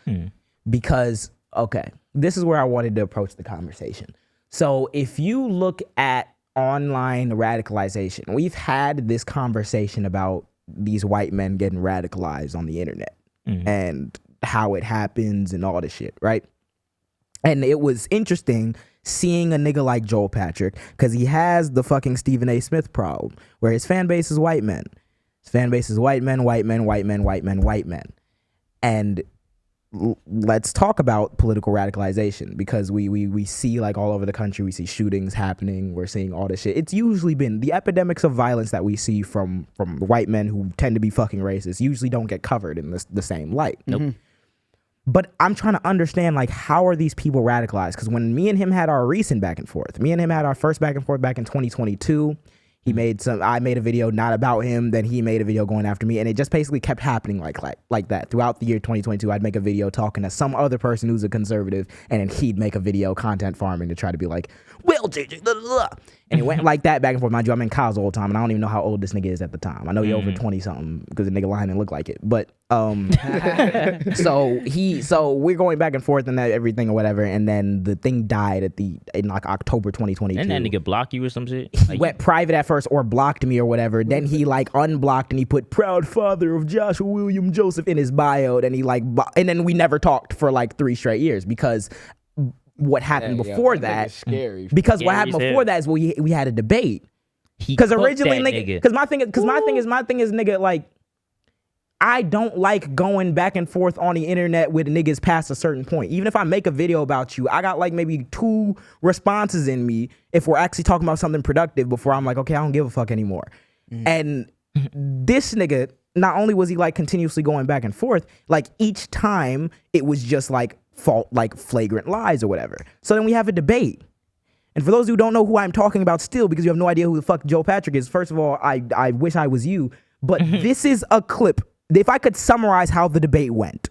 Because this is where I wanted to approach the conversation. So if you look at online radicalization, we've had this conversation about these white men getting radicalized on the internet and how it happens and all this shit, right? And it was interesting seeing a nigga like Joel Patrick, because he has the fucking Stephen A. Smith problem, where his fan base is white men. His fan base is white men, white men, white men, white men, white men. And let's talk about political radicalization, because we see like all over the country, we see shootings happening, we're seeing all this shit. It's usually been the epidemics of violence that we see from white men who tend to be fucking racist usually don't get covered in the same light. Nope. But I'm trying to understand, like, how are these people radicalized? Because when me and him had our recent back and forth, me and him had our first back and forth back in 2022. I made a video not about him, then he made a video going after me, and it just basically kept happening like that throughout the year 2022. I'd make a video talking to some other person who's a conservative, and then he'd make a video content farming to try to be like, well, JJ, blah, blah, blah. And it went like that back and forth. Mind you, I'm in college all the time, and I don't even know how old this nigga is at the time. I know he over 20 something because the nigga lying and look like it. But so we're going back and forth and everything or whatever, and then the thing died in like October 2022. And that nigga block you or some shit? He went private at first or blocked me or whatever. Then he like unblocked and he put proud father of Joshua William Joseph in his bio. Then he like, and then we never talked for like 3 straight years because what happened before that, because what happened before that is we had a debate. Because originally, nigga, because my thing is, nigga, like, I don't like going back and forth on the internet with niggas past a certain point. Even if I make a video about you, I got like maybe 2 responses in me if we're actually talking about something productive before I'm like, okay, I don't give a fuck anymore. And this nigga, not only was he like continuously going back and forth, like each time it was just like flagrant lies or whatever. So then we have a debate. And for those who don't know who I'm talking about still, because you have no idea who the fuck Joe Patrick is, first of all, I wish I was you. But this is a clip. If I could summarize how the debate went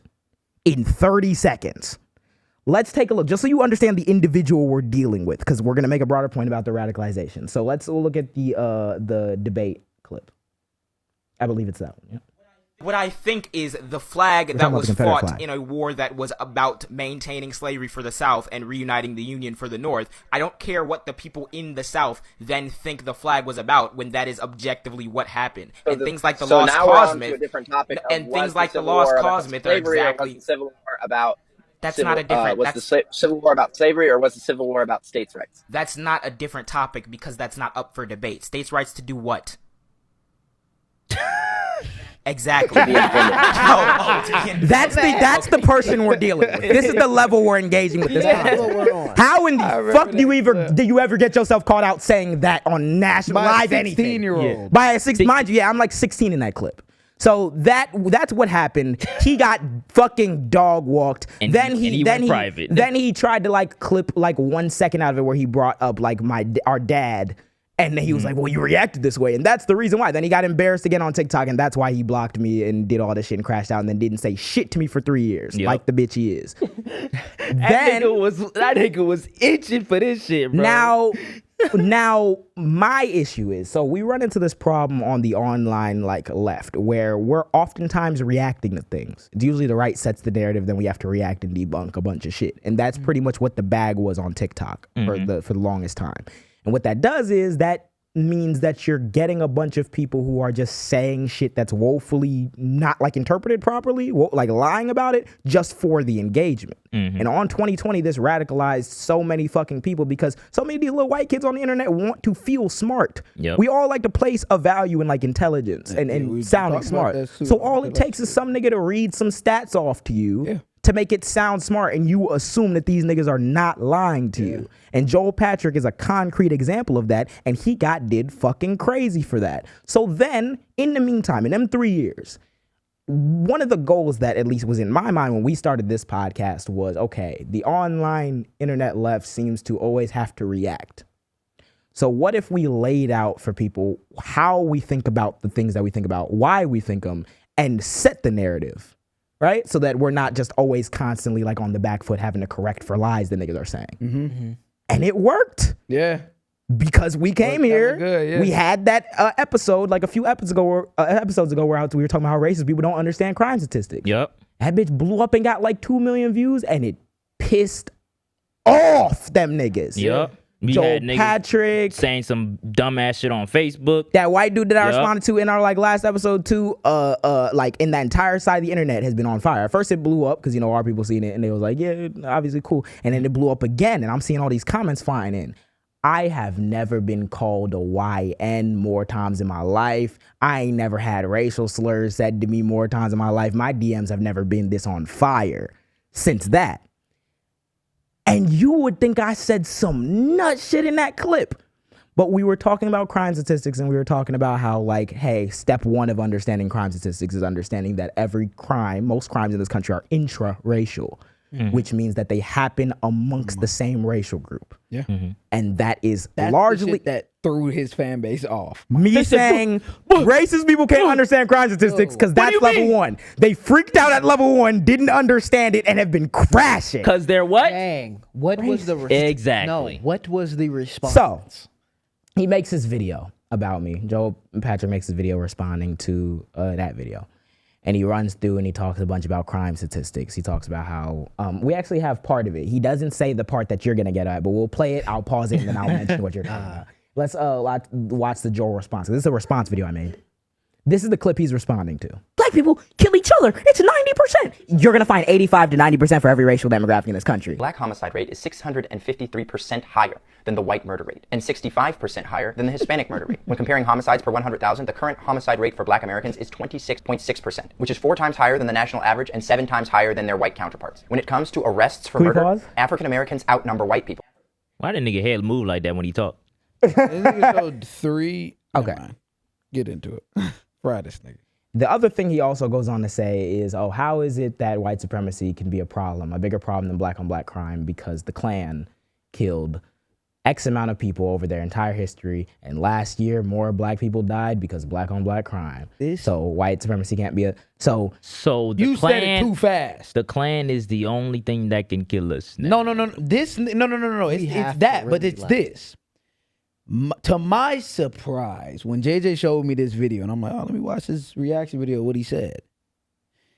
in 30 seconds, let's take a look, just so you understand the individual we're dealing with, because we're going to make a broader point about the radicalization. So let's look at the debate clip. I believe it's that one, yeah. What I think is the flag that was fought in a war that was about maintaining slavery for the South and reuniting the Union for the North. I don't care what the people in the South then think the flag was about when that is objectively what happened. So and things like the Lost Cause myth, and things like the Lost Cause myth are exactly... Was the Civil War about... That's not a different... was the Civil War about slavery, or was the Civil War about states' rights? That's not a different topic because that's not up for debate. States' rights to do what? Exactly. That's the person we're dealing with. This is the level we're engaging with this time. How in the fuck do you ever get yourself caught out saying that on national live anything? 16-year-old. By a mind you, I'm like 16 in that clip. So that's what happened. He got fucking dog walked. And then he went private. Then he tried to like clip like 1 second out of it where he brought up like our dad. And then he was like, well, you reacted this way. And that's the reason why. Then he got embarrassed again on TikTok. And that's why he blocked me and did all this shit and crashed out and then didn't say shit to me for 3 years. Yep. Like the bitch he is. That nigga was itching for this shit, bro. Now, my issue is, so we run into this problem on the online like left where we're oftentimes reacting to things. It's usually the right sets the narrative, then we have to react and debunk a bunch of shit. And that's pretty much what the bag was on TikTok for the longest time. And what that does is that means that you're getting a bunch of people who are just saying shit that's woefully not like interpreted properly, like lying about it just for the engagement. And on 2020, this radicalized so many fucking people because so many of these little white kids on the internet want to feel smart. We all like to place a value in like intelligence and sounding smart. So all it takes is some nigga to read some stats off to you to make it sound smart, and you assume that these niggas are not lying to you. And Joel Patrick is a concrete example of that, and he did fucking crazy for that. So then, in the meantime, in them 3 years, one of the goals that at least was in my mind when we started this podcast was, okay, the online internet left seems to always have to react. So what if we laid out for people how we think about the things that we think about, why we think them, and set the narrative? Right? So that we're not just always constantly like on the back foot having to correct for lies that niggas are saying. And it worked. Yeah. Because we came here, we had that episode like a few episodes ago where we were talking about how racist people don't understand crime statistics. Yep. That bitch blew up and got like 2 million views and it pissed off them niggas. Yep. Joel Patrick saying some dumbass shit on Facebook. That white dude that I responded to in our last episode too, like in that entire side of the internet has been on fire. At first it blew up because our people seen it and they was like, yeah, obviously cool. And then it blew up again and I'm seeing all these comments flying in. I have never been called a YN more times in my life. I ain't never had racial slurs said to me more times in my life. My DMs have never been this on fire since that. And you would think I said some nut shit in that clip. But we were talking about crime statistics and we were talking about how, like, hey, step one of understanding crime statistics is understanding that most crimes in this country are intra-racial, which means that they happen amongst the same racial group. Yeah. And that's largely the shit that threw his fan base off. Me saying racist people can't understand crime statistics because that's level one. They freaked out at level one, didn't understand it, and have been crashing. Because they're what? Dang. What was the Exactly. No, what was the response? So, he makes his video about me. Joel Patrick makes his video responding to that video. And he runs through and he talks a bunch about crime statistics. He talks about how we actually have part of it. He doesn't say the part that you're going to get at, but we'll play it. I'll pause it and then I'll mention what you're talking about. Let's watch the Joel response. This is a response video I made. This is the clip he's responding to. Black people kill each other. It's 90%. You're going to find 85 to 90% for every racial demographic in this country. Black homicide rate is 653% higher than the white murder rate and 65% higher than the Hispanic murder rate. When comparing homicides per 100,000, the current homicide rate for Black Americans is 26.6%, which is 4 times higher than the national average and 7 times higher than their white counterparts. When it comes to arrests for murder, African Americans outnumber white people. Why did nigga head move like that when he talked? This nigga showed 3. Okay. Get into it. Fry this nigga. The other thing he also goes on to say is, how is it that white supremacy can be a bigger problem than black on black crime because the Klan killed X amount of people over their entire history, and last year more black people died because black on black crime. So white supremacy can't be So the you Klan, said it too fast. The Klan is the only thing that can kill us. No. No. It's that, but it's this. To my surprise, when JJ showed me this video, and I'm like, let me watch this reaction video, what he said.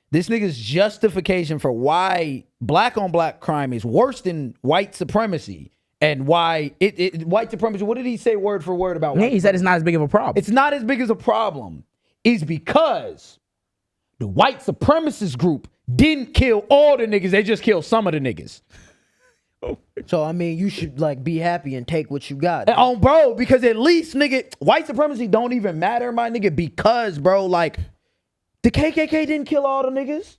This nigga's justification for why black on black crime is worse than white supremacy and why white supremacy, what did he say word for word about white He said it's not as big of a problem. It's not as big as a problem is because the white supremacist group didn't kill all the niggas, they just killed some of the niggas. So, I mean, you should, be happy and take what you got. Bro, because at least, nigga, white supremacy don't even matter, my nigga, because, bro, the KKK didn't kill all the niggas.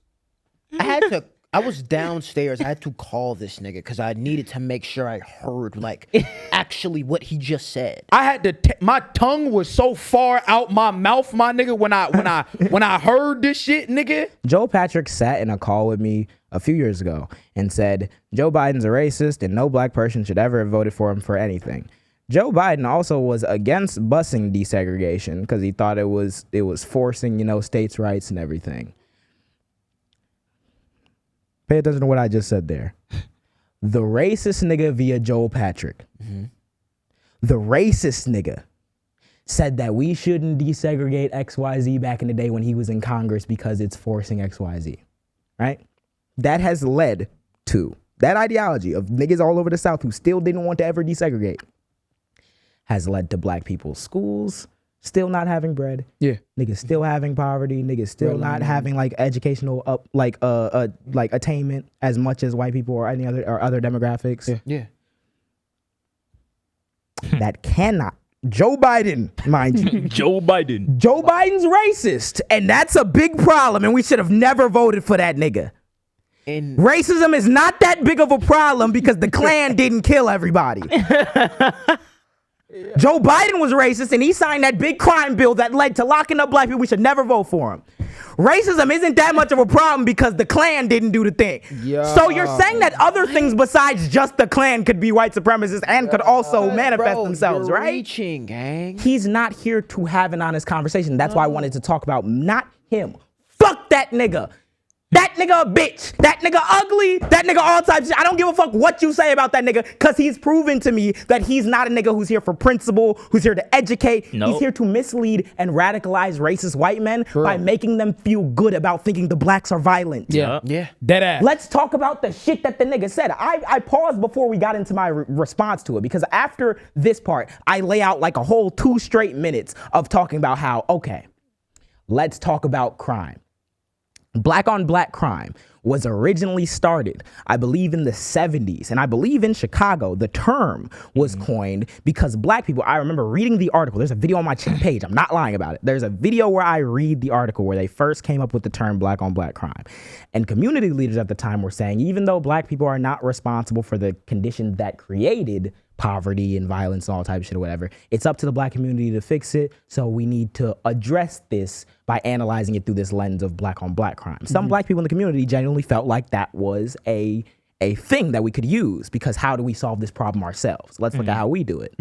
I was downstairs. I had to call this nigga because I needed to make sure I heard, actually what he just said. I had to, my tongue was so far out my mouth, my nigga, when I heard this shit, nigga. Joel Patrick sat in a call with me a few years ago and said, Joe Biden's a racist and no black person should ever have voted for him for anything. Joe Biden also was against busing desegregation because he thought it was forcing, states' rights and everything. Pay attention to what I just said there. The racist nigga via Joel Patrick. Mm-hmm. The racist nigga said that we shouldn't desegregate XYZ back in the day when he was in Congress because it's forcing XYZ, right? That has led to that ideology of niggas all over the South who still didn't want to ever desegregate has led to black people's schools still not having bread. Yeah. Niggas still having poverty. Niggas still not having educational attainment as much as white people or any other demographics. Yeah. That cannot. Joe Biden, mind you. Joe Biden's racist, and that's a big problem, and we should have never voted for that nigga. And racism is not that big of a problem because the Klan didn't kill everybody. Joe Biden was racist and he signed that big crime bill that led to locking up black people. We should never vote for him. Racism isn't that much of a problem because the Klan didn't do the thing. So you're saying that other things besides just the Klan could be white supremacists and could also manifest themselves, you're right? Reaching, gang. He's not here to have an honest conversation. That's why I wanted to talk about not him. Fuck that nigga. That nigga a bitch. That nigga ugly. That nigga all types of shit. I don't give a fuck what you say about that nigga, because he's proven to me that he's not a nigga who's here for principle, who's here to educate. He's here to mislead and radicalize racist white men by making them feel good about thinking the blacks are violent. Yeah. Dead ass. Let's talk about the shit that the nigga said. I paused before we got into my response to it, because after this part, I lay out like a whole 2 straight minutes of talking about how, okay, let's talk about crime. Black on black crime was originally started, I believe, in the 70s. And I believe in Chicago, the term was coined because black people, I remember reading the article. There's a video on my page. I'm not lying about it. There's a video where I read the article where they first came up with the term black on black crime. And community leaders at the time were saying, even though black people are not responsible for the conditions that created poverty and violence and all types of shit or whatever, it's up to the black community to fix it. So we need to address this by analyzing it through this lens of black on black crime. Some black people in the community genuinely felt like that was a thing that we could use, because how do we solve this problem ourselves? Let's look at how we do it.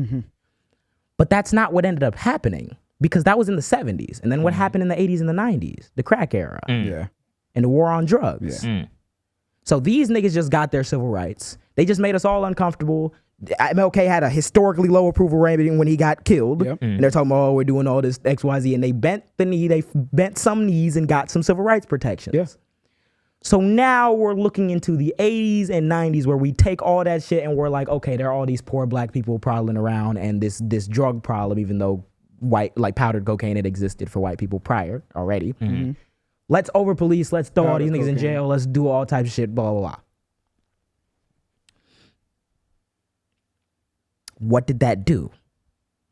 But that's not what ended up happening, because that was in the 70s. And then what happened in the 80s and the 90s? The crack era. And the war on drugs. So these niggas just got their civil rights. They just made us all uncomfortable. MLK had a historically low approval rating when he got killed. And they're talking about, oh, we're doing all this XYZ. And they bent the knee, they bent some knees and got some civil rights protections. So now we're looking into the 80s and 90s where we take all that shit and we're like, okay, there are all these poor black people prowling around, and this drug problem, even though powdered cocaine had existed for white people prior already. Let's over police, let's throw all these niggas in jail, let's do all types of shit, blah, blah, blah. What did that do?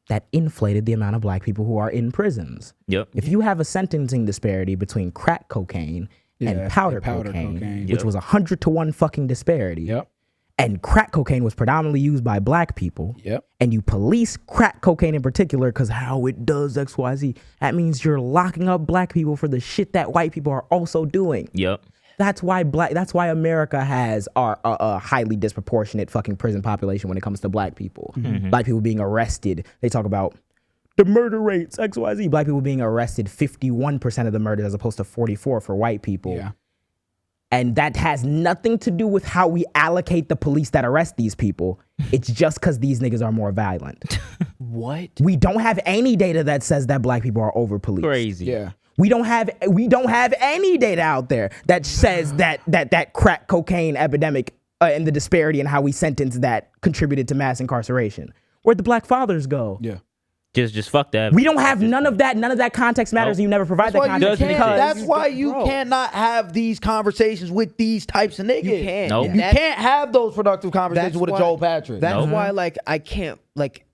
That inflated the amount of black people who are in prisons. If you have a sentencing disparity between crack cocaine and powder cocaine, which was 100-to-1 fucking disparity, and crack cocaine was predominantly used by black people, and you police crack cocaine in particular because how it does XYZ, that means you're locking up black people for the shit that white people are also doing. That's why America has a highly disproportionate fucking prison population when it comes to black people. Black people being arrested. They talk about the murder rates, XYZ. Black people being arrested 51% of the murders as opposed to 44 for white people. And that has nothing to do with how we allocate the police that arrest these people. It's just because these niggas are more violent. What? We don't have any data that says that black people are over policed. Crazy. We don't have any data out there that says that crack cocaine epidemic and the disparity in how we sentence that contributed to mass incarceration. Where'd the black fathers go? Just fuck that. We don't have none of that. None of that context matters. You never provide that context. That's why you cannot have these conversations with these types of niggas. You can't. You can't have those productive conversations with a Joel Patrick. That's why, I can't,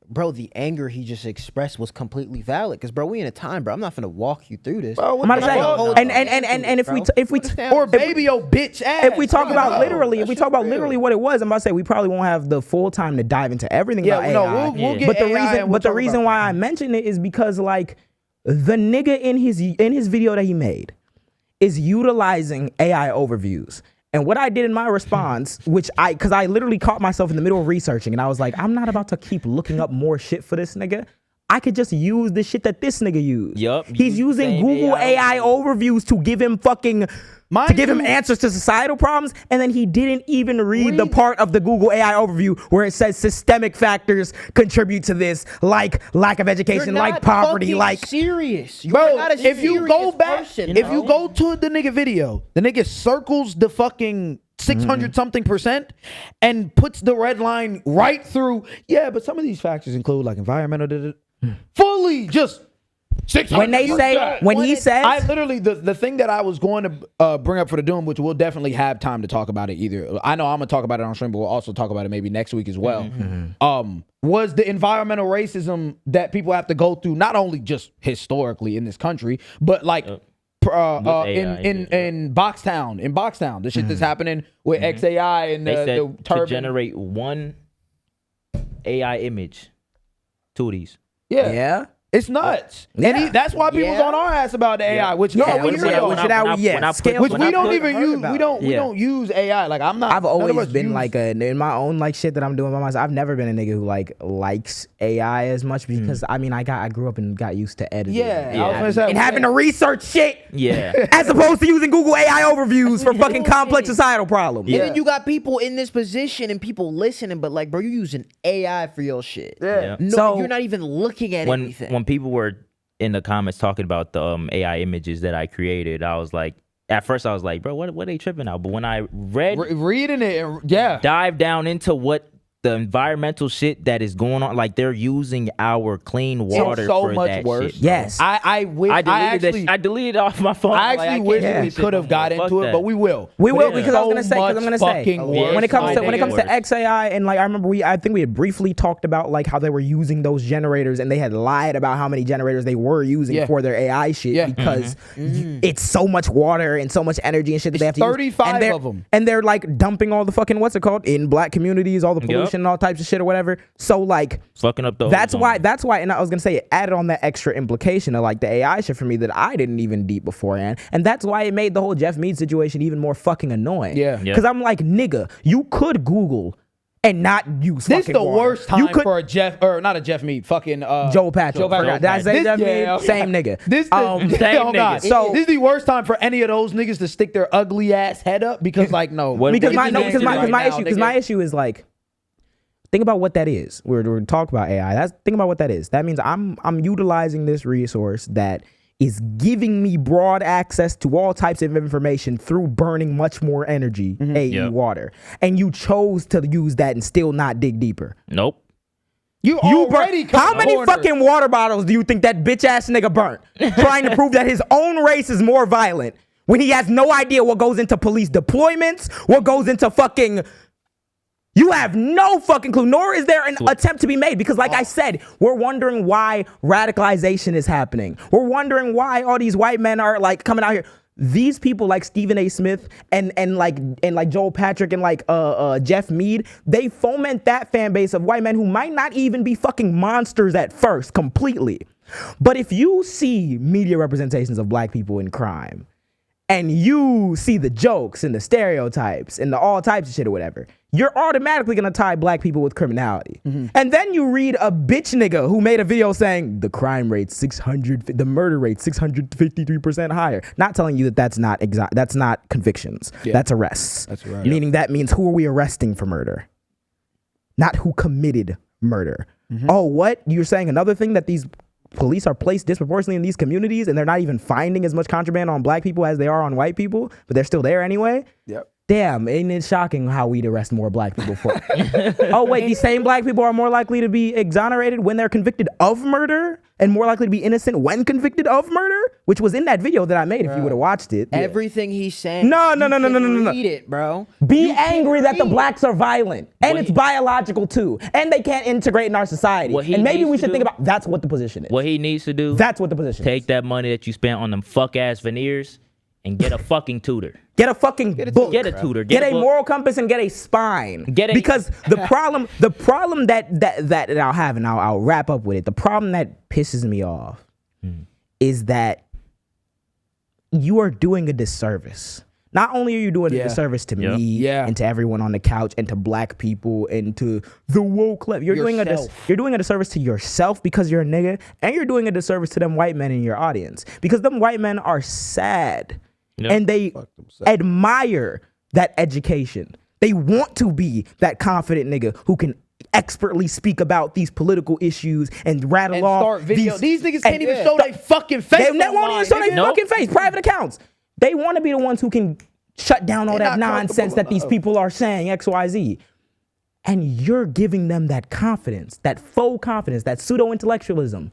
bro, the anger he just expressed was completely valid. Because, bro, we in a time, bro. I'm not finna walk you through this. Bro, I'm about to say, or baby your bitch ass. If we talk about literally what it was, I'm about to say we probably won't have the full time to dive into everything about AI. We'll get AI, but the reason why I mention it is because the nigga in his video that he made is utilizing AI overviews. And what I did in my response, because I literally caught myself in the middle of researching, and I was like, I'm not about to keep looking up more shit for this nigga. I could just use the shit that this nigga used. He's using Google AI overviews to give him answers to societal problems, and then he didn't even read the part of the Google AI overview where it says systemic factors contribute to this, like lack of education, like poverty, serious. Bro, if you go back, if you go to the nigga video, the nigga circles the fucking 600 something percent and puts the red line right through. Yeah, but some of these factors include environmental, fully just. When he says, I literally, the thing that I was going to bring up for the Doom, which we'll definitely have time to talk about it either. I know I'm going to talk about it on stream, but we'll also talk about it maybe next week as well. Was the environmental racism that people have to go through, not only just historically in this country, but in Boxtown, the shit that's happening with XAI and the turban. To generate one AI image, 2 of these. Yeah. It's nuts. And that's why people's on our ass about the AI, which we don't even use. We don't use AI. Like I'm not. I've always been like in my own like shit that I'm doing by myself. I've never been a nigga who like likes AI as much because I mean I grew up and got used to editing. And having to research shit. As opposed to using Google AI overviews for fucking complex societal problems. And then you got people in this position and people listening, but like, bro, you're using AI for your shit. No, So, you're not even looking at anything. When people were in the comments talking about the AI images that I created, I was like, at first I was like, bro, what are they tripping out? But when I reading it, dive down into what the environmental shit that is going on, like they're using our clean water so for much that worse. shit. Yes. I wish I deleted it off my phone. I actually wish we could have got into it, but we will. We will because I was gonna say when when it comes to XAI and like I remember I think we had briefly talked about like how they were using those generators and they had lied about how many generators they were using for their AI shit because it's so much water and so much energy and shit that they have to 35 use. of them. And they're like dumping all the fucking in black communities, all the pollution and all types of shit or whatever. So like fucking up the that's why and I was gonna say it added on that extra implication of like the AI shit for me that I didn't even deep beforehand. And that's why it made the whole Jeff Mead situation even more fucking annoying. Because I'm like, nigga, you could Google and not use this fucking the water. worst time for a Jeff or not a Jeff Mead, fucking Joe Patrick. Did I say Jeff Mead? Same nigga. This nigga. So this is the worst time for any of those niggas to stick their ugly ass head up because like my issue is like, think about what that is. We're talking about AI. Think about what that is. That means I'm utilizing this resource that is giving me broad access to all types of information through burning much more energy, i.e. water. And you chose to use that and still not dig deeper. Nope. How many fucking water bottles do you think that bitch ass nigga burnt trying to prove that his own race is more violent when he has no idea what goes into police deployments, what goes into fucking... You have no fucking clue, nor is there an attempt to be made because like I said, we're wondering why radicalization is happening. We're wondering why all these white men are like coming out here. These people like Stephen A. Smith and like Joel Patrick and like Jeff Mead, they foment that fan base of white men who might not even be fucking monsters at first completely. But if you see media representations of black people in crime and you see the jokes and the stereotypes and the all types of shit or whatever, you're automatically gonna tie black people with criminality. And then you read a bitch nigga who made a video saying the crime rate the murder rate 653% higher. Not telling you that that's not convictions. That's arrests. That's right. Meaning that means who are we arresting for murder? Not who committed murder. Oh, what? You're saying another thing that these police are placed disproportionately in these communities and they're not even finding as much contraband on black people as they are on white people, but they're still there anyway? Yep. Damn, ain't it shocking how we'd arrest more black people for Oh wait, these same black people are more likely to be exonerated when they're convicted of murder and more likely to be innocent when convicted of murder, which was in that video that I made if you would have watched it. Everything he's saying. No. Read it, bro. Be angry that the blacks are violent and it's biological too, and they can't integrate in our society. And maybe we should think about that's what the position is. What he needs to do. That's what the position is. Take that money that you spent on them fuck ass veneers and get a fucking tutor. Get a fucking book. Get a tutor. Get a moral compass and get a spine. Because the problem that I'll have, and I'll wrap up with it. The problem that pisses me off is that you are doing a disservice. Not only are you doing a disservice to me and to everyone on the couch and to black people and to the woke left, you're doing a disservice to yourself because you're a nigga, and you're doing a disservice to them white men in your audience because them white men are sad. And they admire that education. They want to be that confident nigga who can expertly speak about these political issues and rattle off videos. These niggas can't even show their fucking face. They won't even show their fucking face. Private accounts. They want to be the ones who can shut down all that nonsense that these people are saying, XYZ. And you're giving them that confidence, that faux confidence, that pseudo-intellectualism.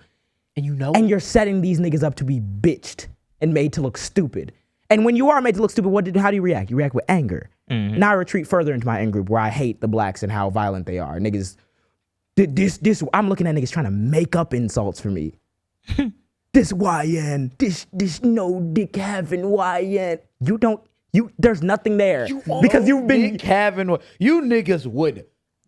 And you're setting these niggas up to be bitched and made to look stupid. And when you are made to look stupid, how do you react? You react with anger. Now I retreat further into my in group where I hate the blacks and how violent they are. Niggas, I'm looking at niggas trying to make up insults for me. This YN, this no dick having YN. There's nothing there. Because you've been dick having, you niggas would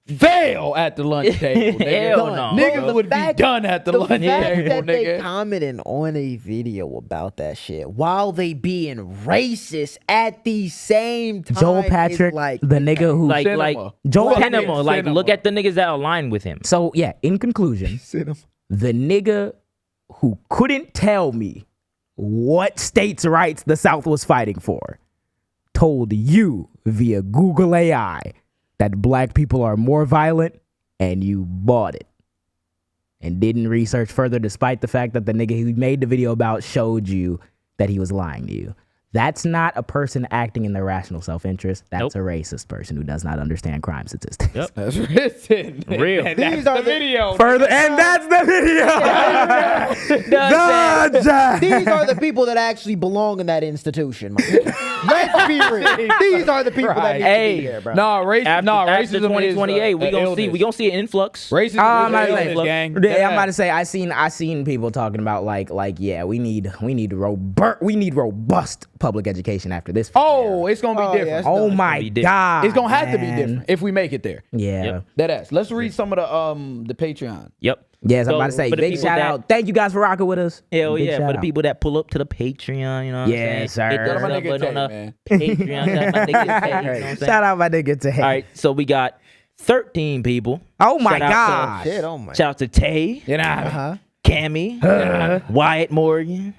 fail at the lunch table. Nigga. Hell no. Niggas would be done at the lunch fact table, that they nigga. commenting on a video about that shit while they being racist at the same time. Joel Patrick, is like the nigga who Like Joel cinema. Like look at the niggas that align with him. So yeah, in conclusion, the nigga who couldn't tell me what states' rights the South was fighting for told you via Google AI that black people are more violent, and you bought it and didn't research further, despite the fact that the nigga who made the video about showed you that he was lying to you. That's not a person acting in their rational self-interest. That's a racist person who does not understand crime statistics. Yep. That's written. Real. And that's the video. Further, and that's the video. These are the people that actually belong in that institution. Let's be real. These are the people that need to be there, bro. No, After racism 2028, is, we gonna see an influx. Racism I'm is about to an say, illness, gang. I'm about to say, I seen people talking about like yeah, we need robust public education after this. Oh, it's gonna be different. Oh my God, It's gonna have to be man. different if we make it there. Yeah. That ass. Let's read some of the Patreon. Yep. Yes, I'm So, about to say, for the big people shout that- out. Thank you guys for rocking with us. Hell Big yeah, shout for the out. people that pull up to the Patreon, you know what Yes, I'm saying? sir. Hit Shout the out my sub nigga button on Tay, the Patreon. Shout out my nigga Tay, you know what I'm saying? Shout out my nigga Tay. All right, so we got 13 people. Oh my Shout out God. Shit, oh my. Shout out to Tay, You know, Cammy, Wyatt Morgan,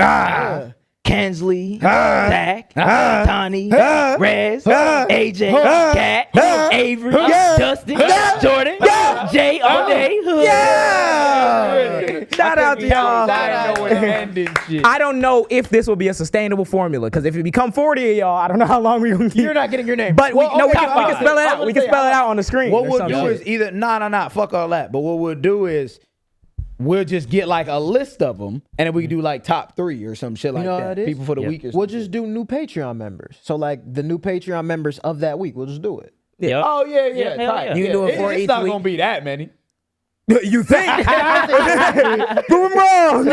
Kensley, Zach, Tony, Rez, AJ, Kat, Avery, Dustin, Jordan, Jay all day. Shout out to y'all. shit. I don't know if this will be a sustainable formula, because if it become 40 of y'all, I don't know how long we're gonna keep. You're not getting your name. But we can spell it I out. was We can gonna spell say, it out on the screen. What or we'll some do shit. is either fuck all that. But what we'll do is we'll just get like a list of them, and then we can do like top 3 or some shit like You know that. how it is? People for the week or We'll something. just do new Patreon members. So like the new Patreon members of that week, we'll just do it. Yep. Oh yeah, Yeah, hell tight. yeah. You can do it for It's each not week. gonna be that many. You think? Prove him wrong.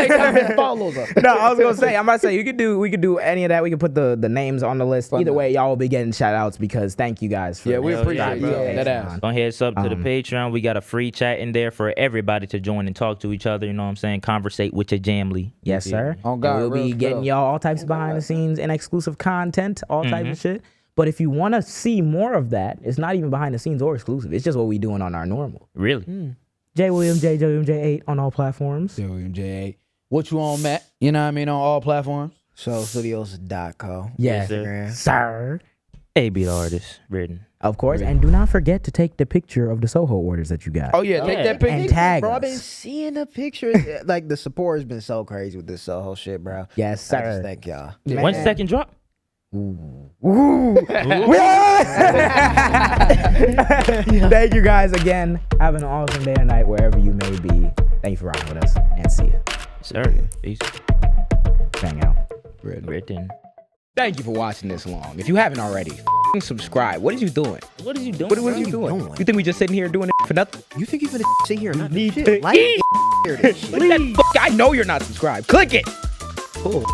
Follows up. No, I was gonna say, I'm about to say, we could do any of that. We could put the names on the list. Either way, y'all will be getting shout outs, because thank you guys for We appreciate bro. that ass. Don't heads up to the Patreon. We got a free chat in there for everybody to join and talk to each other. You know what I'm saying? Conversate with your jamly. Yes, sir. Oh, God, And we'll real be getting stuff. y'all all types of behind the scenes and exclusive content, all types of shit. But if you want to see more of that, it's not even behind the scenes or exclusive. It's just what we doing on our normal. Really? J William J William J8 on all platforms. William J. What you on, Matt? You know what I mean, on all platforms. Showstudios.co. Yes, Instagram. sir. A-B the artist. Written. Of course. And do not forget to take the picture of the Soho orders that you got. Oh yeah, take that picture. And tag Bro, I've been us. seeing the pictures. Like the support has been so crazy with this Soho shit, bro. Yes, I just sir. thank y'all. One second drop. Thank you guys again. Have an awesome day or night wherever you may be. Thank you for rocking with us, and see you. Sir. Peace. Hang out. Written. Thank you for watching this long. If you haven't already, subscribe. What is you doing? What is you doing? What are you doing? You think we just sitting here doing it for nothing? You think you're gonna sit here and not Need do to shit? Like eat. this shit. Click that I know you're not subscribed. Click it. Cool.